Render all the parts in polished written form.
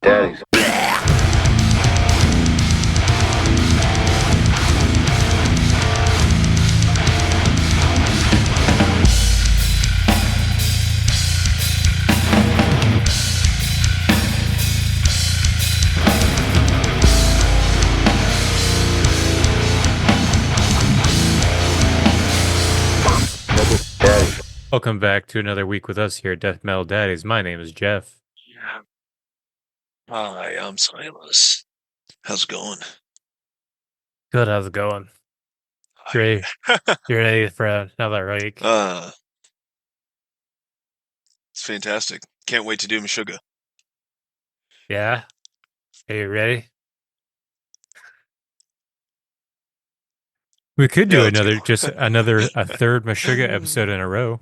Daddy's. Daddy's. Welcome back to another week with us here at Death Metal Daddies. My name is Jeff. Yeah. Hi, I'm Silas. How's it going? Good, how's it going? You Hi. ready? You ready for another week? uh, it's fantastic. Can't wait to do Meshuggah. Yeah? Are you ready? We could Yeah, do let's go. a third Meshuggah episode in a row.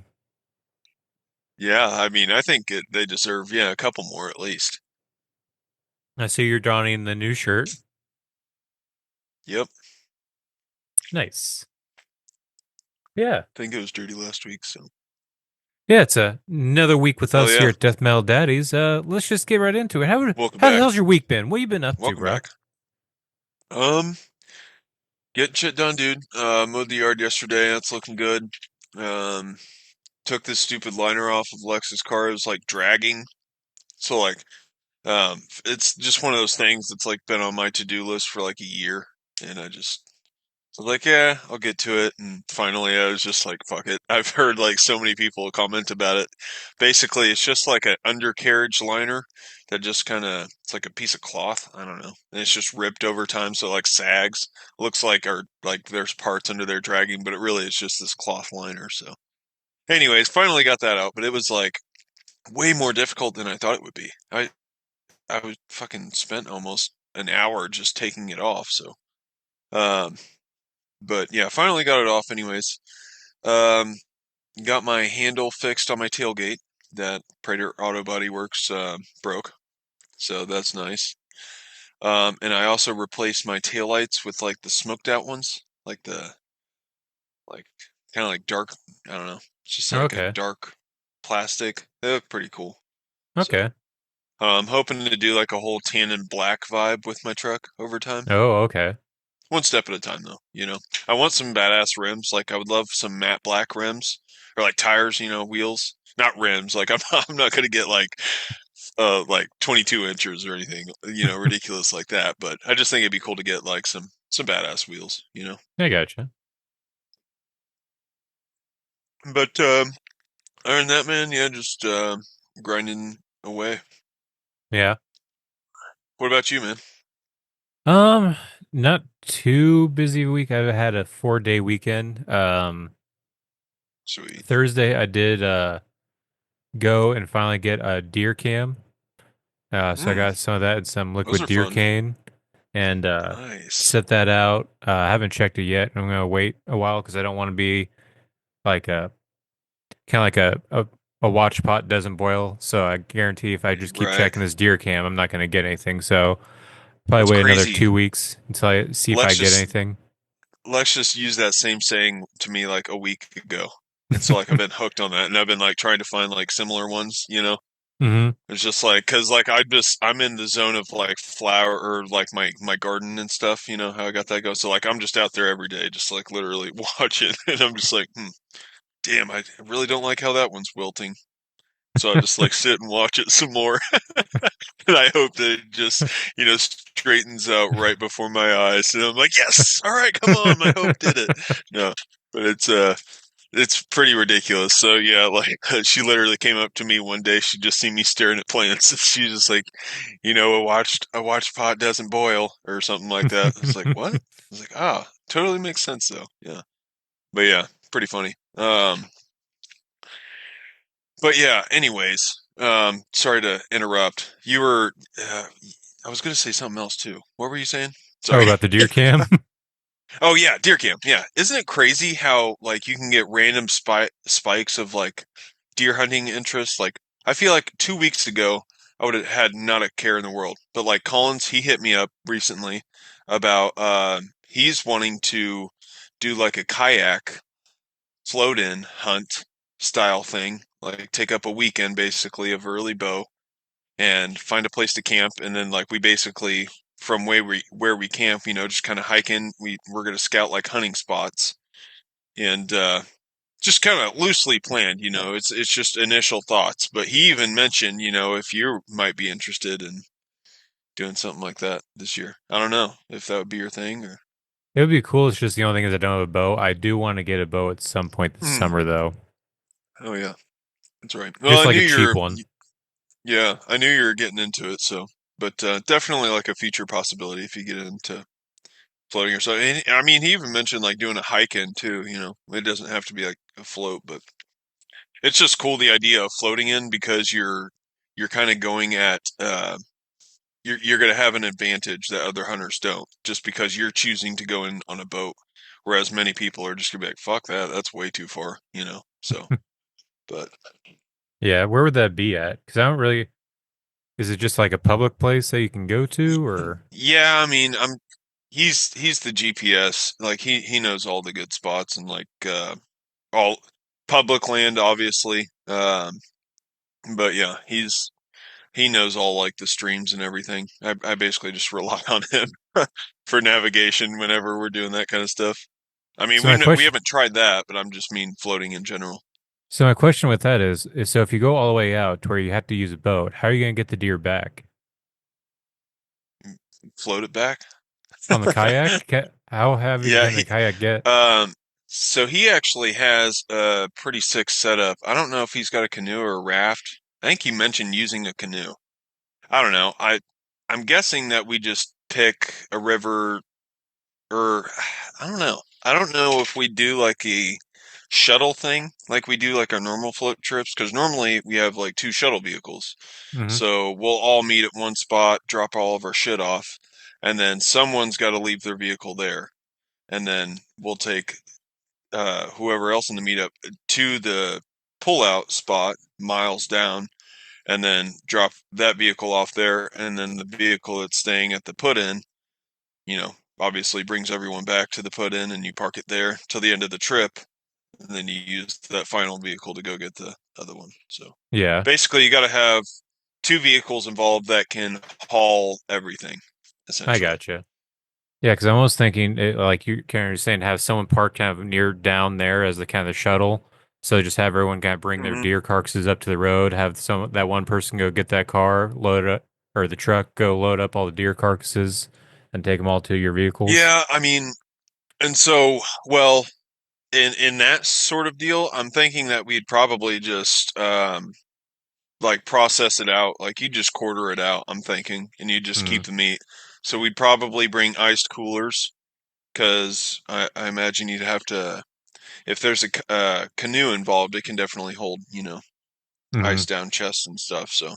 Yeah, I mean, I think they deserve, a couple more at least. I see you're donning the new shirt. Yep. Nice. Yeah. I think it was dirty last week, so. Yeah, it's another week with Hell us here yeah. at Death Metal Daddies. Let's just get right into it. Welcome How the back. hell's your week been? What you been up to, Welcome bro? back. Um, Getting shit done, dude. Mowed the yard yesterday. That's looking good. Um, Took this stupid liner off of Lex's car. It was like dragging. So it's just one of those things that's like been on my to-do list for like a year, and I was like, yeah, I'll get to it. And finally, I was just like, fuck it. I've heard like so many people comment about it. Basically, it's just like an undercarriage liner that just kind of, it's like a piece of cloth. I don't know. And it's just ripped over time, so it like sags. Looks like, or like there's parts under there dragging, but it really is just this cloth liner. So, anyways, finally got that out, but it was like way more difficult than I thought it would be. I was fucking spent almost an hour just taking it off. So, um, but yeah, finally got it off anyways. Um, got my handle fixed on my tailgate that Prater Auto Body Works broke. So that's nice. And I also replaced my taillights with like the smoked out ones, like the like kind of like dark, I don't know. It's just like a Okay. dark plastic. They look pretty cool. So, Okay. I'm hoping to do like a whole tan and black vibe with my truck over time. Oh, okay. One step at a time, though. I want some badass rims. Like, I would love some matte black rims or like tires. Wheels, not rims. Like, I'm I'm not gonna get like 22 inches or anything. Ridiculous like that. But I just think it'd be cool to get like some badass wheels. I gotcha. But other than that, man, yeah, just grinding away. Yeah. What about you, man? Um, not too busy week. I've had a 4 day weekend. Sweet. Thursday I did go and finally get a deer cam. So I Mm, got some of that and some those liquid are deer fun. cane and Nice. set that out. I haven't checked it yet. I'm gonna wait a while because I don't want to be like a kind of like a watch pot doesn't boil. So I guarantee if I just keep Right. checking this deer cam, I'm not gonna get anything. So probably That's wait another crazy. 2 weeks until I see if I Let's get just anything. Lex just used that same saying to me like a week ago. And so like I've been hooked on that and I've been like trying to find like similar ones. Hmm. It's just like cuz like I'm in the zone of like flower or like my garden and stuff, how I got that go. So like I'm just out there every day just like literally watching and I'm just like, damn, I really don't like how that one's wilting. So I just like sit and watch it some more. And I hope that it just, straightens out right before my eyes. And I'm like, yes, all right, come on, my hope did it. No, but it's pretty ridiculous. So yeah, like she literally came up to me one day. She just seen me staring at plants. And she was just like, a watched pot doesn't boil or something like that. I was like, what? I was like, totally makes sense though. Yeah, but yeah, pretty funny. But yeah, anyways, sorry to interrupt. I was gonna say something else too. What were you saying? Oh, Sorry. about the deer cam? Oh yeah, deer camp. Yeah, isn't it crazy how like you can get random spikes of like deer hunting interest? Like I feel like 2 weeks ago I would have had not a care in the world, but like Collins, he hit me up recently about he's wanting to do like a kayak float in hunt style thing, like take up a weekend basically of early bow. and find a place to camp, and then like we basically from where we camp, just kind of hiking. We're gonna scout like hunting spots and just kind of loosely planned. It's just initial thoughts. But he even mentioned, if you might be interested in doing something like that this year. I don't know if that would be your thing or. It would be cool. It's just the only thing is I don't have a bow. I do want to get a bow at some point this Hmm. summer, though. Oh yeah, that's right. Well, Just I like knew a cheap you're. one. Yeah, I knew you were getting into it. So, but definitely like a future possibility if you get into floating or so. And, I mean, he even mentioned like doing a hike in too. It doesn't have to be like a float, but it's just cool the idea of floating in because you're kind of going at you're going to have an advantage that other hunters don't just because you're choosing to go in on a boat, whereas many people are just gonna be like, "Fuck that, that's way too far." So, but Yeah, where would that be at? Because I don't really. Is it just like a public place that you can go to, or? yeah, I mean, he's the GPS. Like he knows all the good spots and like all public land, obviously. But yeah, he knows all like the streams and everything. I basically just rely on him for navigation whenever we're doing that kind of stuff. I mean, So my we question. haven't tried that, but I'm just mean floating in general. So my question with that is so if you go all the way out to where you have to use a boat, how are you going to get the deer back Float it back. on the kayak? How heavy Yeah, can the kayak get? um so he actually has a pretty sick setup. I don't know if he's got a canoe or a raft. I think he mentioned using a canoe. I don't know. I'm guessing that we just pick a river or I don't know. I don't know if we do like a shuttle thing like we do like our normal float trips because normally we have like two shuttle vehicles. Hmm. So we'll all meet at one spot, drop all of our shit off, and then someone's got to leave their vehicle there. And then we'll take whoever else in the meetup to the pullout spot miles down and then drop that vehicle off there. And then the vehicle that's staying at the put in, obviously brings everyone back to the put in and you park it there till the end of the trip. And then you use that final vehicle to go get the other one. So Yeah, basically, you got to have two vehicles involved that can haul everything, I essentially. gotcha. Yeah, because I'm almost thinking, like you kind of saying, have someone parked kind of near down there as the kind of shuttle. So just have everyone kind of bring their Hmm. deer carcasses up to the road. Have some that one person go get that car, load it up, or the truck go load up all the deer carcasses, and take them all to your vehicles. Yeah, I mean, and so, well, in that sort of deal, I'm thinking that we'd probably just like process it out. Like you just quarter it out, I'm thinking, and you just Hmm. keep the meat. So we'd probably bring iced coolers because I imagine you'd have to, if there's a canoe involved, it can definitely hold, Hmm. ice down chests and stuff. So,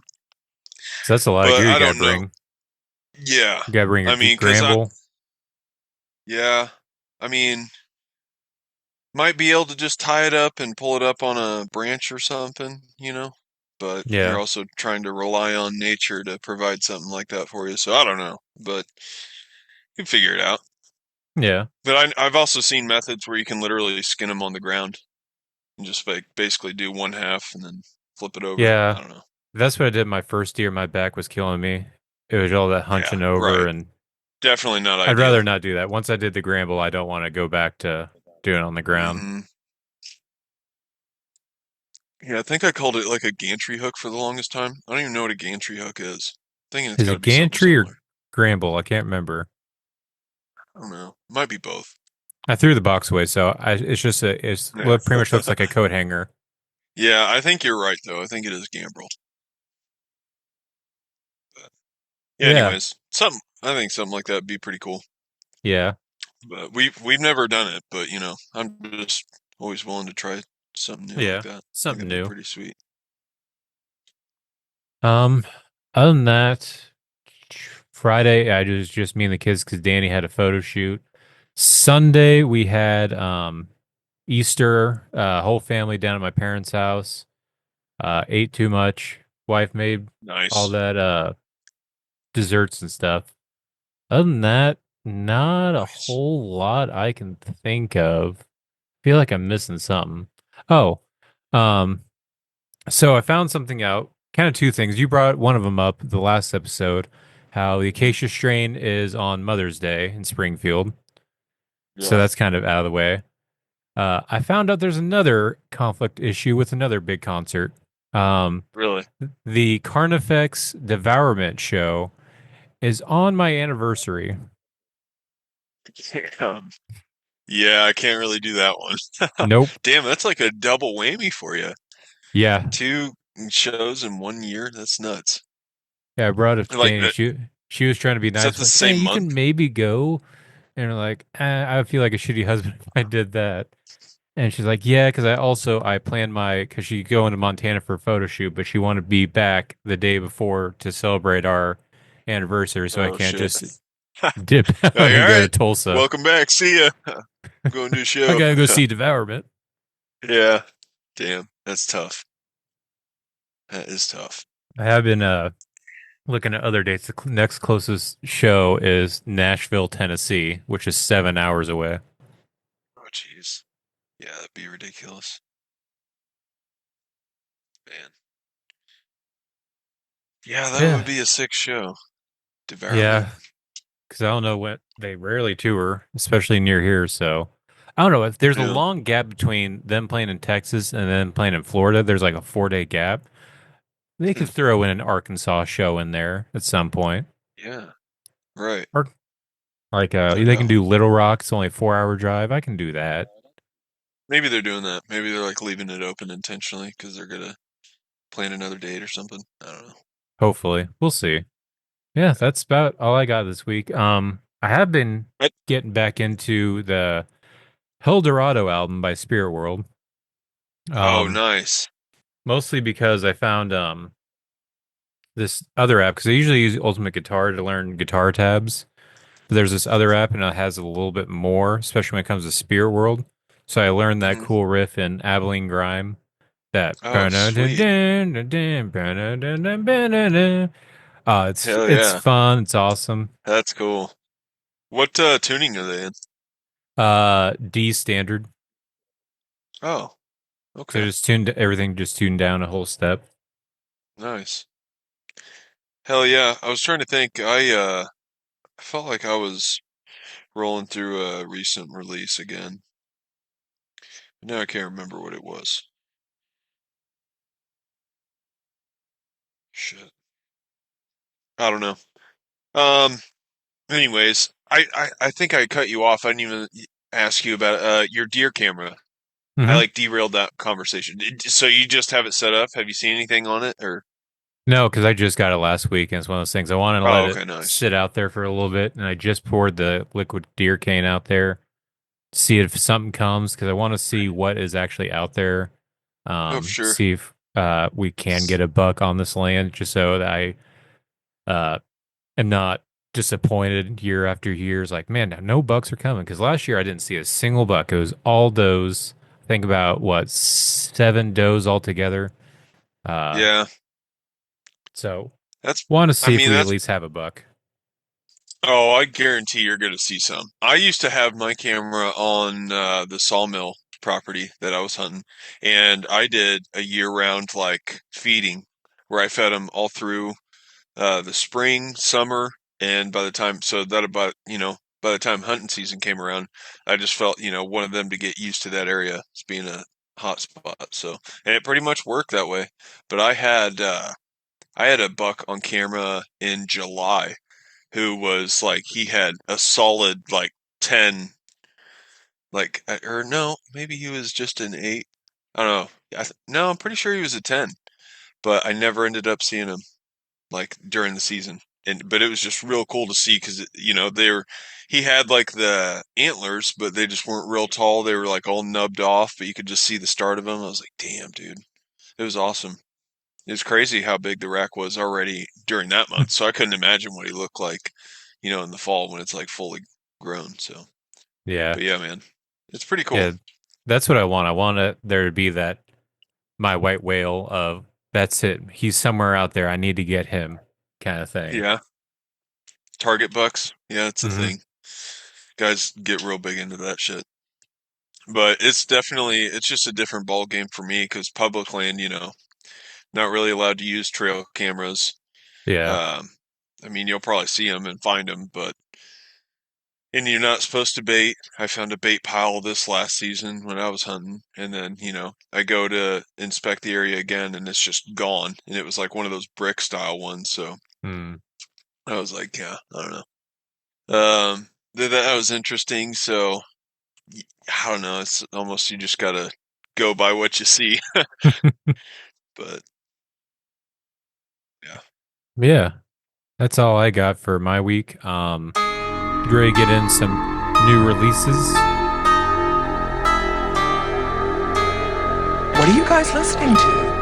So that's a lot of but gear you I got to don't know. bring. Yeah, You got to bring your I mean, Gramble. yeah, I mean, might be able to just tie it up and pull it up on a branch or something. But you're Yeah, also trying to rely on nature to provide something like that for you. So I don't know, but you can figure it out. yeah, But I've also seen methods where you can literally skin them on the ground and just like basically do one half and then flip it over. yeah. I don't know. That's what I did my first year. My back was killing me. It was all that Yeah, hunching over, right. and Definitely not I'd ideal. rather not do that. Once I did the Gramble, I don't want to go back to doing it on the ground. Hmm. Yeah, I think I called it like a gantry hook for the longest time. I don't even know what a gantry hook is. Thinking it's Is got it to be something gantry or similar. Gramble? I can't remember. I don't know. Might be both. I threw the box away, so it's just it's Yeah. what pretty much looks like a coat hanger. Yeah, I think you're right though. I think it is gambrel. But yeah, Yeah, anyways, I think something like that would be pretty cool. yeah, But we've never done it, but I'm just always willing to try something new like yeah. that. I think Something that'd be new. pretty sweet. Um, other than that, Friday I just me and the kids because Danny had a photo shoot. Sunday we had Easter, whole family down at my parents' house. Ate too much. Wife made all Nice. that desserts and stuff. Other than that, not a Nice. whole lot I can think of. Feel like I'm missing something. Oh, um, so I found something out. kind of two things. You brought one of them up the last episode, how the Mhm. acacia strain is on Mother's Day in Springfield. So Yeah, that's kind of out of the way. I found out there's another conflict issue with another big concert. Um, really. the Carnifex Devourment show is on my anniversary. Um, yeah, I can't really do that one. Nope. Damn, that's like a double whammy for you. Yeah. Two shows in 1 year. That's nuts. Yeah, I brought it up to Like, Danny. She was trying to be is that nice, the like, hey, same you month? can maybe go. And we're like, I feel like a shitty husband if I did that. And she's like, yeah, because I planned because she could go into Montana for a photo shoot, but she wanted to be back the day before to celebrate our anniversary, so I Oh can't shit. just dip out Like, all and go to right, Tulsa. welcome back. See ya. Going to a I show. gotta go see Devourment. Yeah. Damn, that's tough. That is tough. I have been looking at other dates. The next closest show is Nashville, Tennessee, which is 7 hours away. Oh jeez. Yeah, that'd be ridiculous. Man. Yeah, that would Yeah, be a sick show. Devourment. yeah. Because I don't know what they rarely tour, especially near here. So I don't know if there's a Yeah. long gap between them playing in Texas and then playing in Florida. There's like a 4 day gap. They Hmm. could throw in an Arkansas show in there at some point, Yeah. Right. or like No they can doubt. do Little Rock. It's only a 4 hour drive. I can do that. Maybe they're doing that. Maybe they're like leaving it open intentionally because they're gonna plan another date or something. I don't know. Hopefully, we'll see. Yeah, that's about all I got this week. I have been I, getting back into the Dorado album by Spirit World. oh, Um, nice. Mostly because I found this other app because I usually use Ultimate Guitar to learn guitar tabs. But there's this other app and it has a little bit more, especially when it comes to Spirit World. So I learned that Hmm. cool riff in Abilene Grime. That Oh, sweet. Hell it's yeah. fun. It's awesome. That's cool. What tuning are they in? D standard. Oh, So okay. just tuned everything just tuned down a whole step. Nice. Hell yeah. I was trying to think. I felt like I was rolling through a recent release again. But now I can't remember what it was. Shit. I don't know. Um, anyways, I think I cut you off. I didn't even ask you about your deer camera. I Hmm. like derailed that conversation. So you just have it set up? Have you seen anything on it or? No, because I just got it last week, and it's one of those things. I wanted to let Oh, it okay, nice. sit out there for a little bit, and I just poured the liquid deer cane out there to see if something comes, because I want to see what is actually out there. Oh, for sure. See if we can get a buck on this land, just so that I uh, am not disappointed year after year. It's like, man, no bucks are coming. Because last year I didn't see a single buck. It was all does. Think about what 7 does altogether. Uh, Yeah, so that's, want to I see if mean, we at that's, least have a buck. oh, I guarantee you're going to see some. I used to have my camera on the sawmill property that I was hunting, and I did a year-round like feeding where I fed them all through the spring, summer, and by the time, so that about, by the time hunting season came around, I just felt, wanted them to get used to that area as being a hot spot. So, and it pretty much worked that way. But I had a buck on camera in July who was like he had a solid like 10, like or no, maybe he was just an 8. I don't know. No, I'm pretty sure he was a 10, but I never ended up seeing him like during the season. And but it was just real cool to see because he had like the antlers, but they just weren't real tall. They were like all nubbed off, but you could just see the start of them. I was like, damn, dude, it was awesome. It was crazy how big the rack was already during that month. So I couldn't imagine what he looked like, in the fall when it's like fully grown. So, Yeah, but yeah, man, it's pretty cool. yeah, that's what I want. I want there to be that my white whale of that's it. He's somewhere out there. I need to get him, kind of thing. Yeah, target bucks. Yeah, it's a Hmm. thing. Guys get real big into that shit. But it's just a different ball game for me because public land, not really allowed to use trail cameras. Yeah. Um, I mean, you'll probably see them and find them, and you're not supposed to bait. I found a bait pile this last season when I was hunting, and then I go to inspect the area again, and it's just gone. And it was like one of those brick style ones, so Hmm. I was like, yeah, I don't know. That was interesting. So I don't know. It's almost you just gotta go by what you see. But yeah. Yeah. That's all I got for my week. You ready to get in some new releases? What are you guys listening to?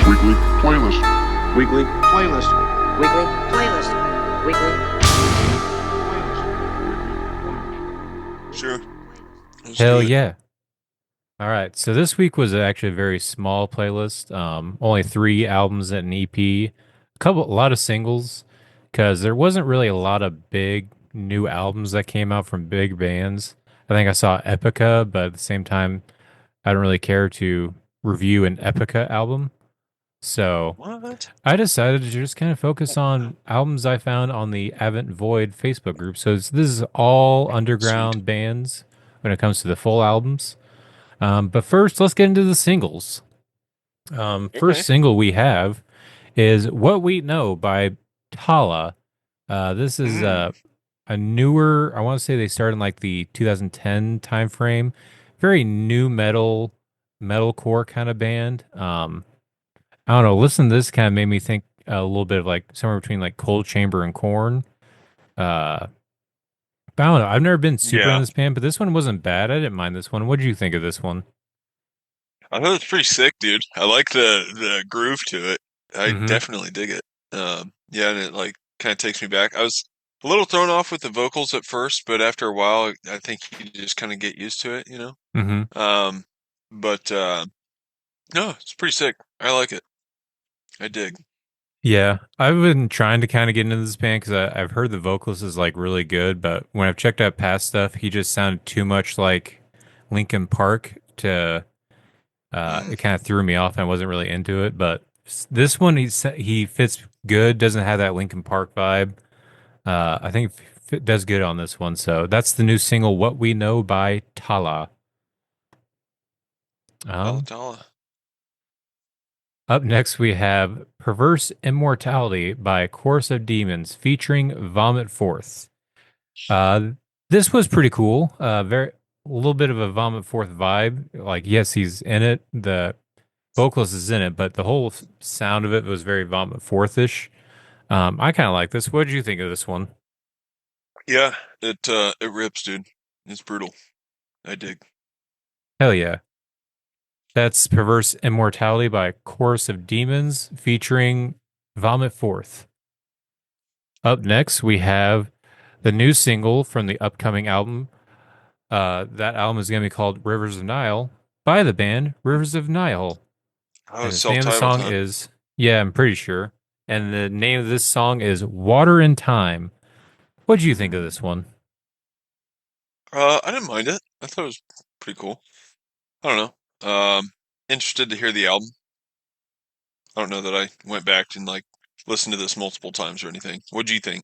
Weekly playlist. Weekly Playlist. Weekly playlist. Weekly. Sure. Let's Hell do it. yeah. All right. So this week was actually a very small playlist. Only 3 albums and an EP, a lot of singles, because there wasn't really a lot of big new albums that came out from big bands. I think I saw Epica, but at the same time, I don't really care to review an Epica album. So What? I decided to just kind of focus on albums I found on the Avent Void Facebook group. So this is all Sweet. underground bands when it comes to the full albums. But first, let's get into the singles. First Okay. single we have is "What We Know" by Tala. This is Mm. a newer. I want to say they started in like the 2010 time frame. Very new metalcore kind of band. I don't know. Listen to this kind of made me think a little bit of like somewhere between like Cold Chamber and Corn. Uh, but I don't know. I've never been super on Yeah. this band, but this one wasn't bad. I didn't mind this one. What did you think of this one? I thought it's pretty sick, dude. I like the groove to it. I Mm-hmm. definitely dig it. Yeah, and it like kind of takes me back. I was a little thrown off with the vocals at first, but after a while, I think you just kind of get used to it, you know. Mm-hmm. Um, but no, it's pretty sick. I like it. I dig. Yeah, I've been trying to kind of get into this band because I've heard the vocalist is like really good, but when I've checked out past stuff, he just sounded too much like Linkin Park to. Mm. It kind of threw me off. And I wasn't really into it, but this one he fits good. Doesn't have that Linkin Park vibe. I think it does good on this one. So that's the new single "What We Know" by Tala. Tala Um, Tala. Up next we have "Perverse Immortality" by Chorus of Demons featuring Vomit Forth. Uh, this was pretty cool. Very a little bit of a Vomit Forth vibe. Like yes, he's in it. The vocalist is in it, but the whole sound of it was very Vomit Forth-ish. I kind of like this. What did you think of this one? Yeah, it rips, dude. It's brutal. I dig. Hell yeah. That's Perverse Immortality by Chorus of Demons featuring Vomit Forth. Up next, we have the new single from the upcoming album. That album is going to be called Rivers of Nile by the band Rivers of Nile. Oh, And it's the name of the self-titled, song huh? is, yeah, I'm pretty sure. And the name of this song is Water in Time. What do you think of Mm. this one? I didn't mind it. I thought it was pretty cool. I don't know. Interested to hear the album. I don't know that I went back and like listened to this multiple times or anything. What do you think?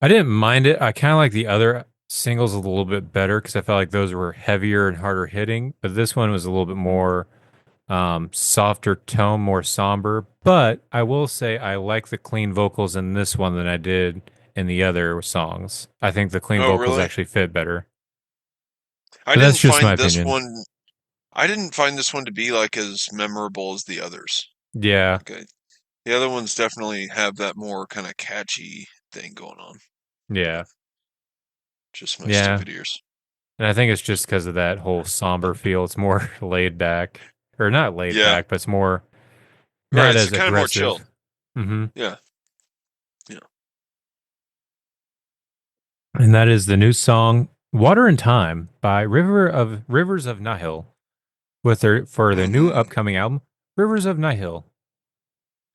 I didn't mind it. I kind of like the other singles a little bit better because I felt like those were heavier and harder hitting. But this one was a little bit more softer tone, more somber. But I will say I like the clean vocals in this one than I did in the other songs. I think the clean Oh, vocals really? actually fit better. I But that's didn't just my find this opinion. one. I didn't find this one to be like as memorable as the others. Yeah, Okay, the other ones definitely have that more kind of catchy thing going on. But yeah, just my yeah. stupid ears. And I think it's just because of that whole somber feel. It's more laid back, or not laid Yeah, back, but it's more right. not It's as kind of more chilled. aggressive. Hmm. Yeah, yeah. And that is the new song "Water and Time" by Rivers of Nihil with their for their new Mm-hmm. upcoming album Rivers of Nihil.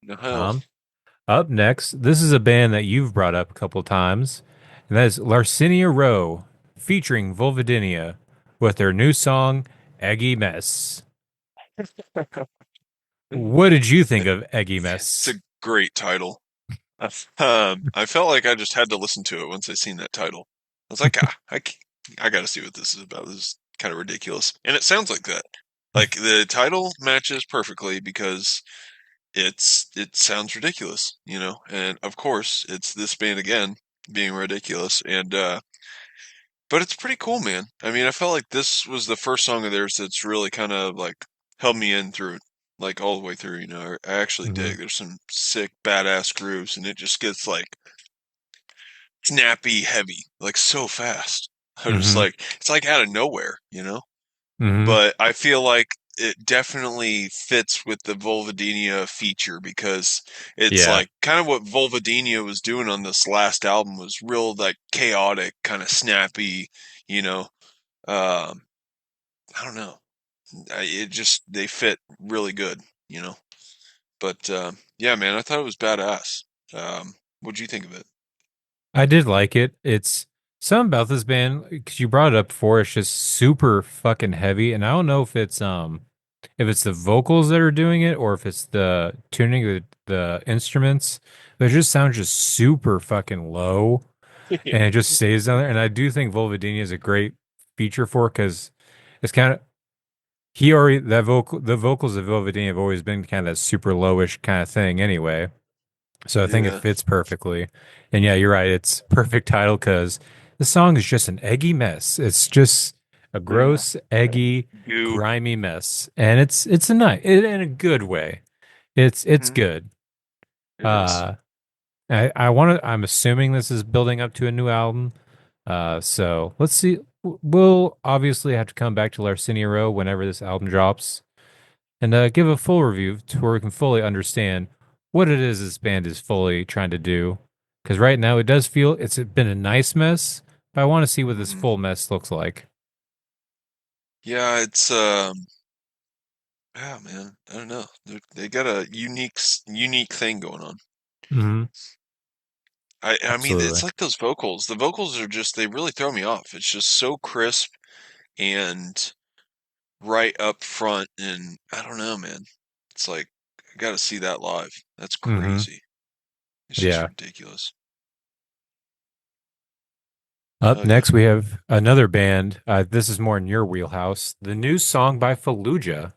No. Um, Up next, this is a band that you've brought up a couple times, and that is Larcinia Row, featuring Vulvodynia, with their new song "Eggy Mess." What did you think of "Eggy It's a Mess"? great title. I felt like I just had to listen to it once I seen that title. I was like, I got to see what this is about. This is kind of ridiculous, and it sounds like that. Like the title matches perfectly because it sounds ridiculous, and of course it's this band again being ridiculous, and but it's pretty cool, man. I mean, I felt like this was the first song of theirs that's really kind of like held me in through it, like all the way through. I actually Hmm. dig. There's some sick, badass grooves, and it just gets like snappy, heavy, like so fast. I'm just Hmm. like it's like out of nowhere. Hmm. But I feel like it definitely fits with the Vulvodynia feature because it's Yeah. like kind of what Vulvodynia was doing on this last album was real like chaotic, kind of snappy, you know. Um, I don't know. It just they fit really good. But yeah, man, I thought it was badass. What'd you think of it? I did like it. It's something about this band because you brought it up before. It's just super fucking heavy, and I don't know if it's the vocals that are doing it or if it's the tuning of the instruments. But it just sounds just super fucking low, and it just stays down there. And I do think Vulvodynia is a great feature for because it's kind of he already the vocals of Vulvodynia have always been kind of that super lowish kind of thing anyway. So I think it Yeah. fits perfectly. And yeah, you're right. It's perfect title because the song is just an eggy mess. It's just a Yeah. gross, eggy, Goo. grimy mess, and it's a nice in a good way. It's Mhm. good. It is. Uh, I want to. I'm assuming this is building up to a new album. So let's see. We'll obviously have to come back to Larcinia Row whenever this album drops and give a full review to where we can fully understand what it is this band is fully trying to do. Because right now it does feel it's been a nice mess, but I want to see what this Mhm. full mess looks like. Yeah, it's yeah, man. I don't know. They got a unique thing going on. Hmm. I mean, it's Absolutely. like those vocals. The vocals are just they really throw me off. It's just so crisp and right up front, and I don't know, man. It's like I got to see that live. That's Hmm. crazy. It's just Yeah. ridiculous. Up Oh yeah. next, we have another band. This is more in your wheelhouse. The new song by Fallujah,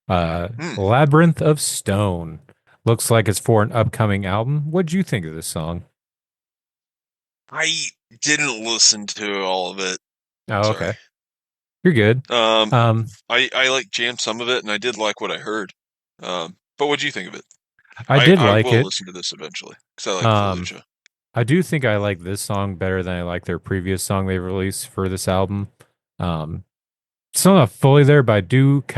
Hmm. Labyrinth of Stone. Looks like it's for an upcoming album. What'd you think of this song? I didn't listen to all of it. Oh, Sorry. okay. You're good. Um, Um, I like jammed some of it, and I did like what I heard. But what do you think of it? I I did I like will it. listen to this eventually because I like Um, Fallujah. I do think I like this song better than I like their previous song they released for this album. Um, still not fully there, but I do it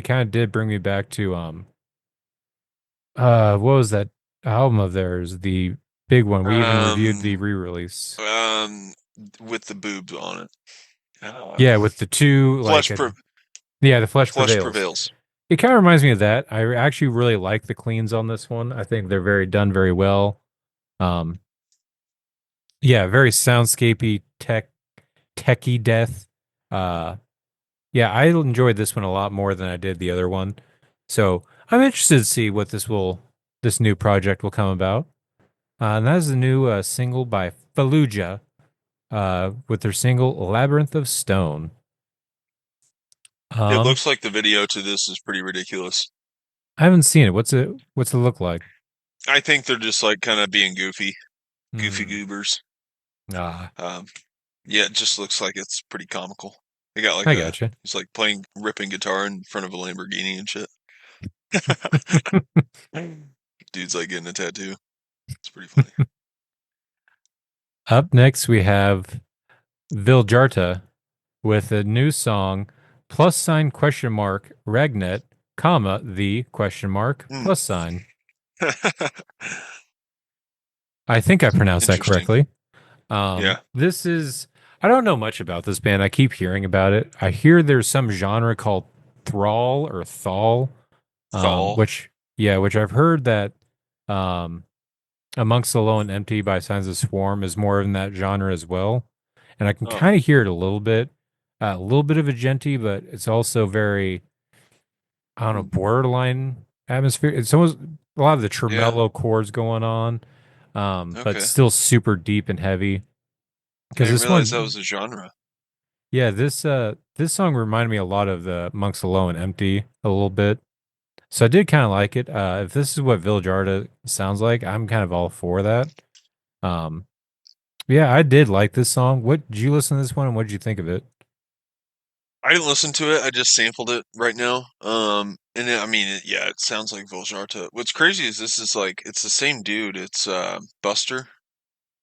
kind of did bring me back to what was that album of theirs? The big one. We even reviewed the Um, re-release. um, with the boobs on it. Yeah, with the two Flesh pre yeah, the flesh flesh prevails. prevails. It kind of reminds me of that. I actually really like the cleans on this one. I think they're very done very well. Um, yeah, very soundscapey techie death. Uh Yeah, I enjoyed this one a lot more than I did the other one. So I'm interested to see what this new project will come about. And that is the new single by Fallujah, with their single Labyrinth of Stone. It Um, looks like the video to this is pretty ridiculous. I haven't seen it. What's it look like? I think they're just like kind of being goofy Hmm. goobers. Ah, Um, yeah, it just looks like it's pretty comical. They got like I a, gotcha. he's like playing ripping guitar in front of a Lamborghini and shit. Dude's like getting a tattoo. It's pretty funny. Up next we have Viljarta with a new song plus sign question mark Regnet, comma the question mark Hmm. plus sign. I think I pronounced that Interesting. correctly. Yeah. This is I don't know much about this band. I keep hearing about it. I hear there's some genre called thrall or thal, Thal. which yeah, which I've heard that Um, Amongst the Low and Empty by Signs of Swarm is more in that genre as well. And I can Oh, kind of hear it a little bit of a genty, but it's also very, I don't know, borderline atmosphere. It's almost a lot of the yeah. tremolo chords going on, but Okay. still super deep and heavy. I Because didn't this realize that one, was a genre. yeah, this song reminded me a lot of the Amongst the Low and Empty a little bit. So I did kind of like it. If this is what Village Arta sounds like, I'm kind of all for that. Um, yeah, I did like this song. What did you listen to this one and what did you think of it? I didn't listen to it. I just sampled it right now. And I mean, yeah, it sounds like Voljarta. What's crazy is this is like it's the same dude. It's Buster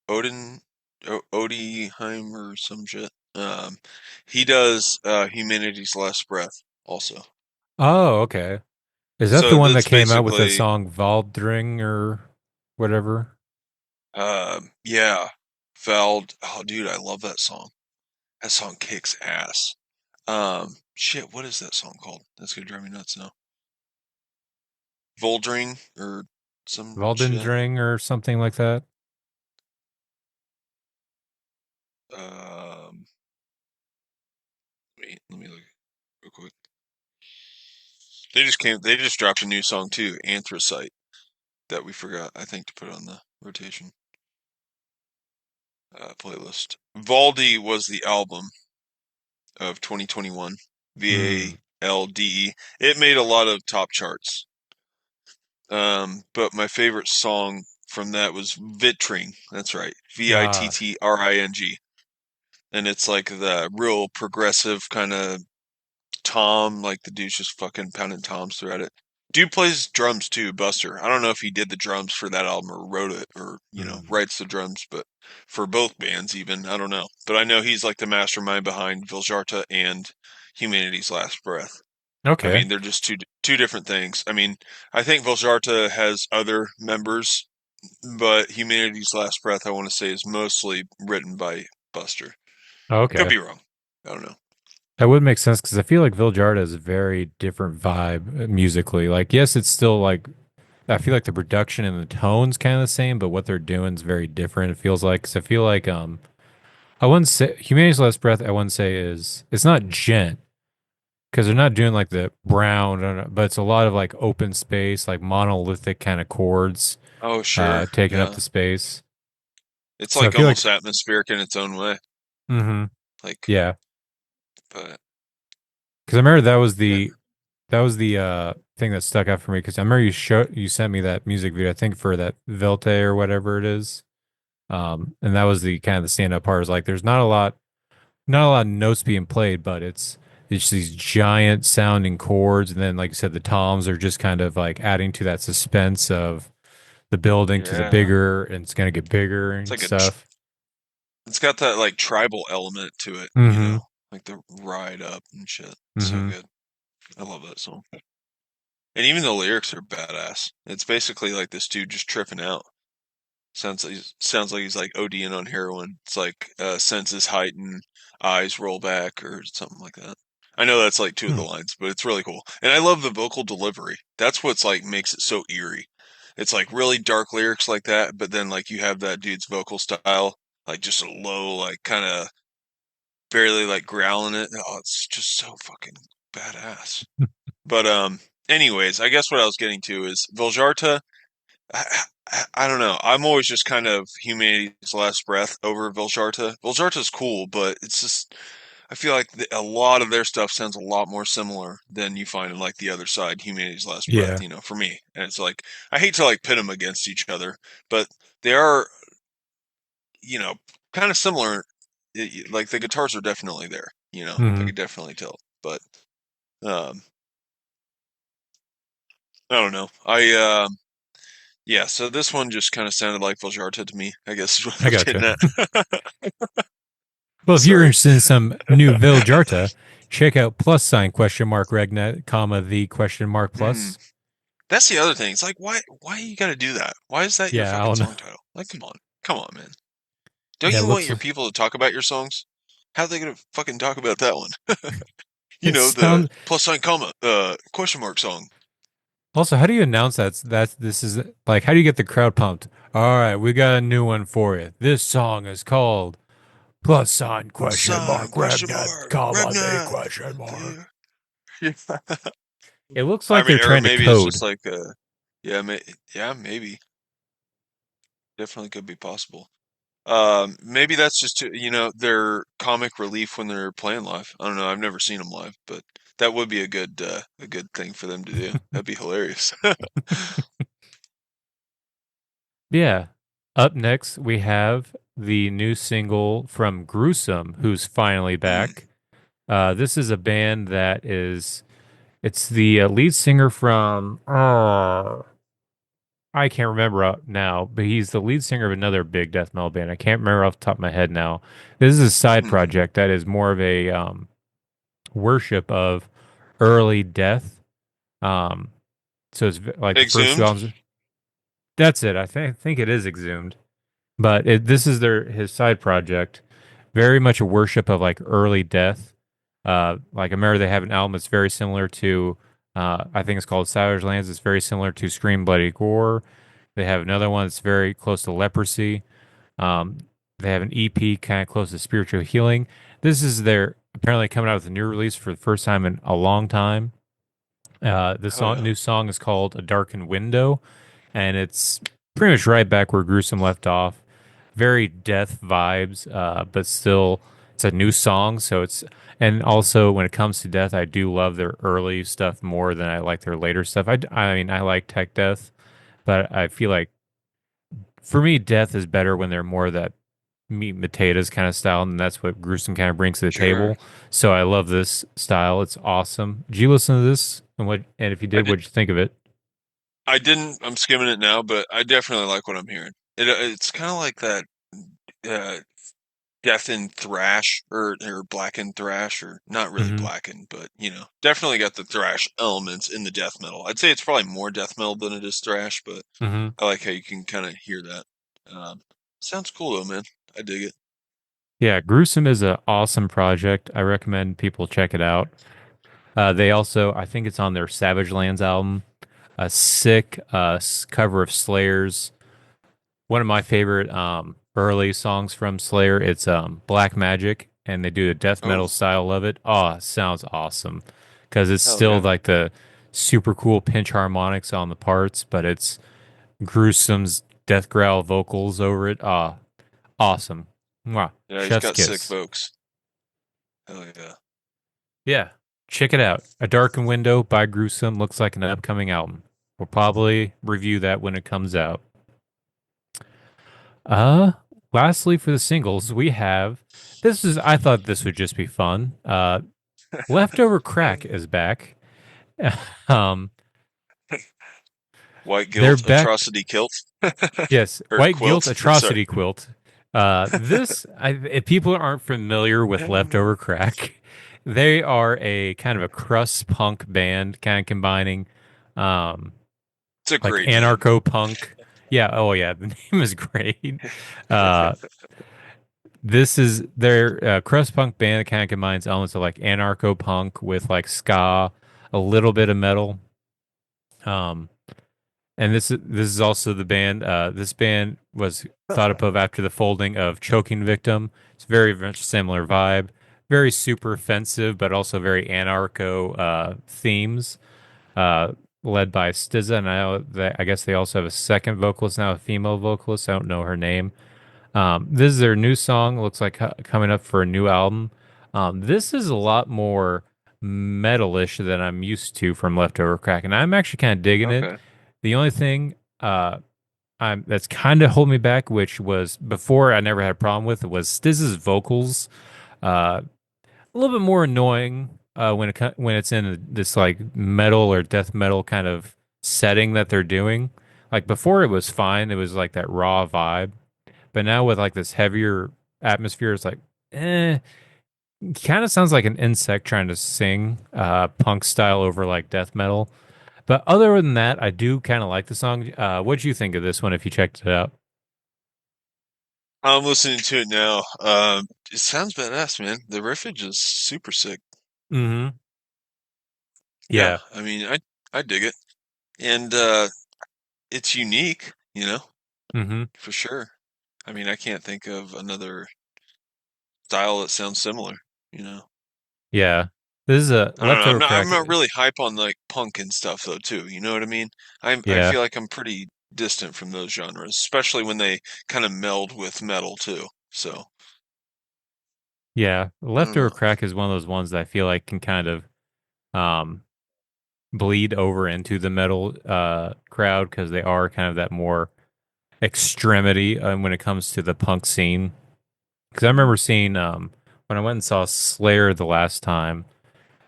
Odin, Odieheim or some shit. He does Humanity's Last Breath also. Oh, okay. Is that the So one that that's came out with the basically, song Valdring or whatever? yeah, Vald. Oh, dude, I love that song. That song kicks ass. Shit, what is that song called? That's gonna drive me nuts now. Voldring or some shit. Valdendring or something like that? Um, wait, let me look real quick. They just dropped a new song too, Anthracite, that we forgot, I think, to put on the rotation playlist. Valdi was the album of 2021. Hmm. VALDE. It made a lot of top charts. But my favorite song from that was Vitring. That's right. Ah, Vittring. And it's like the real progressive kind of tom, like the dude's just fucking pounding toms throughout it. Dude plays drums too, Buster. I don't know if he did the drums for that album or wrote it or, hmm. writes the drums, but for both bands even, I don't know. But I know he's like the mastermind behind Viljarta and Humanity's Last Breath. I Okay. mean, they're just two different things. I mean, I think Viljarta has other members, but Humanity's Last Breath, I want to say, is mostly written by Buster. Could Okay. be wrong. I don't know. That would make sense because I feel like Village is a very different vibe musically. Like, yes, it's still like I feel like the production and the tone's kind of the same, but what they're doing is very different. It feels like because I feel like I wouldn't say Humanity's Last Breath. I wouldn't say is it's not gent because they're not doing like the brown, but it's a lot of like open space, like monolithic kind of chords, Oh, sure. taking up Yeah. the space. It's So I like feel like, almost atmospheric in its own way. hmm Like, yeah, but because I remember yeah. that was the thing that stuck out for me because I remember you sent me that music video I think for that Velte or whatever it is. And that was the kind of the stand up part is like there's not a lot of notes being played, but it's these giant sounding chords, and then like you said, the toms are just kind of like adding to that suspense of the building to the Yeah. bigger, and it's gonna get bigger It's and like stuff. it's got that like tribal element to it, Mm-hmm. like the ride up and shit. So Mm-hmm. good. I love that song. And even the lyrics are badass. It's basically like this dude just tripping out. Sounds like he's like ODing on heroin. It's like senses heighten, eyes roll back, or something like that. I know that's like two of the Hmm. lines, but it's really cool. And I love the vocal delivery. That's what's like makes it so eerie. It's like really dark lyrics like that, but then like you have that dude's vocal style, like just a low, like kind of barely like growling it. Oh, it's just so fucking badass. But anyways, I guess what I was getting to is Voljarta. I don't know. I'm always just kind of Humanity's Last Breath over Voljarta. Voljarta's cool, but it's just I feel like a lot of their stuff sounds a lot more similar than you find in like the other side, Humanity's Last Breath. Yeah. For me, and it's like I hate to like pit them against each other, but they are you know kind of similar. Like the guitars are definitely there. I Mm-hmm. could definitely tell, but um, I don't know. Yeah. So this one just kind of sounded like Voljarta to me. I guess is what I I'm gotcha. getting at. Well, if you're Sorry. interested in some new Village check out plus sign question mark regnet comma the question mark Mm, plus. that's the other thing. It's like, why you got to do that? Why is that your Yeah, I fucking don't know. song title? Like, come on, man. Don't Yeah, it you want looks your people to talk about your songs? How are they gonna fucking talk about that one? it The sounds plus sign comma question mark song. Also, how do you announce this is like how do you get the crowd pumped? All right, we got a new one for you. This song is called plus sign question Sign mark question remnant mark comma day Ragnar. question mark. Yeah. Yeah. It looks I like mean, they're or trying to maybe it's just code. like yeah, yeah, maybe. Definitely could be possible. Maybe that's just their comic relief when they're playing live. I don't know. I've never seen them live, but that would be a good thing for them to do. That'd be hilarious. Yeah. Up next, we have the new single from Gruesome, who's finally Mm, back. This is a band that is, it's the lead singer from, I can't remember now, but he's the lead singer of another big death metal band. I can't remember off the top of my head now. This is a side hmm. project that is more of a worship of early death. Um, so it's like the first two Exhumed? albums. That's it. I think it is Exhumed. But this is his side project, very much a worship of like early death. Like I remember they have an album that's very similar to, I think it's called Savage Lands. It's very similar to Scream Bloody Gore. They have another one that's very close to Leprosy. Um, they have an EP kind of close to Spiritual Healing. This is their apparently coming out with a new release for the first time in a long time. Oh yeah. New song is called A Darkened Window, and it's pretty much right back where Gruesome left off. Very death vibes, but still, it's a new song. So it's, and also when it comes to death, I do love their early stuff more than I like their later stuff. I mean, I like tech death, but I feel like for me, death is better when they're more that meat and potatoes kind of style, and that's what Gruesome kind of brings to the Sure. table. So I love this style. It's awesome. Did you listen to this? And if you I did, did. what'd you think of it? I didn't. I'm skimming it now, but I definitely like what I'm hearing. It's kind of like that uh, death and thrash or blackened thrash or not really Hmm. blackened, but definitely got the thrash elements in the death metal. I'd say it's probably more death metal than it is thrash, but Hmm. I like how you can kind of hear that. Sounds cool though, man. I dig it. Yeah, Gruesome is an awesome project. I recommend people check it out. They also, I think it's on their Savage Lands album, a sick cover of Slayer's. One of my favorite early songs from Slayer. It's Black Magic, and they do the death Oh, metal style of it. Oh, it sounds awesome because it's hell still yeah. like the super cool pinch harmonics on the parts, but it's Gruesome's death growl vocals over it. Ah, awesome. Mwah. Yeah, he's Chef's got sick kiss. folks. Hell yeah. Yeah, check it out. A Darkened Window by Gruesome looks like an upcoming album. We'll probably review that when it comes out. Uh, Lastly for the singles, we have this is I thought this would just be fun. Leftover Crack is back. um, White they're guilt back. atrocity kilt Yes, or White Guilt quilt. Sorry. Atrocity Quilt. If people aren't familiar with Leftover Crack, they are a kind of a crust punk band, kind of combining um It's a like great name. anarcho punk. Yeah, oh yeah, the name is great. Uh this is their crust punk band that kind of combines elements of like anarcho punk with like ska, a little bit of metal. Um and this is also the band. This band was thought up of after the folding of Choking Victim. It's very much similar vibe, very super offensive, but also very anarcho themes. Uh, Led by Stizza, and I guess they also have a second vocalist now, a female vocalist. I don't know her name. This is their new song. Looks like coming up for a new album. This is a lot more metalish than I'm used to from Leftover Crack, and I'm actually kind of digging it. Okay. The only thing that's kind of holding me back, which was before I never had a problem with, was Stiz's vocals. Uh, a little bit more annoying when it's in this like metal or death metal kind of setting that they're doing. Like before, it was fine. It was like that raw vibe, but now with like this heavier atmosphere, it's like, eh. Kind of sounds like an insect trying to sing punk style over like death metal. But other than that, I do kind of like the song. What'd you think of this one if you checked it out? I'm listening to it now. It sounds badass, man. The riffage is super sick. Hmm. Yeah, Yeah. I mean, I dig it. and it's unique, Mm-hmm. for sure. I mean, I can't think of another style that sounds similar, you know. Yeah. This is a I don't know. leftover I'm crack. not really hype on like punk and stuff though, too. You know what I mean? I Yeah. feel like I'm pretty distant from those genres, especially when they kind of meld with metal too. So Yeah. I don't Leftover know. crack is one of those ones that I feel like can kind of um bleed over into the metal crowd because they are kind of that more extremity when it comes to the punk scene. Because I Mhm. remember seeing when I went and saw Slayer the last time,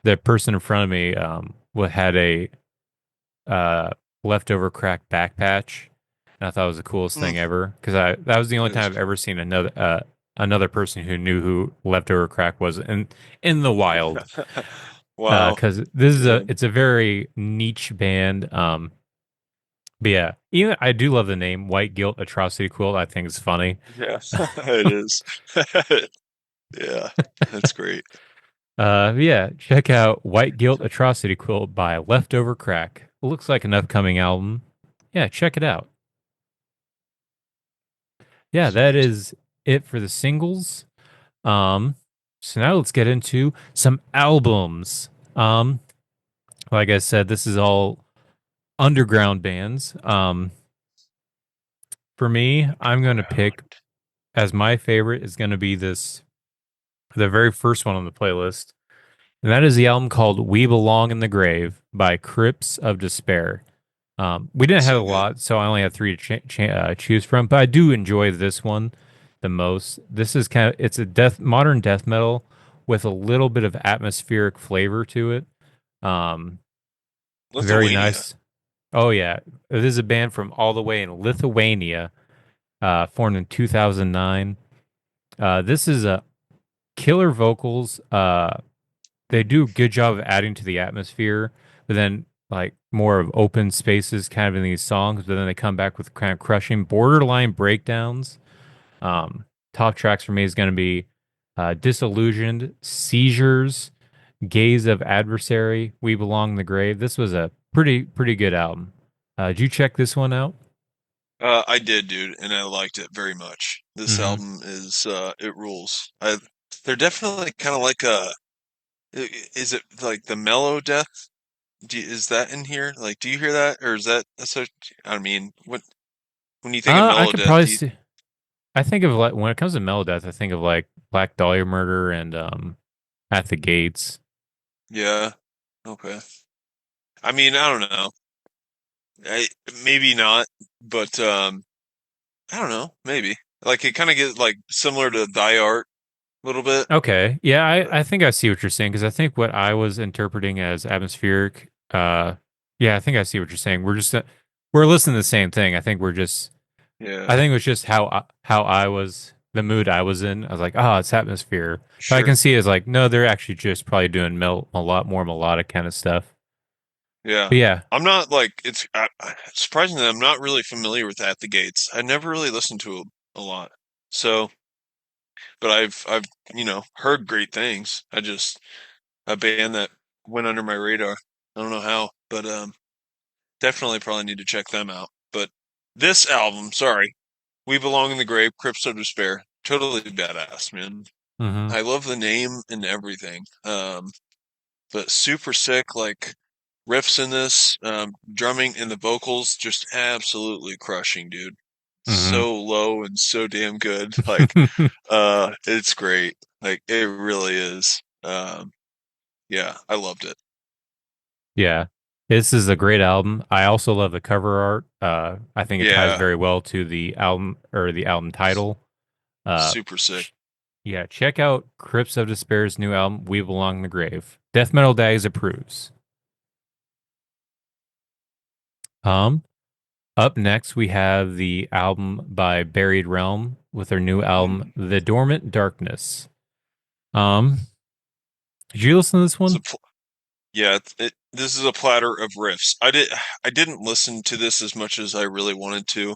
the person in front of me had a uh, leftover crack back patch, and I thought it was the coolest Mm, thing ever. Because I that was the only that is time I've cool. ever seen another person who knew who leftover crack was in the wild. Wow. Because this is Yeah. it's a very niche band. But yeah, even I do love the name White Guilt Atrocity Quilt. I think it's funny. Yeah. It is. Yeah. That's great. Yeah, check out White Guilt Atrocity Quilt by Leftover Crack. Looks like an upcoming album. Yeah, check it out. Yeah, that Sweet. is it for the singles. Um, so now let's get into some albums. Like I said, this is all underground bands. For me, I'm going to pick Ground. as my favorite is going to be the very first one on the playlist, and that is the album called "We Belong in the Grave" by Crypts of Despair. We didn't have a So good. lot, so I only had three to choose from. But I do enjoy this one the most. This is it's a modern death metal with a little bit of atmospheric flavor to it. Um, very Lithuania. nice. Oh yeah, it is a band from all the way in Lithuania, formed in 2009. This is a killer vocals. They do a good job of adding to the atmosphere, but then like more of open spaces kind of in these songs, but then they come back with kind of crushing borderline breakdowns. Um, Top tracks for me is going to be Disillusioned, Seizures, Gaze of Adversary, We Belong in the Grave. This was a pretty good album. Did you check this one out? I did, dude, and I liked it very much. This Mm-hmm. album is it rules. They're definitely kind of like is it like the mellow death? Is that in here? Like, do you hear that, or is that's a? I mean, when you think of I mellow could death, probably do you? see. I think of like when it comes to Melodeath, I think of like Black Dahlia Murder and At the Gates. Yeah, okay. I mean, I don't know. Maybe not, but I don't know. Maybe like it kind of gets like similar to Die Art a little bit. Okay. Yeah, But I think I see what you're saying because I think what I was interpreting as atmospheric, yeah, I think I see what you're saying. We're listening to the same thing. I yeah, think it was just how I was, the mood I was in. I was like, oh, it's atmosphere. But I can sure. see it as like, no, they're actually just probably doing a lot more melodic kind of stuff. Yeah. But yeah. I'm not like surprisingly I'm not really familiar with At the Gates. I never really listened to it a lot. So, but I've heard great things. I just a band that went under my radar. I don't know how, but definitely probably need to check them out. But this album, sorry, We Belong in the Grave, Crypts of Despair, totally badass, man. Hmm. I love the name and everything. But super sick, like riffs in this, drumming and the vocals just absolutely crushing, dude. Hmm. So low and so damn good. Like, it's great. Like, it really is. Yeah, I loved it. Yeah. This is a great album. I also love the cover art. I think it ties Yeah, very well to the album or the album title. Uh, super sick. ch- yeah, check out Crypts of Despair's new album, We Belong in the Grave. Death Metal Days approves. Um, Up next, we have the album by Buried Realm with their new album, Mm. The Dormant Darkness. Um, did you listen to this It's one? yeah, this is a platter of riffs. I didn't listen to this as much as I really wanted to.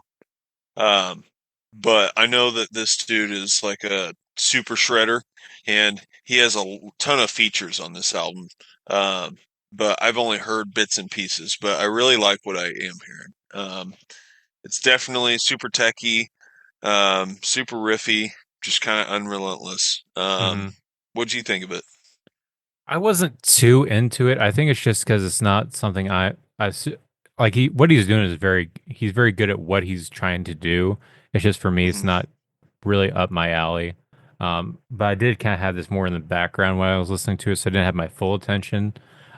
Um, but I know that this dude is like a super shredder, and he has a ton of features on this album. Um, but I've only heard bits and pieces. But I really like what I am hearing. It's definitely super techy, super riffy, just kind of unrelentless. Hmm. What'd you think of it? I wasn't too into it. I think it's just because it's not something like. What he's doing is he's very good at what he's trying to do. It's just for me, it's Hmm. not really up my alley. But I did kind of have this more in the background while I was listening to it, so I didn't have my full attention.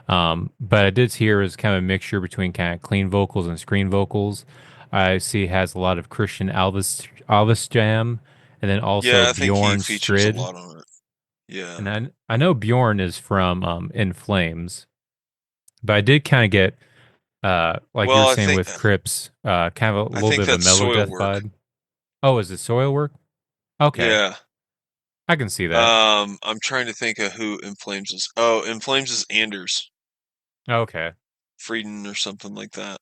But I did hear it was kind of a mixture between kind of clean vocals and screen vocals. I see it has a lot of Christian Alvis jam, and then also Yeah, I think he Bjorn features a Strid. lot on it. Yeah. And I know Bjorn is from In Flames, but I did kind of get like you were Well, saying with Crypts, kind of a I little think bit of a that's mellow soil death work. vibe. Oh, is it soil work? Okay, Yeah. I can see that. I'm trying to think of who In Flames is. Oh, In Flames is Anders Okay. Frieden or something like that.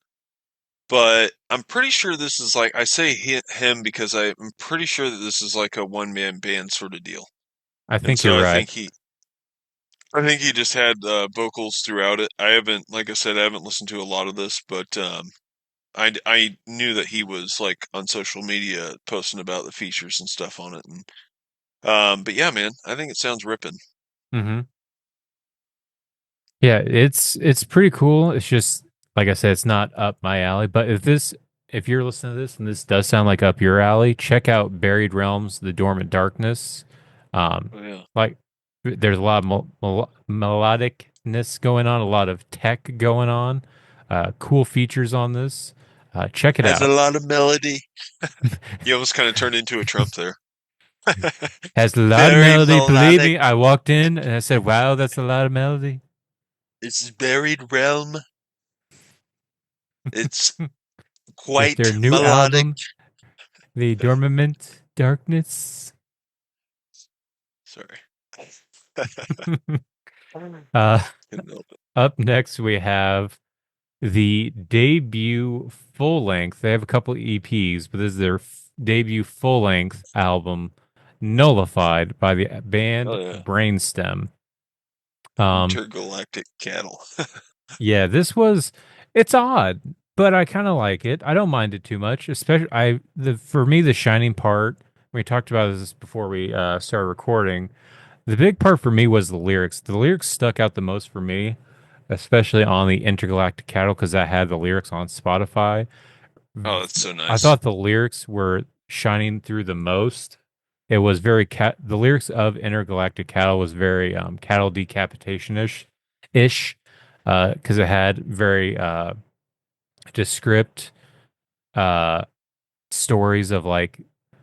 But I'm pretty sure this is like I say him because I'm pretty sure that this is like a one man band sort of deal. I And think you're so right. I think he just had vocals throughout it. I haven't, like I said, I haven't listened to a lot of this, but I knew that he was like on social media posting about the features and stuff on it. And but yeah, man, I think it sounds ripping. Hmm. Yeah, it's pretty cool. It's just like I said, it's not up my alley. But if you're listening to this and this does sound like up your alley, check out Buried Realms: The Dormant Darkness. Um, Oh, yeah. like there's a lot of melodicness going on, a lot of tech going on, cool features on this. Check it Has a out. lot of melody. You almost kind of turned into a Trump there. Has a lot of Very melody. Believe melodic. me, I walked in and I said, "Wow, that's a lot of melody." It's buried realm. It's With their quite new melodic. album, The Dormant Darkness. Sorry. Uh, Couldn't help it. up next, we have the debut full length. They have a couple EPs, but this is their debut full length album, Nullified by the Oh band yeah. Brainstem. Um, Intergalactic cattle. yeah, it's odd, but I kind of like it. I don't mind it too much, especially for me, the shining part, we talked about this before we started recording. The big part for me was the lyrics. The lyrics stuck out the most for me, especially on the Intergalactic Cattle because I had the lyrics on Spotify. Oh, that's so I nice. thought the lyrics were shining through the most. It was very the lyrics of Intergalactic Cattle was very cattle decapitation ish because it had very descript uh stories of like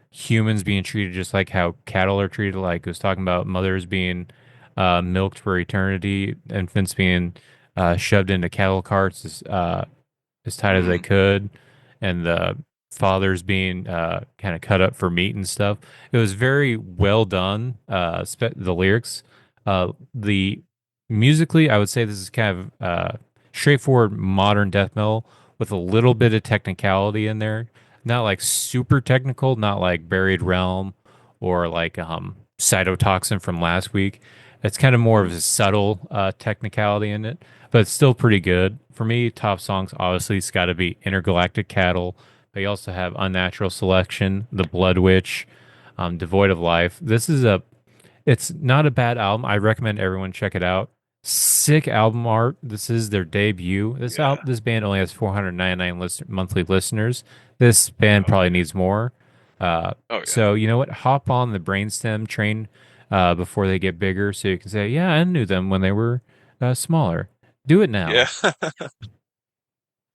humans being treated just like how cattle are treated. Like it was talking about mothers being milked for eternity, infants being shoved into cattle carts as tight as they Hmm. could, and the fathers being kind of cut up for meat and stuff. It was very well done. The lyrics, the musically, I would say this is kind of straightforward modern death metal with a little bit of technicality in there. Not like super technical, not like Buried Realm or like Cytotoxin from last week. It's kind of more of Hmm. a subtle technicality in it, but it's still pretty good. For me, top songs obviously it's got to be Intergalactic Cattle. They also have Unnatural Selection, The Blood Witch, Devoid of Life. It's not a bad album. I recommend everyone check it out. Sick album art. This is their debut. Yeah. This band only has 499 monthly listeners. This band Oh probably yeah. needs more. Oh yeah. So you know what? Hop on the Brainstem train before they get bigger, so you can say, "Yeah, I knew them when they were smaller." Do it Yeah. now.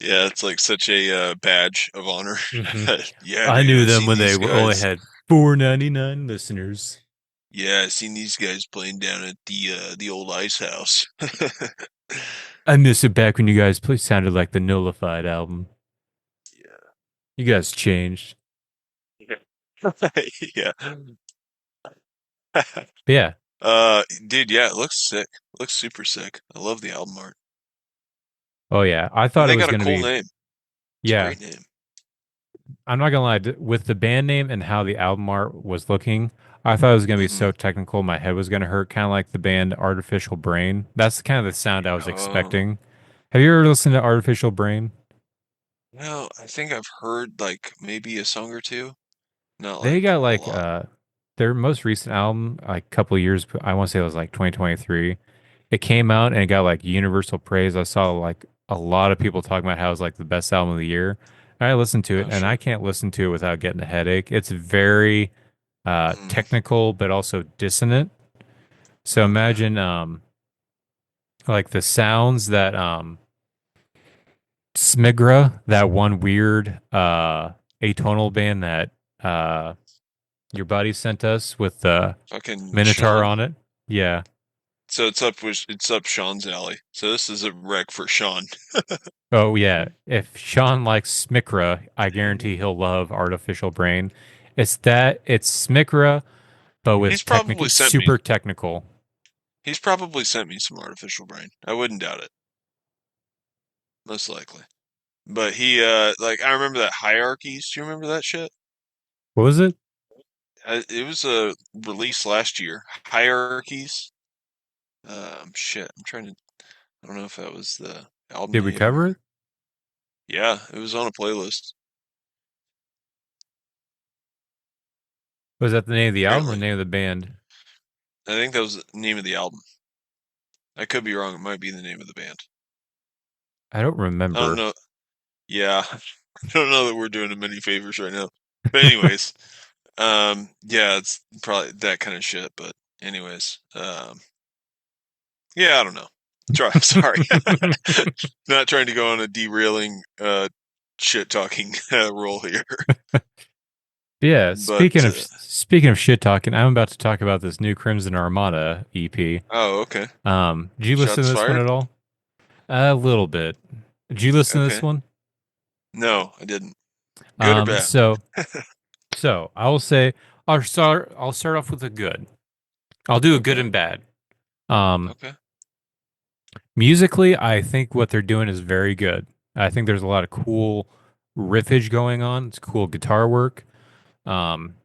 Yeah. It's like such a badge of honor. Hmm. Yeah, I dude. knew I them seen when they these were only guys. had 499 listeners. Yeah, I seen these guys playing down at the old ice house. I miss it back when you guys sounded like the Nullified album. You guys changed. Yeah. Yeah. But yeah. Dude, yeah, it looks sick. It looks super sick. I love the album art. Oh yeah. I And thought it they was got a gonna cool be. name. It's a Yeah. great name. I'm not gonna lie. With the band name and how the album art was looking, I thought it was gonna be Mm-hmm. so technical, my head was gonna hurt, kind of like the band Artificial Brain. That's kind of the sound I was Oh, expecting. Have you ever listened to Artificial Brain? well, I think I've heard like maybe a song or two, not They like got a like lot. their most recent album, like a couple of years, I want to say it was like 2023. It came out and it got like universal praise. I saw like a lot of people talking about how it was like the best album of the year. And I listened to it Oh and I shit. can't listen to it without getting a headache. It's very Mm, technical but also dissonant. So okay. imagine like the sounds that Smigra, that one weird atonal band that uh your buddy sent us with the Fucking Minotaur Sean. on it. Yeah. So it's up Sean's alley. So this is a wreck for Sean. Oh yeah. If Sean likes Smikra, I guarantee he'll love Artificial Brain. It's Smikra, but He's with probably sent me. super technical. He's probably sent me some artificial brain. I wouldn't doubt it, most likely. But he like I remember that hierarchies. Do you remember that shit? What was it? It was a release last year. Hierarchies. Shit. I'm trying to. I don't know if that was the album Did we name cover or. it? Yeah, it was on a playlist. Was that the name of the album or Apparently, the name of the band? I think that was the name of the album. I could be wrong. It might be the name of the band. I don't I don't remember. know. Yeah, I don't know that we're doing him any favors right now. But anyways, yeah, it's probably that kind of shit. But anyways, yeah, I don't know. Sorry, not trying to go on a derailing, shit talking role here. Yeah, But speaking of shit talking, I'm about to talk about this new Crimson Armada EP. oh, okay. Did you listen Shots to this one fired. at all? A little bit. Did you listen to this Okay. one? No, I didn't. Good or Um, bad? so so I will say I'll start off with a good. I'll do a good Okay. and bad. Um, Okay. musically, I think what they're doing is very good. I think there's a lot of cool riffage going on. It's cool guitar work. Um,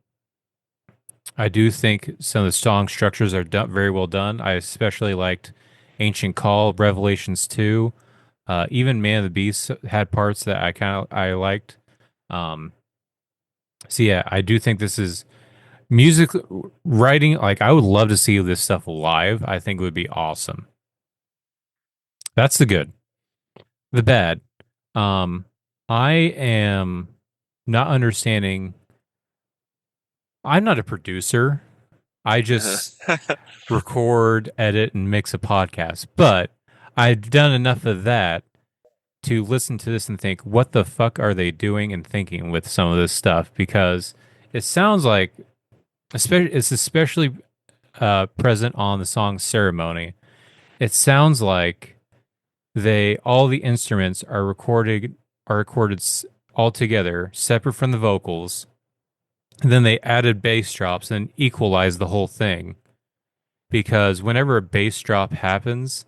I do think some of the song structures are done very well done. I especially liked Ancient Call, Revelations 2. Even Man of the Beast had parts that I liked. Um, so yeah, I do think this is music writing. Like I would love to see this stuff live. I think it would be awesome. That's the good. The bad. Um, I am not understanding. I'm not a producer. I just record, edit, and mix a podcast. But I've done enough of that to listen to this and think, what the fuck are they doing and thinking with some of this stuff? Because it sounds like, especially present on the song Ceremony. It sounds like all the instruments are recorded all together, separate from the vocals. And then they added bass drops and equalized the whole thing. Because whenever a bass drop happens,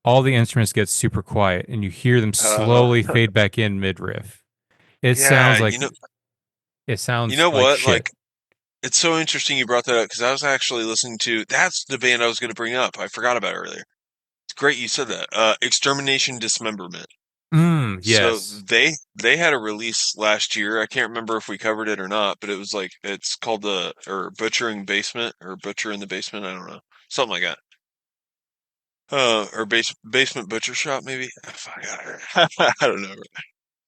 all the instruments get super quiet and you hear them uh, slowly fade back in mid riff. It yeah, sounds like it you sounds know like what? shit. Like, it's so interesting you brought that up because I was actually listening to. That's the band I was going to bring up. I forgot about it earlier. It's great you said that. Extermination Dismemberment. So Yes. they had a release last year. I can't remember if we covered it or not, but it was like it's called the or Butchering Basement or Butcher in the Basement. I don't know, something like that. Or Basement Butcher Shop maybe. Fuck, I don't know.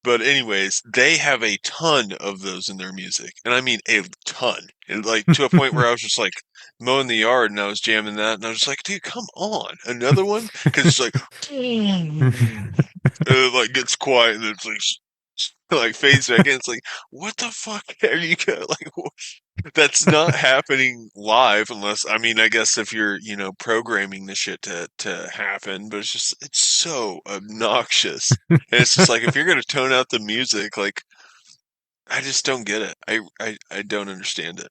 But anyways, they have a ton of those in their music, and I mean a ton. And like to a point where I was just like mowing the yard and I was jamming that, and I was just like, dude, come on, another one? Because it's like, and it like gets quiet and it's like like fades back in. It's like, what the fuck are you gonna like? That's not happening live unless I mean I guess if you're programming the shit to happen, but it's so obnoxious. And it's just like if you're gonna tone out the music, like I just don't get it. I don't understand it.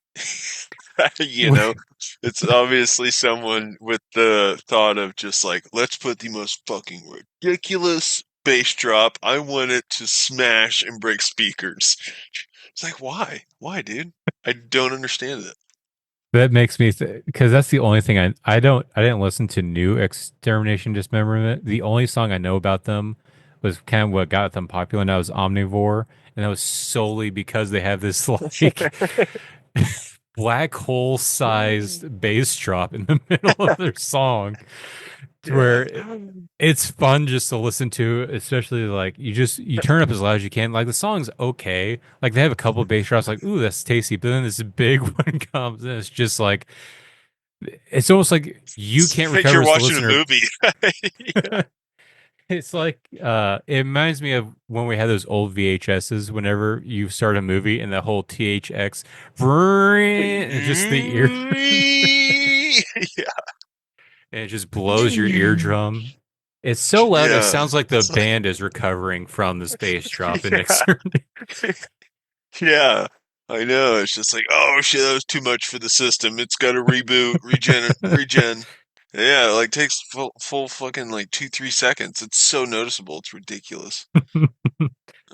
It's obviously someone with the thought of just like, let's put the most fucking ridiculous bass drop. I want it to smash and break speakers. It's like, why? Why, dude? I don't understand it. That makes me because that's the only thing I didn't listen to new Extermination Dismemberment. The only song I know about them was kind of what got them popular, and that was Omnivore, and that was solely because they have this like black hole sized bass drop in the middle of their song, to Yeah. where it's fun just to listen to, especially like you turn up as loud as you can. Like the song's okay. Like they have a couple of bass drops, like, ooh, that's tasty. But then this big one comes and it's just like it's almost like you It's can't like recover you're as the watching a listener. movie. It's like it reminds me of when we had those old VHSs whenever you start a movie and the whole THX and just the ear Yeah. and it just blows your eardrum. It's so loud it Yeah. sounds like the It's like, band is recovering from the space drop in yeah. externity. Yeah. I know. It's just like, oh shit, that was too much for the system. It's got to reboot, regen. Yeah, it like takes full fucking like 2-3 seconds. It's so noticeable. It's ridiculous.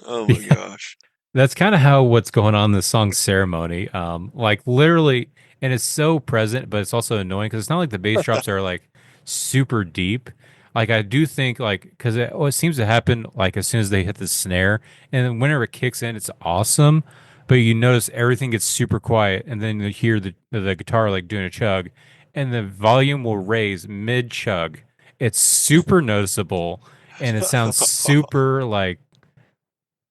Oh my Yeah, gosh. that's kind of how what's going on in the song Ceremony. Like literally, and it's so present, but it's also annoying because it's not like the bass drops are like super deep. Like I do think like because it seems to happen like as soon as they hit the snare, and then whenever it kicks in, it's awesome. But you notice everything gets super quiet, and then you hear the guitar like doing a chug, and the volume will raise mid chug. It's super noticeable, and it sounds super like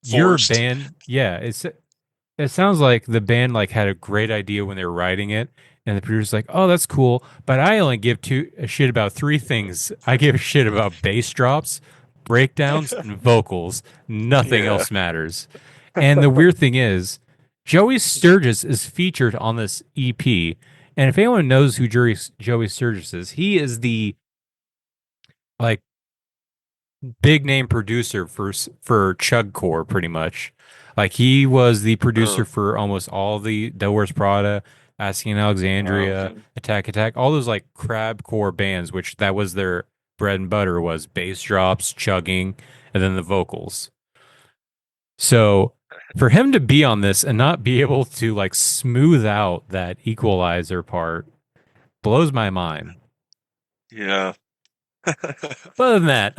your Forced. band. Yeah, it sounds like the band like had a great idea when they were writing it, and the producer's like, "Oh, that's cool, but I only give a shit about three things. I give a shit about bass drops, breakdowns, and vocals. Nothing Yeah. else matters." And the weird thing is, Joey Sturgis is featured on this EP, and if anyone knows who Joey Sturgis is, he is the like big name producer for Chugcore, pretty much. Like he was the producer Oh, for almost all the Devil Wears Prada, Asking wow. Alexandria, Attack Attack, all those like crabcore bands, which that was their bread and butter was bass drops, chugging, and then the vocals. So for him to be on this and not be able to like smooth out that equalizer part blows my mind. Yeah. But other than that,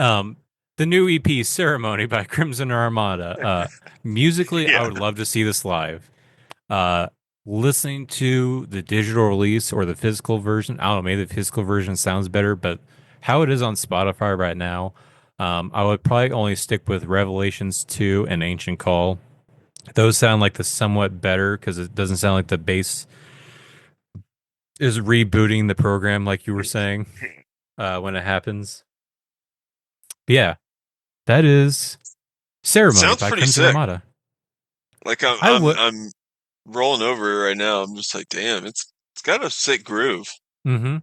the new EP Ceremony by Crimson Armada. Musically, I Yeah. would love to see this live. Uh, Listening to the digital release or the physical version, I don't know, maybe the physical version sounds better, but how it is on Spotify right now, I would probably only stick with Revelations 2 and Ancient Call. Those sound like the somewhat better because it doesn't sound like the bass is rebooting the program, like you were saying, when it happens. But yeah, that is Ceremony Sounds by pretty Crimson sick. Armada. Like I'm I I'm would. I'm rolling over it right now. I'm just like, damn, it's got a sick groove. Mm-hmm.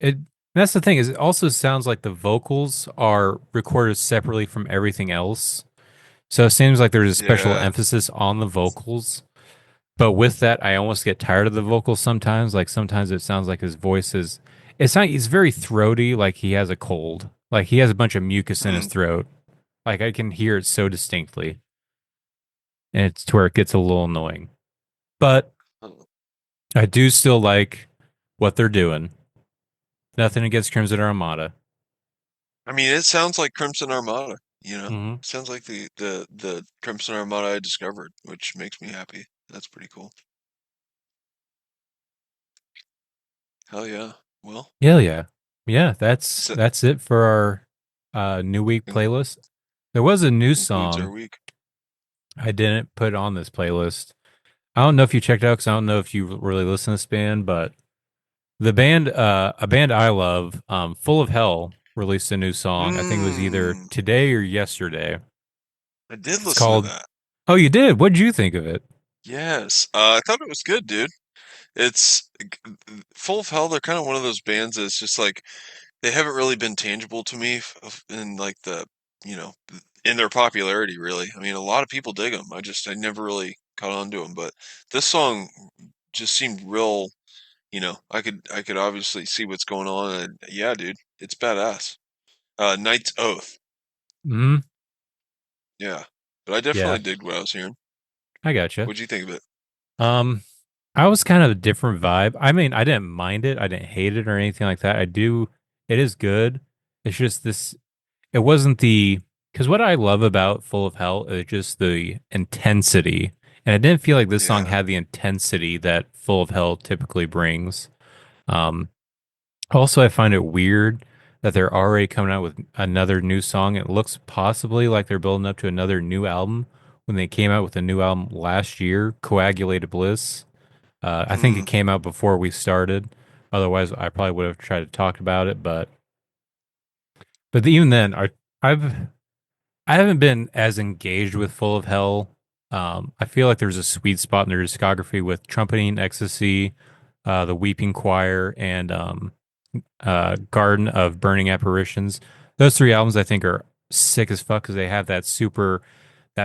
It. That's the thing is, it also sounds like the vocals are recorded separately from everything else. So it seems like there's a special Yeah. emphasis on the vocals. But with that, I almost get tired of the vocals sometimes. Like sometimes it sounds like his voice is. It's not. He's very throaty. Like he has a cold. Like he has a bunch of mucus in his Hmm. throat. Like I can hear it so distinctly, and it's to where it gets a little annoying. But I do still like what they're doing. Nothing against Crimson Armada. I mean, it sounds like Crimson Armada, you know? Hmm. Sounds like the Crimson Armada I discovered, which makes me happy. That's pretty cool. Hell yeah. Well, Yeah, yeah, yeah. so That's it for our new week con playlist. There was a new concludes our song week. I didn't put on this playlist. I don't know if you checked out because I don't know if you really listen to this band, but the band, a band I love, Full of Hell, released a new song. I think it was either Mm, today or yesterday. I did It's listen to called. that. Oh, you did? What did you think of it? Yes. I thought it was good, dude. It's Full of Hell. They're kind of one of those bands that's just like they haven't really been tangible to me in like you know, in their popularity, really. I mean, a lot of people dig them. I never really caught on to them, but this song just seemed real, I could obviously see what's going on, and yeah, dude, it's badass. Knight's Oath. Hmm. Yeah. But I Yeah, definitely digged what I was hearing. I gotcha. What'd you think of it? I was kind of a different vibe. I mean, I didn't mind it. I didn't hate it or anything like that. I do. It is good. It's just this. It wasn't the because what I love about Full of Hell is just the intensity, and I didn't feel like this song Yeah. had the intensity that Full of Hell typically brings. Um, Also, I find it weird that they're already coming out with another new song. It looks possibly like they're building up to another new album when they came out with a new album last year, Coagulated Bliss. I think it Mm, came out before we started. Otherwise, I probably would have tried to talk about it. But even then, I've I haven't been as engaged with Full of Hell. I feel like there's a sweet spot in their discography with Trumpeting Ecstasy, The Weeping Choir, and Garden of Burning Apparitions. Those three albums I think are sick as fuck because they have that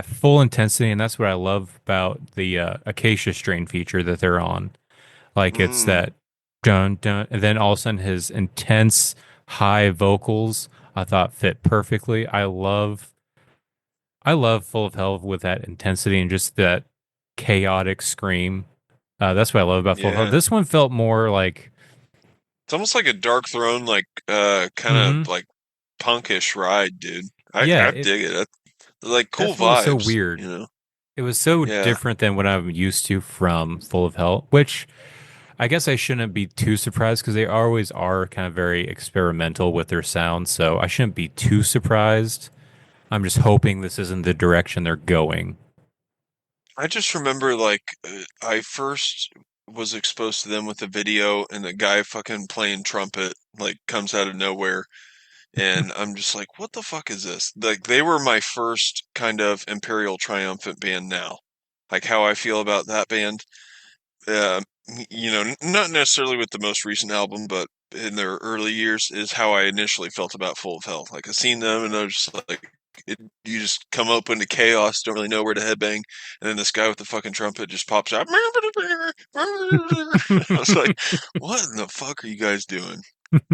full intensity, and that's what I love about the Acacia Strain feature that they're on. Like it's mm, that dun dun, and then all of a sudden his intense high vocals I thought fit perfectly. I love Full of Hell with that intensity and just that chaotic scream. That's what I love about Full of Hell. yeah. This one felt more like, It's almost like a Dark Throne, like kind of hmm like punkish ride, dude. yeah, I dig it. Like cool that's what was so vibes, weird. you know. It was so Yeah. different than what I'm used to from Full of Hell, which I guess I shouldn't be too surprised because they always are kind of very experimental with their sound. So I shouldn't be too surprised. I'm just hoping this isn't the direction they're going. I just remember like I first was exposed to them with a video and the guy fucking playing trumpet like comes out of nowhere and I'm just like, what the fuck is this? Like they were my first kind of Imperial Triumphant band now. Like how I feel about that band. You know, not necessarily with the most recent album, but in their early years is how I initially felt about Full of Hell. Like I seen them and I was just like, you just come up into chaos, don't really know where to headbang, and then this guy with the fucking trumpet just pops out. I was like, what in the fuck are you guys doing?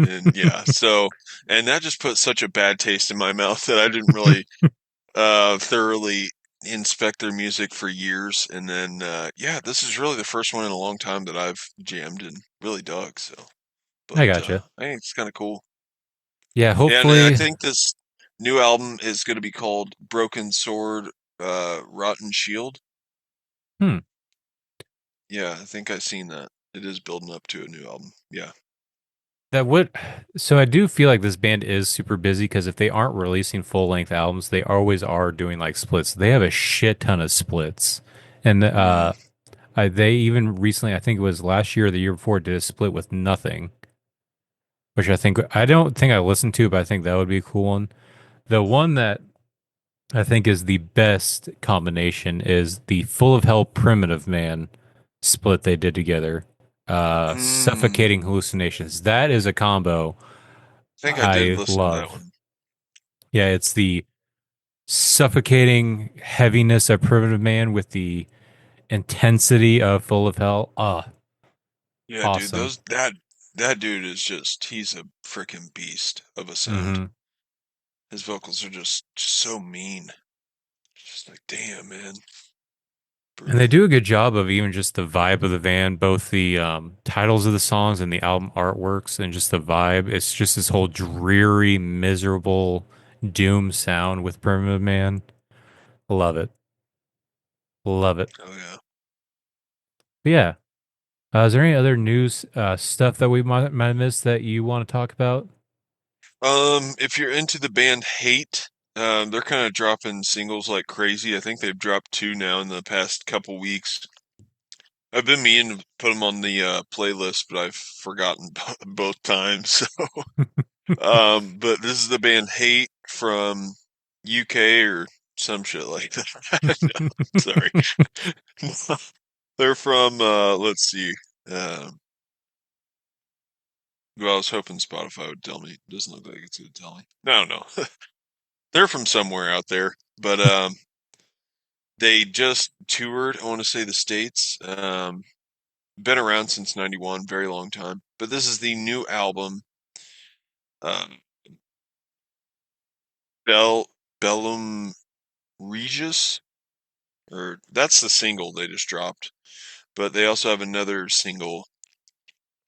And yeah, so and that just put such a bad taste in my mouth that I didn't really thoroughly inspect their music for years, and then yeah, this is really the first one in a long time that I've jammed and really dug. So, I but gotcha. I think it's kind of cool. Yeah, Yeah, and I hopefully. think this new album is going to be called Broken Sword, Rotten Shield. Hmm. Yeah, I think I've seen that. It is building up to a new album. Yeah. That would so I do feel like this band is super busy because if they aren't releasing full length albums, they always are doing like splits. They have a shit ton of splits, and Mm, they even recently, I think it was last year or the year before, did a split with Nothing, which I don't think I listened to, but I think that would be a cool one. The one that I think is the best combination is the Full of Hell Primitive Man split they did together. Suffocating mm. Hallucinations. That is a combo I think I did I listen to that love. one. Yeah, it's the suffocating heaviness of Primitive Man with the intensity of Full of Hell. Ah, Yeah, dude, awesome. those that dude is just he's a freaking beast of a sound. Hmm. His vocals are just so mean. Just like, damn, man, And they brutal. do a good job of even just the vibe of the band, both the titles of the songs and the album artworks, and just the vibe. It's just this whole dreary, miserable doom sound with Primitive Man. Love it. Love it. Oh yeah. But yeah. Is there any other news stuff that we might have missed that you want to talk about? If you're into the band Hate, they're kind of dropping singles like crazy. I think they've dropped two now in the past couple weeks. I've been meaning to put them on the playlist, but I've forgotten both times. But this is the band Hate from UK or some shit like that. No, sorry. They're from let's see. Um, well, I was hoping Spotify would tell me. Doesn't look like it's gonna tell me. No, no. They're from somewhere out there, but they just toured, I want to say the States. Been around since '91, very long time. But this is the new album, um, Bellum Regis, or that's the single they just dropped. but they also have another single,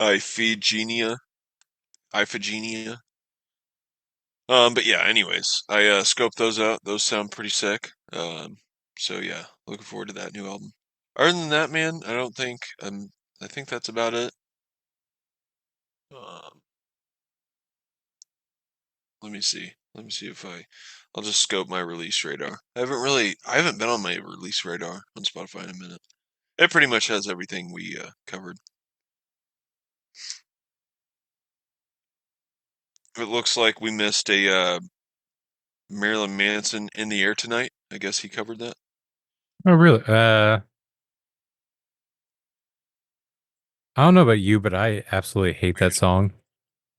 Iphigenia. Iphigenia. But yeah, anyways, I scoped those out. Those sound pretty sick. So yeah, looking forward to that new album. Other than that, man, I don't think I think that's about it. Um, let me see. Let me see if I'll just scope my release radar. I haven't been on my release radar on Spotify in a minute. It pretty much has everything we covered. It looks like we missed a Marilyn Manson in the air tonight. I guess he covered that. Oh, really? I don't know about you, but I absolutely hate that Weird. song.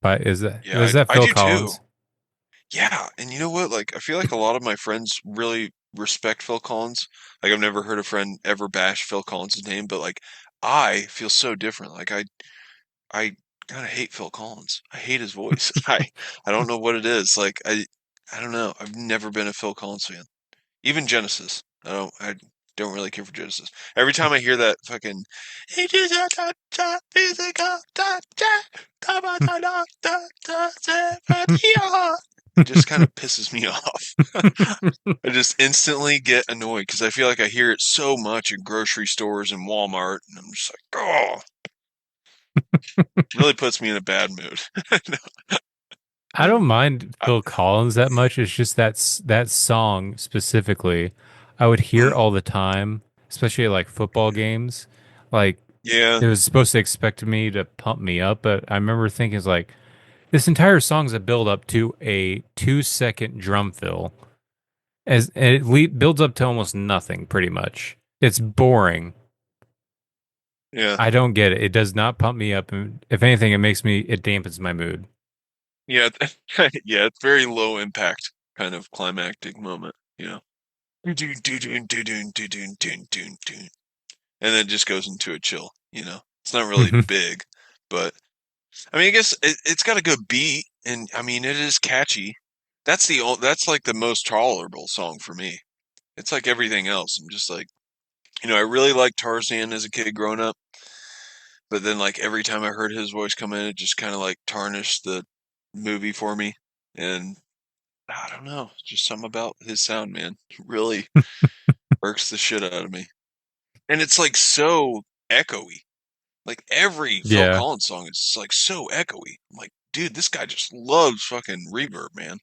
But is Yeah, that I Phil do too. Collins? Yeah, and you know what? Like, I feel like a lot of my friends really respect Phil Collins. Like, I've never heard a friend ever bash Phil Collins' name, but like, I feel so different. Like, I kind of hate Phil Collins. I hate his voice. I don't know what it is. Like, I don't know. I've never been a Phil Collins fan. Even Genesis. I don't really care for Genesis. Every time I hear that fucking it just kind of pisses me off. I just instantly get annoyed because I feel like I hear it so much in grocery stores and Walmart, and I'm just like, oh, really puts me in a bad mood. I don't mind I- Phil Collins that much. It's just that song specifically, I would hear mm, all the time, especially at like football games. Like yeah, it was supposed to expect me to pump me up, but I remember thinking it's like this entire song's a build up to a 2 second drum fill, and builds up to almost nothing, pretty much. It's boring. yeah, I don't get it. It does not pump me up, and if anything, it dampens my mood. yeah, yeah. It's very low impact kind of climactic moment, you know. Doo-doo, doo-doo, doo-doo, doo-doo, doo-doo, doo-doo. And then it just goes into a chill, you know. It's not really big, but I mean, I guess it's got a good beat, and I mean, it is catchy. That's like the most tolerable song for me. It's like everything else. I'm just like, I really liked Tarzan as a kid growing up, but then like every time I heard his voice come in, it just kind of like tarnished the movie for me. And I don't know, just something about his sound, man, really irks the shit out of me. And it's like so echoey. Like every Phil Yeah. Collins song is like so echoey. I'm like, dude, this guy just loves fucking reverb, man.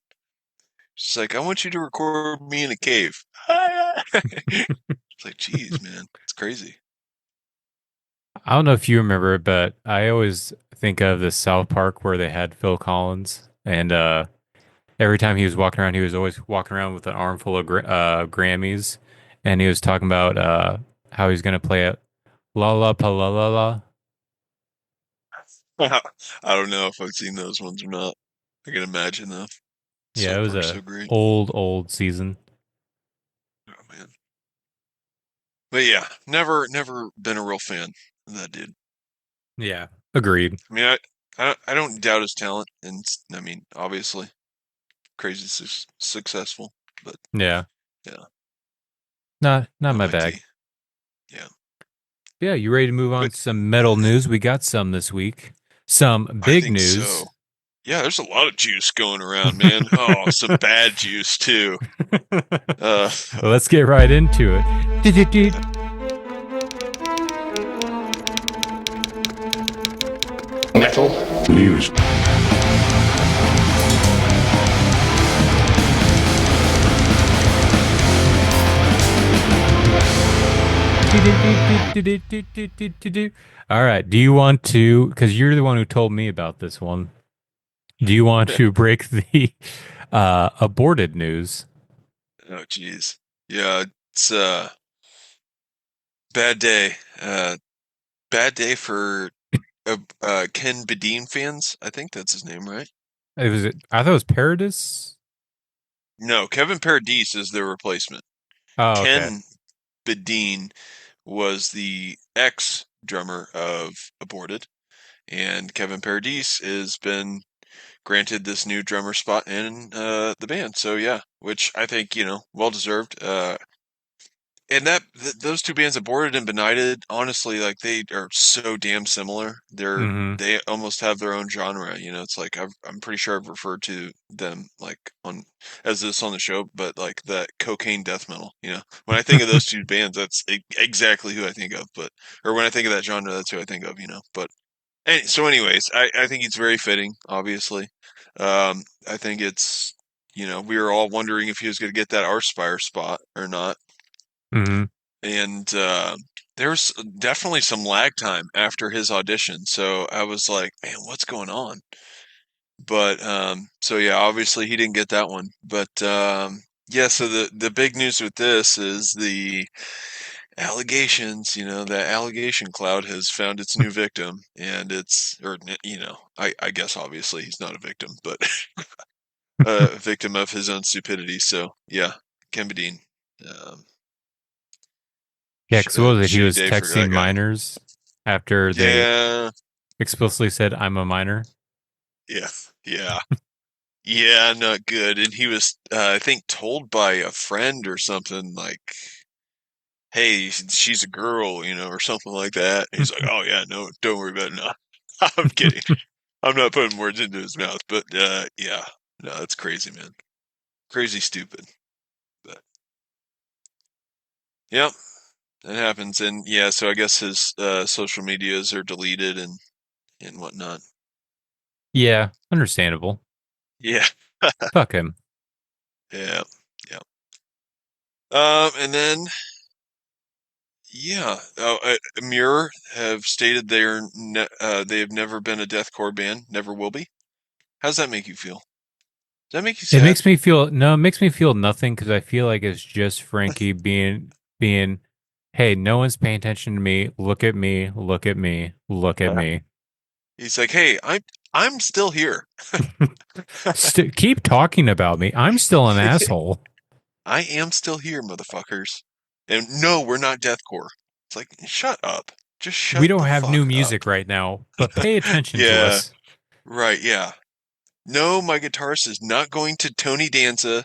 She's like, I want you to record me in a cave. It's like, geez, man, it's crazy. I don't know if you remember, but I always think of the South Park where they had Phil Collins, and every time he was walking around, he was always walking around with an armful of Grammys, and he was talking about how he's gonna play it La La Pa La La La. I don't know if I've seen those ones or not. I can imagine though. Yeah, it South was Park's a so great. old season. Oh man. But yeah, never been a real fan of that dude. Yeah, agreed. I mean, I don't doubt his talent, and I mean, obviously, crazy successful, but Yeah, yeah, not not my my bag. tea. Yeah, Yeah, you ready to move on but to some metal news? We got some this week. Some I big think news. so. Yeah, there's a lot of juice going around, man. Oh, some bad juice too. Uh, Let's get right into it. Metal news. All right. Do you want to, because you're the one who told me about this one, do you want to break the aborted news? oh, geez. Yeah, it's bad day. Bad day for Ken Bedeen fans. I think that's his name, right? I thought it was Paradis. No, Kevin Paradis is their replacement. Oh, okay. Ken Bedeen was the ex drummer of Aborted, and Kevin Paradis has been granted this new drummer spot in the band. So yeah, which I think well deserved. And those two bands, Aborted and Benighted, honestly, like they are so damn similar. Mm-hmm. They almost have their own genre. You know, it's like I'm pretty sure I've referred to them like on as this on the show, but like that cocaine death metal. You know, when I think of those two bands, that's exactly who I think of. But or when I think of that genre, that's who I think of. You know, but so anyways, I think it's very fitting. Obviously, I think it's we were all wondering if he was going to get that Arspire spot or not. Mm-hmm. And there's definitely some lag time after his audition, so I was like, man, what's going on? But so yeah, obviously he didn't get that one. But yeah, so the big news with this is the allegations. The allegation cloud has found its new victim, and I guess obviously he's not a victim, but a victim of his own stupidity. So yeah, Kembadine. Um, Yeah, because what was it? He shitty was day for that texting guy. minors after they Yeah, explicitly said, "I'm a minor." yeah, yeah, yeah, not good. And he was, I think, told by a friend or something like, "Hey, she's a girl," or something like that. And he's like, "Oh yeah, no, don't worry about it." No, I'm kidding. I'm not putting words into his mouth, but yeah, no, that's crazy, man. Crazy stupid. But yep, that happens. And yeah, so I guess his social medias are deleted and whatnot. Yeah, understandable. Yeah, Fuck him. yeah, yeah. And then yeah, Muir have stated they have never been a deathcore band, never will be. How's that make you feel? Does that make you It sad? makes me feel no, it makes me feel nothing because I feel like it's just Frankie being, hey, no one's paying attention to me. Look at me. Look at me. Look at me. He's like, hey, I'm still here. Keep talking about me. I'm still an asshole. I am still here, motherfuckers. And no, we're not deathcore. It's like, shut up. Just We shut don't the have new fuck music up. right now, but pay attention to Yeah, us. right, yeah. No, my guitarist is not going to Tony Danza.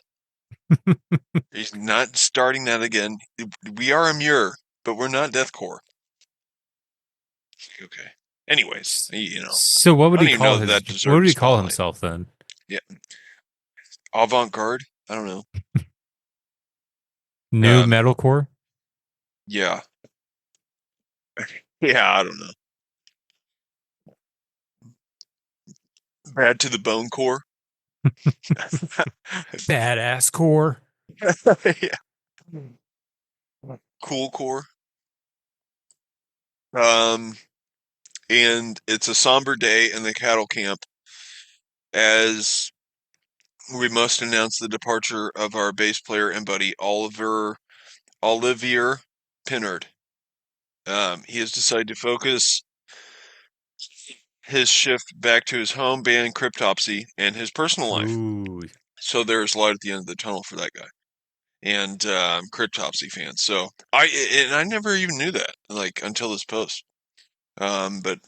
He's not starting that again. We are a Muir, but we're not deathcore. Okay. Anyways, So what I would don't he even call know that his? that What would deserved a he call spotlight. himself then? Yeah, avant-garde. I don't know. New Um, metalcore? yeah, yeah, I don't know. Bad to the bone core. Badass core? Yeah. Cool core. Um, and it's a somber day in the cattle camp as we must announce the departure of our bass player and buddy Olivier Pinard. He has decided to focus his shift back to his home band Cryptopsy and his personal life. Ooh. So there's light at the end of the tunnel for that guy. And Cryptopsy fans. So I never even knew that like until this post. But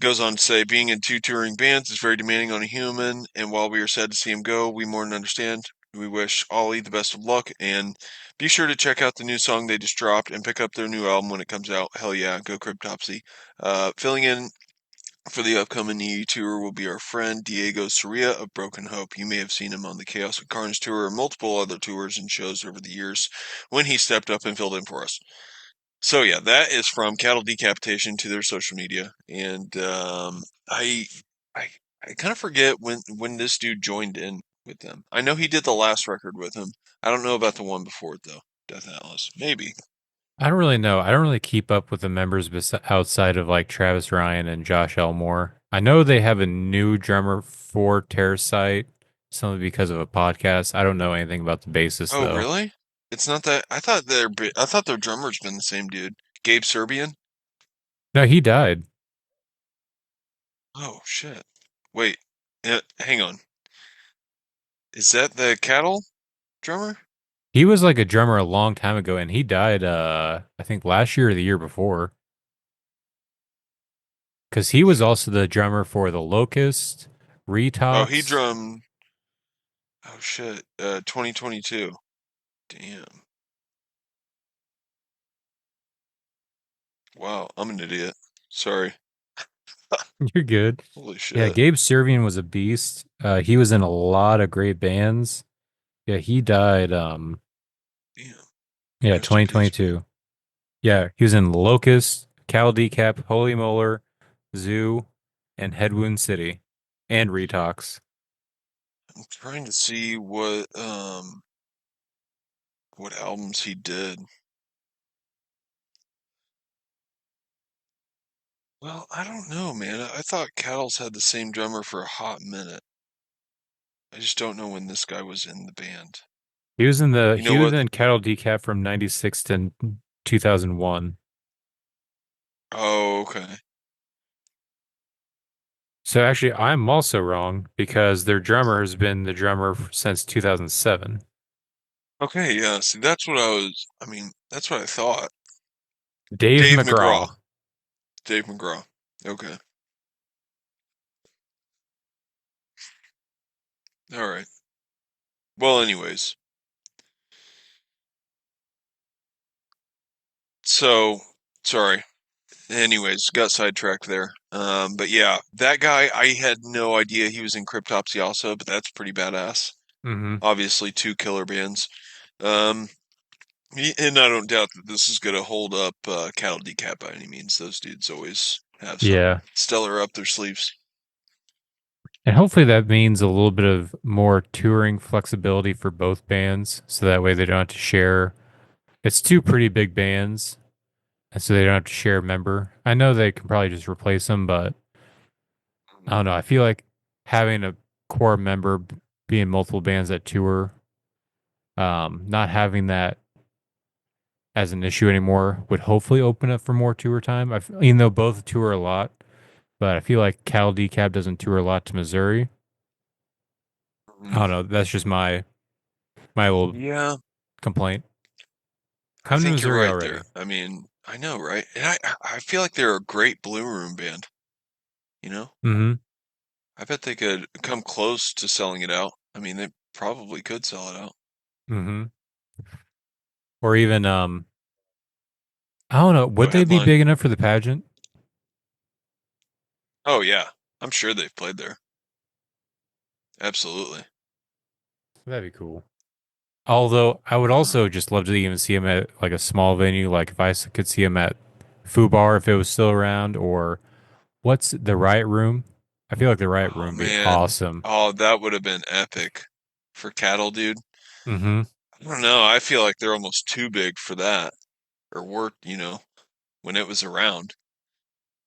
goes on to say, being in two touring bands is very demanding on a human, and while we are sad to see him go, we more than understand. We wish Ollie the best of luck, and be sure to check out the new song they just dropped and pick up their new album when it comes out. Hell yeah, go Cryptopsy. Filling in for the upcoming EU tour will be our friend Diego Soria of Broken Hope. You may have seen him on the Chaos with Carnage tour or multiple other tours and shows over the years when he stepped up and filled in for us. So yeah, that is from Cattle Decapitation to their social media, and I I kind of forget when this dude joined in with them. I know he did the last record with him. I don't know about the one before it though. Death Atlas, maybe. I don't really know. I don't really keep up with the members outside of like Travis Ryan and Josh Elmore. I know they have a new drummer for Terrasite, simply because of a podcast. I don't know anything about the bassist Oh though. really? It's not that. I thought their drummer's been the same dude, Gabe Serbian. No, he died. Oh shit. Wait, hang on. Is that the Cattle drummer? He was like a drummer a long time ago, and he died. I think last year or the year before. Because he was also the drummer for the Locust, Oh, he Retox. drummed. Oh shit. 2022. Damn. Wow, I'm an idiot. Sorry. You're good. Holy Yeah, shit. Gabe Servian was a beast. He was in a lot of great bands. Yeah, he died. Damn. Yeah, Rest in peace, man. 2022. Yeah, he was in Locust, Cal Decap, Holy Molar, Zoo, and Headwound City, and Retox. I'm trying to see what albums he did. Well, I don't know, man. I thought Cattles had the same drummer for a hot minute. I just don't know when this guy was in the band. He was in You know what? Cattle Decap from 96 to 2001. Oh, okay. So actually, I'm also wrong because their drummer has been the drummer since 2007. Okay, yeah. See, I mean, that's what I thought. Dave Dave McGraw. McGraw. Dave McGraw. Okay. All right. Well, anyways. So, sorry. Anyways, got sidetracked there. But yeah, that guy, I had no idea he was in Cryptopsy also, but that's pretty badass. Hmm. Obviously, two killer bands. Um, and I don't doubt that this is going to hold up Cattle Decap by any means. Those dudes always have Yeah. something stellar up their sleeves. And hopefully that means a little bit of more touring flexibility for both bands. So that way they don't have to share. It's two pretty big bands. And so they don't have to share a member. I know they can probably just replace them, but I don't know. I feel like having a core member be in multiple bands that tour, not having that as an issue anymore would hopefully open up for more tour time. Even though both tour a lot, but I feel like Cal Decap doesn't tour a lot to Missouri. I Mhm. don't know. That's just my little Yeah, complaint. I Come to think you're Missouri right there. already. I mean, I know, right? And I feel like they're a great Blue Room band, you know? Mm-hmm. I bet they could come close to selling it out. I mean, they probably could sell it out. Mm-hmm. Or even I don't know. Go Would they be headline. big enough for the pageant? Oh yeah, I'm sure they've played there. Absolutely. That'd be cool. Although I would Uh, also just love to even see him at like a small venue, like if could see him at Foo Bar if it was still around, or what's the Riot Room? I feel like the Riot oh Room would be man. awesome. Oh, that would have been epic for Cattle, dude. Mm-hmm. I don't know. I feel like they're almost too big for that, or were, when it was around.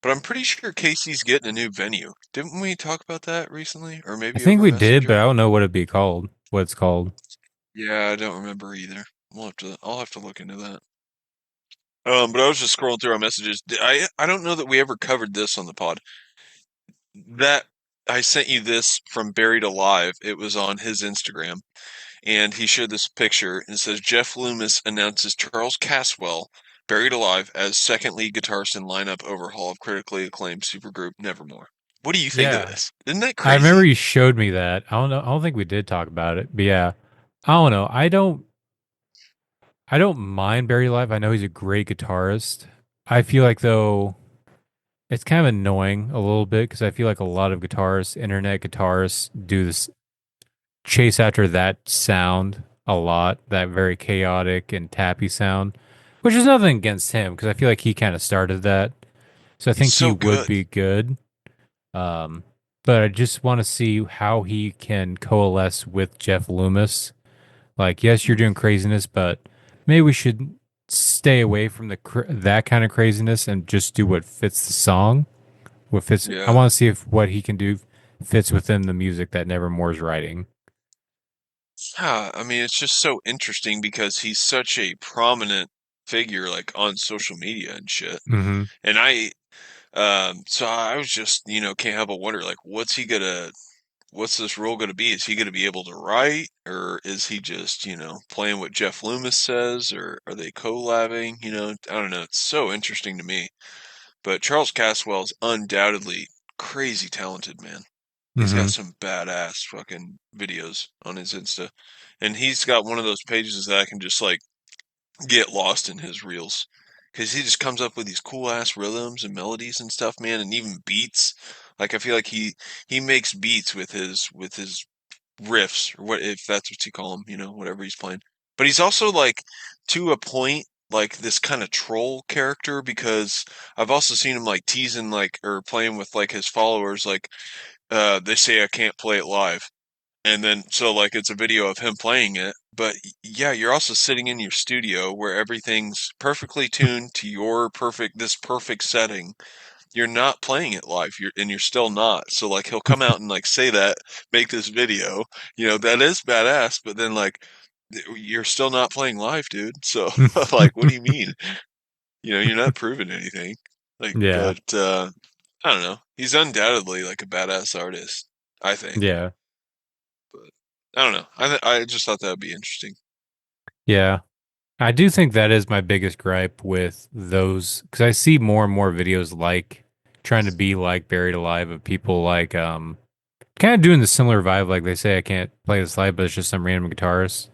But I'm pretty sure Casey's getting a new venue. Didn't we talk about that recently? Or I maybe think over we did, but Messenger? I don't know what it'd be called. What it's called. Yeah, I don't remember either. I'll have to look into that. But I was just scrolling through our messages. I don't know that we ever covered this on the pod. That I sent you this from Buried Alive. It was on his Instagram, and he shared this picture and it says Jeff Loomis announces Charles Caswell, Buried Alive, as second lead guitarist in lineup overhaul of critically acclaimed supergroup Nevermore. What do you think of Yeah. this? Isn't that I remember crazy? you showed me that. I don't know. I don't think we did talk about it, but yeah. I don't know. I don't mind Barry Live. I know he's a great guitarist. I feel like though it's kind of annoying a little bit because I feel like a lot of guitarists, internet guitarists, do this chase after that sound a lot, that very chaotic and tappy sound, which is nothing against him because I feel like he kind of started that. So I He's think he so would good. be good. Um, but I just want to see how he can coalesce with Jeff Loomis. Like, yes, you're Mm, doing craziness, but maybe we should stay away from that kind of craziness and just do what fits the song. What fits? I yeah. want to see if what he can do fits within the music that Nevermore's writing. Yeah, I mean, it's just so interesting because he's such a prominent figure, like on social media and shit. Hmm. And so I was just, can't help but wonder, like, what's this role gonna be? Is he gonna be able to write, or is he just, playing what Jeff Loomis says, or are they collabing? I don't know. It's so interesting to me. But Charles Caswell's undoubtedly crazy talented, man. He's got Hmm. some badass fucking videos on his Insta. And he's got one of those pages that I can just like get lost in his reels. because he just comes up with these cool ass rhythms and melodies and stuff, man, and even beats. Like I feel like he makes beats with his riffs, or what, if that's what you call them, whatever he's playing. But he's also like, to a point, like this kind of troll character, because I've also seen him like teasing, like, or playing with like his followers, like, they say I can't play it live. And then, so like, it's a video of him playing it. But yeah, you're also sitting in your studio where everything's perfectly tuned to this perfect setting. You're not playing it live. You're still not. So like, he'll come out and like say that, make this video, that is badass. But then like, you're still not playing live, dude. So like, what do you mean? You're not proving anything. Like, Yeah. but I don't know. He's undoubtedly like a badass artist, I think. Yeah. But I don't know. I just thought that would be interesting. Yeah. I do think that is my biggest gripe with those, because I see more and more videos like trying to be like Buried Alive, of people like kind of doing the similar vibe. Like they say I can't play this live, but it's just some random guitarist.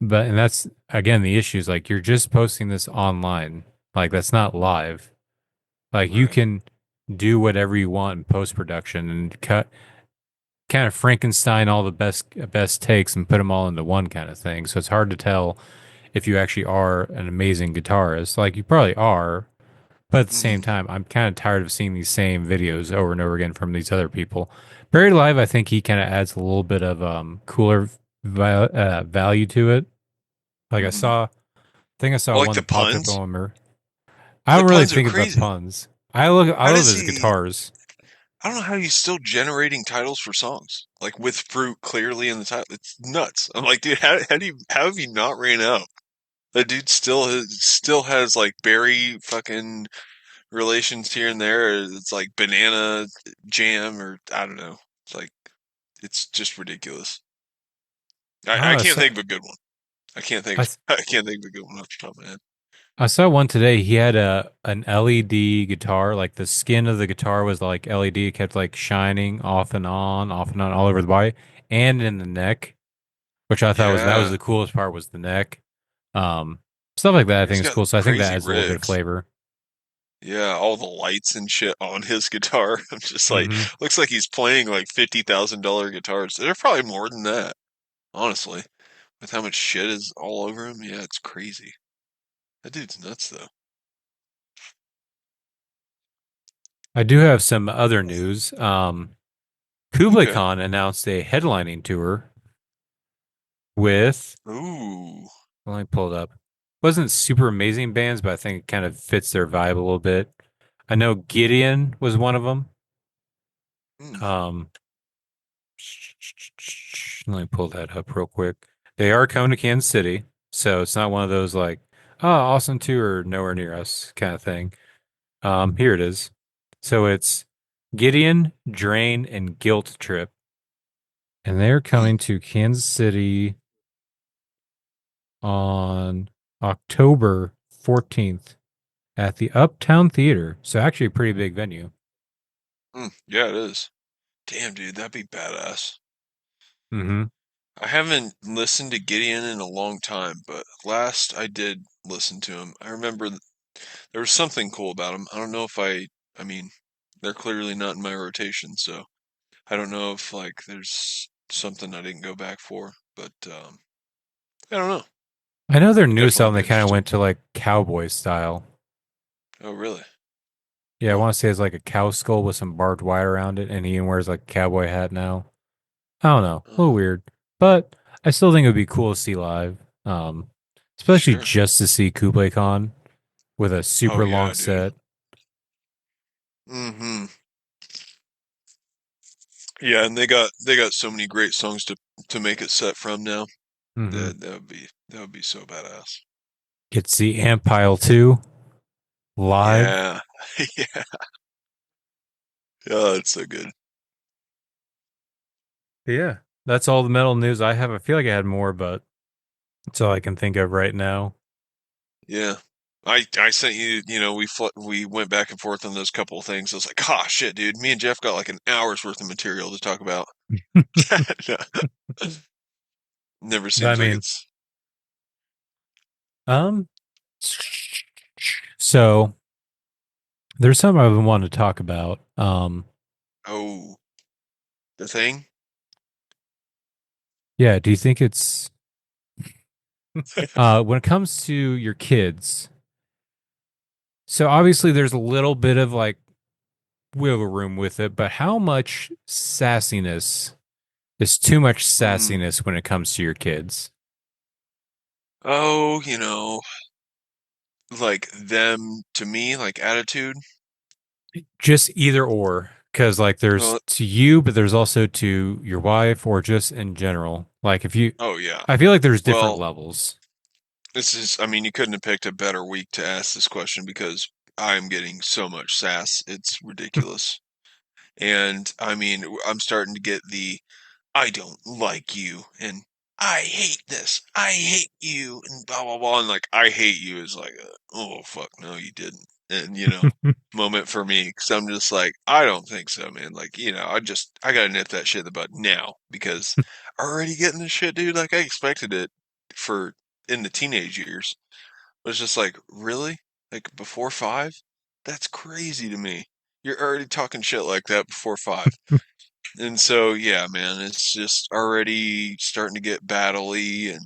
But and that's again the issue is like you're just posting this online. Like that's not live. Like you Right. can do whatever you want in post production and cut kind of Frankenstein all the best takes and put them all into one kind of thing. So it's hard to tell if you actually are an amazing guitarist. Like you probably are, but at the same Hmm. time, I'm kind of tired of seeing these same videos over and over again from these other people. Buried Alive, I think he kind of adds a little bit of cooler value to it. Like Hmm. I think I saw I like one the that popped up puns. on me. I The don't really puns are think about crazy. puns. I How love does his he? guitars. I don't know how he's still generating titles for songs, like with fruit clearly in the title. It's nuts. I'm like, dude, how have you not ran out? The dude still has like berry fucking relations here and there. It's like banana jam, or I don't know. It's like, it's just ridiculous. I I don't know. can't think of a good one. I can't think I, of I can't think of a good one off the top of my head. I saw one today. He had an LED guitar. Like the skin of the guitar was like LED. It kept like shining off and on all over the body and in the neck, which I thought was that was Yeah, the coolest part was the neck. Um, Stuff like that I he's think is got cool. So I think that crazy adds a little bit of rigs. flavor. Yeah, all the lights and shit on his guitar. I'm just like, Hmm. looks like he's playing like $50,000 guitars. They're probably more than that, honestly. With how much shit is all over him, yeah, it's crazy. That dude's nuts, though. I do have some other news. Kublai Okay. Khan announced a headlining tour with, Ooh. let me pull it up. Wasn't super amazing bands, but I think it kind of fits their vibe a little bit. I know Gideon was one of them. Hmm. Um, Let me pull that up real quick. They are coming to Kansas City, so it's not one of those like, oh, awesome tour, nowhere near us kind of thing. Here it is. So it's Gideon, Drain, and Guilt Trip, and they're Hmm. coming to Kansas City on October 14th at the Uptown Theater. So actually a pretty big venue. Hmm. Yeah, it is. Damn, dude, that'd be badass. Mm-hmm. I haven't listened to Gideon in a long time, but last I did listen to him, I remember there was something cool about him. I don't know if I mean, they're clearly not in my rotation, so I don't know if like there's something I didn't go back for, but I don't know. I know their newest Definitely album, be they kind of interesting. went to like cowboy style. Oh, really? Yeah, I Huh. want to say it's like a cow skull with some barbed wire around it, and he wears like a cowboy hat now. I don't know, a little Oh, weird, but I still think it would be cool to see live. Especially sure. just to see Kublai Khan with a Oh super long yeah, dude. set. Mm-hmm. Yeah, and they got so many great songs to make it set from now. Mm-hmm. That would be so badass. Get to see Amp Pile 2 live. Yeah. Yeah. Oh, it's so good. Yeah, that's all the metal news I have. I feel like I had more, but that's all I can think of right now. Yeah. I sent you, we went back and forth on those couple of things. I was like, "Ah, shit, dude. Me and Jeff got like an hour's worth of material to talk about." No, never I seems like mean, it's um, So there's something I've been wanting to talk about. Oh, the thing? Yeah, do you think it's when it comes to your kids? So obviously there's a little bit of like wiggle room with it, but how much sassiness is too much Hmm. sassiness when it comes to your kids? Oh, like them to me, like attitude. Just either or, because like there's Well, to you, but there's also to your wife or just in general. Like if you, oh yeah. I feel like there's different Well, levels. I mean, you couldn't have picked a better week to ask this question because I'm getting so much sass. It's ridiculous. And I mean, I'm starting to get the I don't like you and I hate this. I hate you and blah blah blah and like I hate you is like oh fuck no you didn't. And moment for me cuz I'm just like I don't think so man. Like, I got to nip that shit in the bud now because already getting this shit dude like I expected it for in the teenage years. But it's just like, really? Like before 5? That's crazy to me. You're already talking shit like that before 5. And so, yeah, man, it's just already starting to get battley. And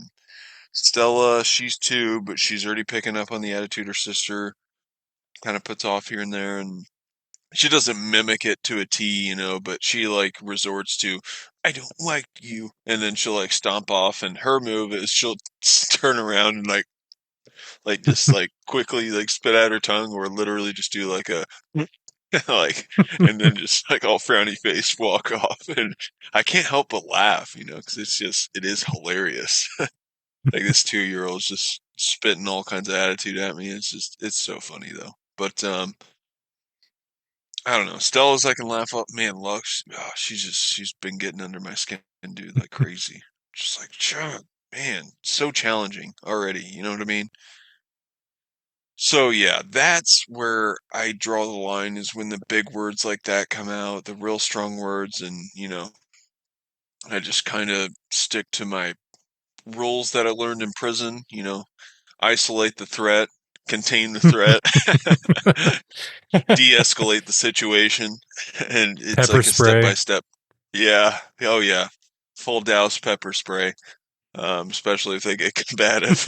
Stella, she's 2, but she's already picking up on the attitude her sister kind of puts off here and there. And she doesn't mimic it to a T, but she like resorts to, I don't like you. And then she'll like stomp off. And her move is she'll turn around and like just like quickly like spit out her tongue or literally just do like a like and then just like all frowny face walk off and I can't help but laugh because it is hilarious. Like this 2-year-old's just spitting all kinds of attitude at me. It's so funny though. But I don't know. Stella's I can laugh up. Man, Lux, she's been getting under my skin, dude, like crazy. Just like, man, so challenging already. You know what I mean? So yeah, that's where I draw the line is when the big words like that come out, the real strong words, and I just kind of stick to my rules that I learned in prison, isolate the threat, contain the threat, de-escalate the situation, and it's Pepper like a step by spray. step. Yeah, oh yeah, full douse pepper spray, especially if they get combative.